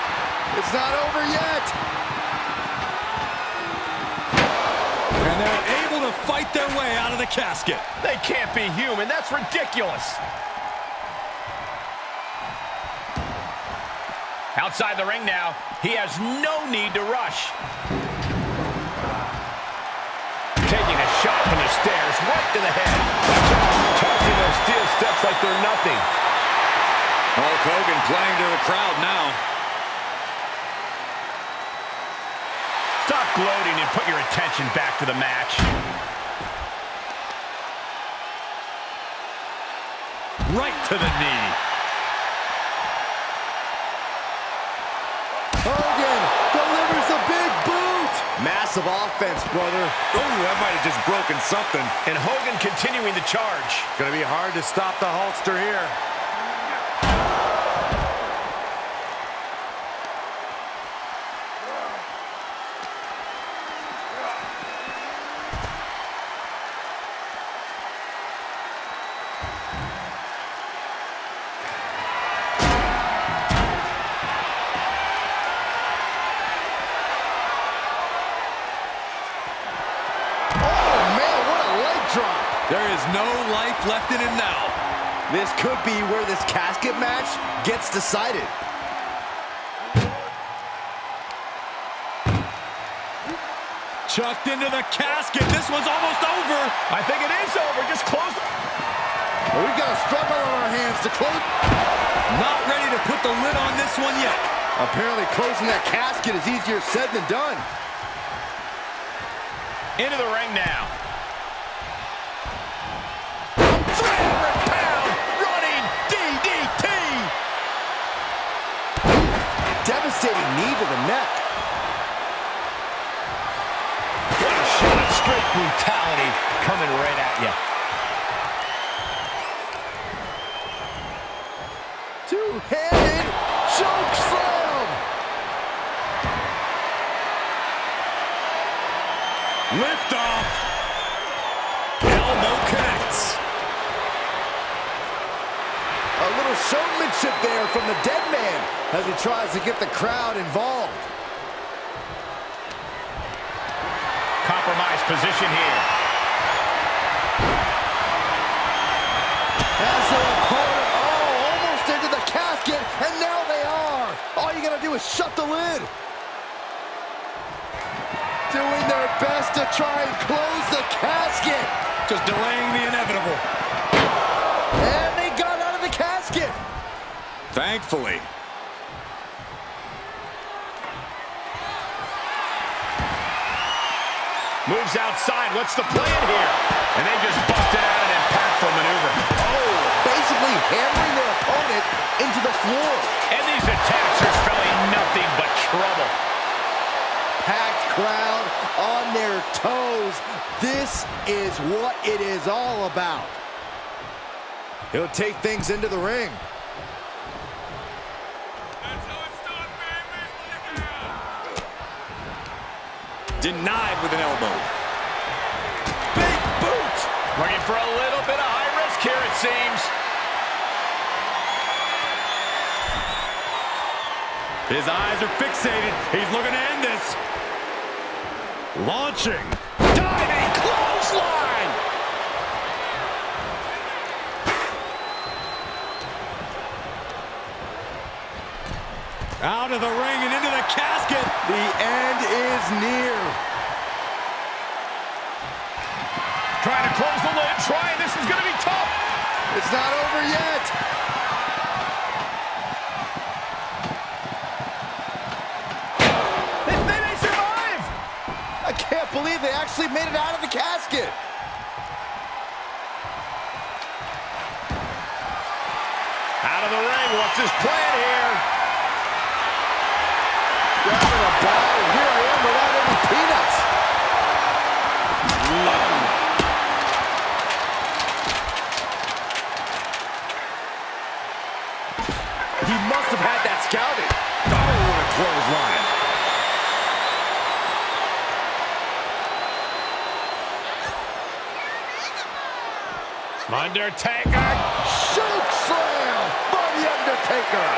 It's not over yet. casket. They can't be human. That's ridiculous. Outside the ring now. He has no need to rush. Taking a shot from the stairs right to the head. Watch out. Tossing those steel steps like they're nothing. Hulk Hogan playing to the crowd now. Stop gloating and put your attention back to the match. Right to the knee. Hogan delivers a big boot. Massive offense, brother. Oh, that might have just broken something. And Hogan continuing the charge. Gonna be hard to stop the Hulkster here. There is no life left in him now. This could be where this casket match gets decided. Chucked into the casket. This one's almost over. I think it is over. Just close. Well, we've got a struggle on our hands to close. Not ready to put the lid on this one yet. Apparently closing that casket is easier said than done. Into the ring now. Devastating knee to the neck. What a shot. Straight brutality coming right at you. Two-handed choke slam. Lift off. Elbow connects. A little showmanship there from the dead man as he tries to get the crowd involved. Compromised position here. As their opponent, almost into the casket, and now they are. All you gotta do is shut the lid. Doing their best to try and close the casket. Just delaying the inevitable. And they got out of the casket. Thankfully. Moves outside. What's the plan here? And they just busted out an impactful maneuver. Oh, basically hammering their opponent into the floor. And these attacks are spelling nothing but trouble. Packed crowd on their toes. This is what it is all about. He'll take things into the ring. Denied with an elbow. Big boot. Looking for a little bit of high risk here, it seems. His eyes are fixated. He's looking to end this. Launching. Diving clothesline. Out of the ring and into the casket. The end is near. Trying to close the lid. Trying. This is going to be tough. It's not over yet. They may survive. I can't believe they actually made it out of the casket. Out of the ring. What's his plan here? Grabbing a ball. Here I am without any peanuts. He must have had that scouted. Oh, what a clothesline. Undertaker. Choke slam by the Undertaker.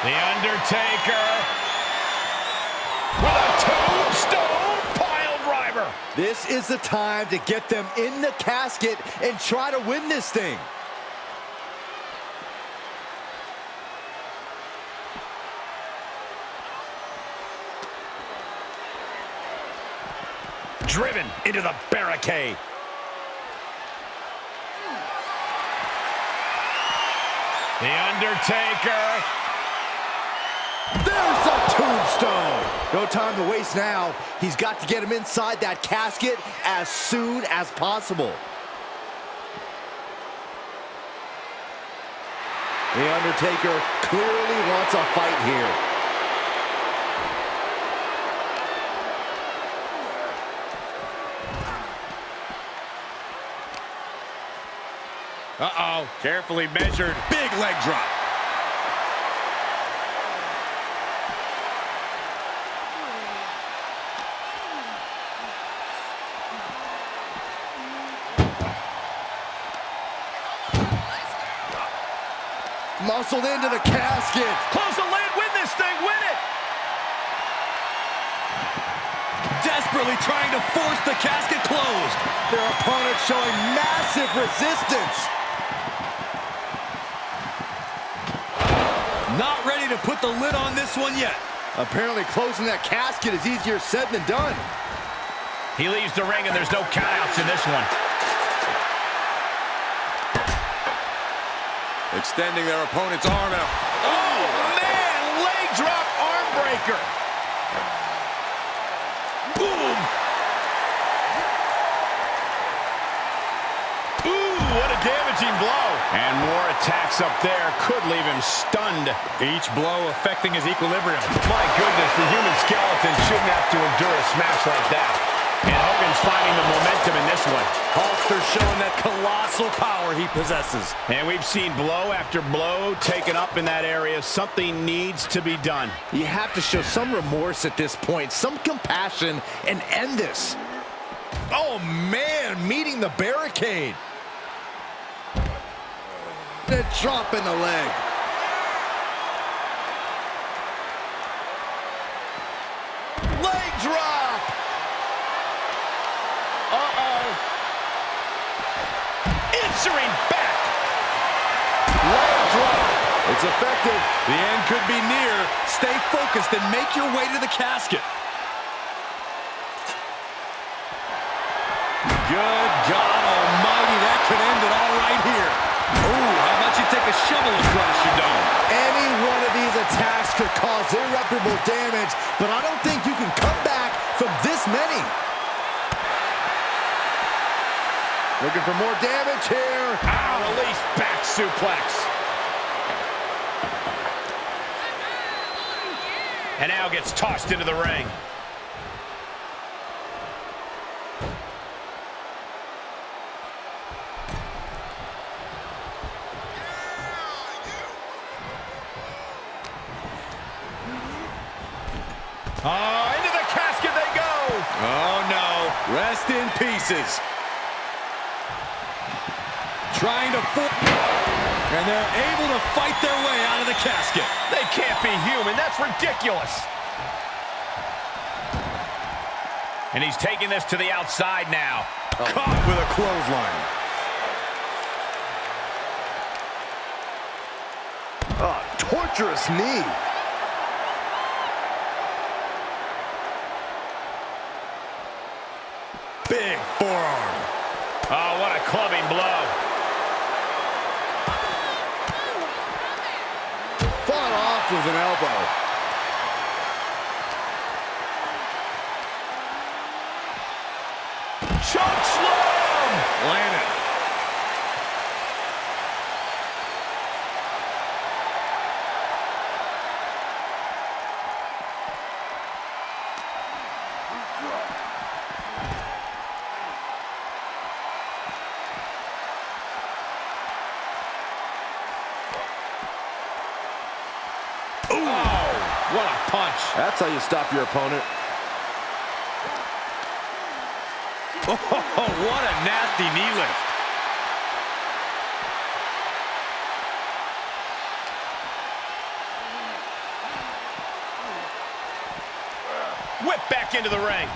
The Undertaker with a 2. Stone pile driver. This is the time to get them in the casket and try to win this thing. Driven into the barricade. The Undertaker. There's a tombstone. No time to waste now. He's got to get him inside that casket as soon as possible. The Undertaker clearly wants a fight here. Uh-oh, carefully measured. Big leg drop. Muscled into the casket. Close the lid, win this thing, win it! Desperately trying to force the casket closed. Their opponent showing massive resistance. Not ready to put the lid on this one yet. Apparently closing that casket is easier said than done. He leaves the ring and there's no countouts in this one. Extending their opponent's arm out. Oh, man! Leg drop arm breaker. Boom! Ooh, what a damaging blow. And more attacks up there could leave him stunned. Each blow affecting his equilibrium. My goodness, the human skeleton shouldn't have to endure a smash like that. And Hogan's finding the momentum in this one. Hulkster showing that colossal power he possesses. And we've seen blow after blow taken up in that area. Something needs to be done. You have to show some remorse at this point, some compassion, and end this. Oh, man, meeting the barricade. A drop in the leg. Leg drop. Uh-oh. Answering back. Leg drop. It's effective. The end could be near. Stay focused and make your way to the casket. Good God almighty, that could end it all right here. Ooh, how about you take a shovel across your dome? Any one of these attacks could cause irreparable damage, but I don't think you can come back from this many. Looking for more damage here. Release back suplex. And now gets tossed into the ring. Oh, into the casket they go. Oh, no. Rest in pieces. Trying to and they're able to fight their way out of the casket. They can't be human. That's ridiculous. And he's taking this to the outside now. Caught with a clothesline. Oh, torturous knee. Big forearm. Oh, what a clubbing blow. Fought off with an elbow. Choke slam! Landed. What a punch. That's how you stop your opponent. Oh, what a nasty knee lift. whipped back into the ring.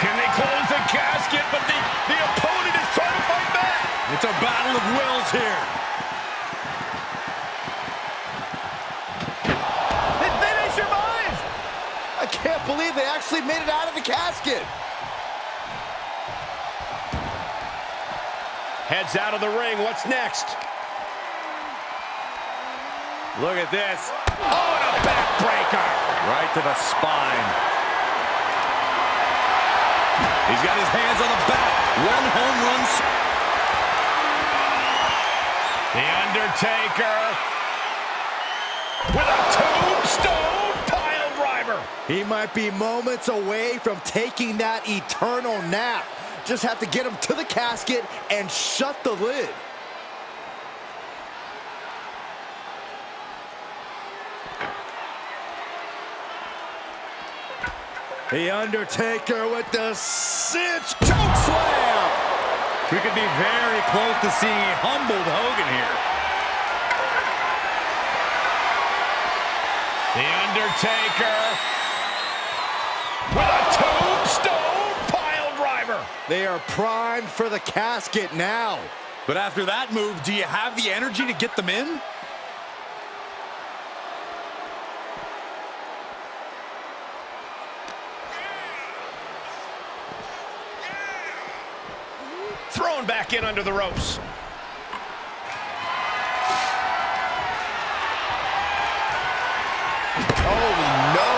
Can they close the casket? But the opponent is trying to fight back. It's a battle of wills here. They survived! I can't believe they actually made it out of the casket. Heads out of the ring. What's next? Look at this. Oh, and a backbreaker. Right to the spine. He's got his hands on the back. One home run. The Undertaker with a tombstone pile driver. He might be moments away from taking that eternal nap. Just have to get him to the casket and shut the lid. The Undertaker with the cinch choke slam. We could be very close to seeing a humbled Hogan here. The Undertaker with a tombstone pile driver. They are primed for the casket now. But after that move, do you have the energy to get them in? Thrown back in under the ropes. Oh no!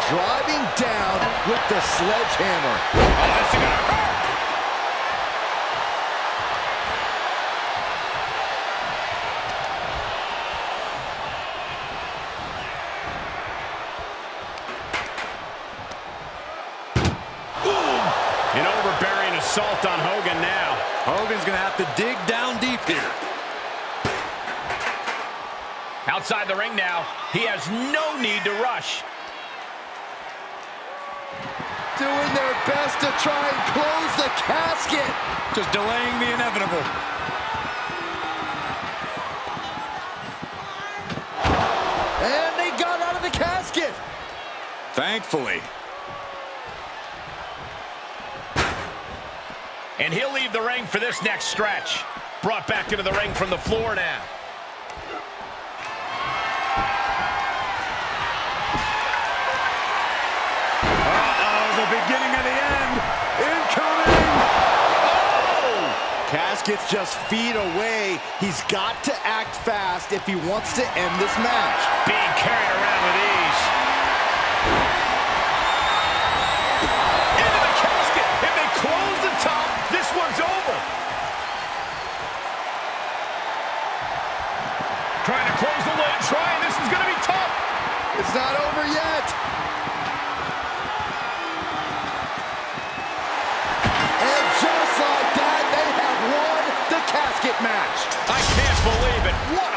Driving down with the sledgehammer. Oh, this is gonna hurt. An overbearing assault on Hogan now. Hogan's gonna have to dig down deep here. Outside the ring now, he has no need to rush. Doing their best to try and close the casket. Just delaying the inevitable. And they got out of the casket. Thankfully. And he'll leave the ring for this next stretch. Brought back into the ring from the floor now. The beginning of the end. Incoming! Oh! Casket's just feet away. He's got to act fast if he wants to end this match. Being carried around with ease. Into the casket. If they close the top, this one's over. Trying to close the lid. Trying. This is going to be tough. It's not over yet. Just like that, they have won the casket match. I can't believe it. What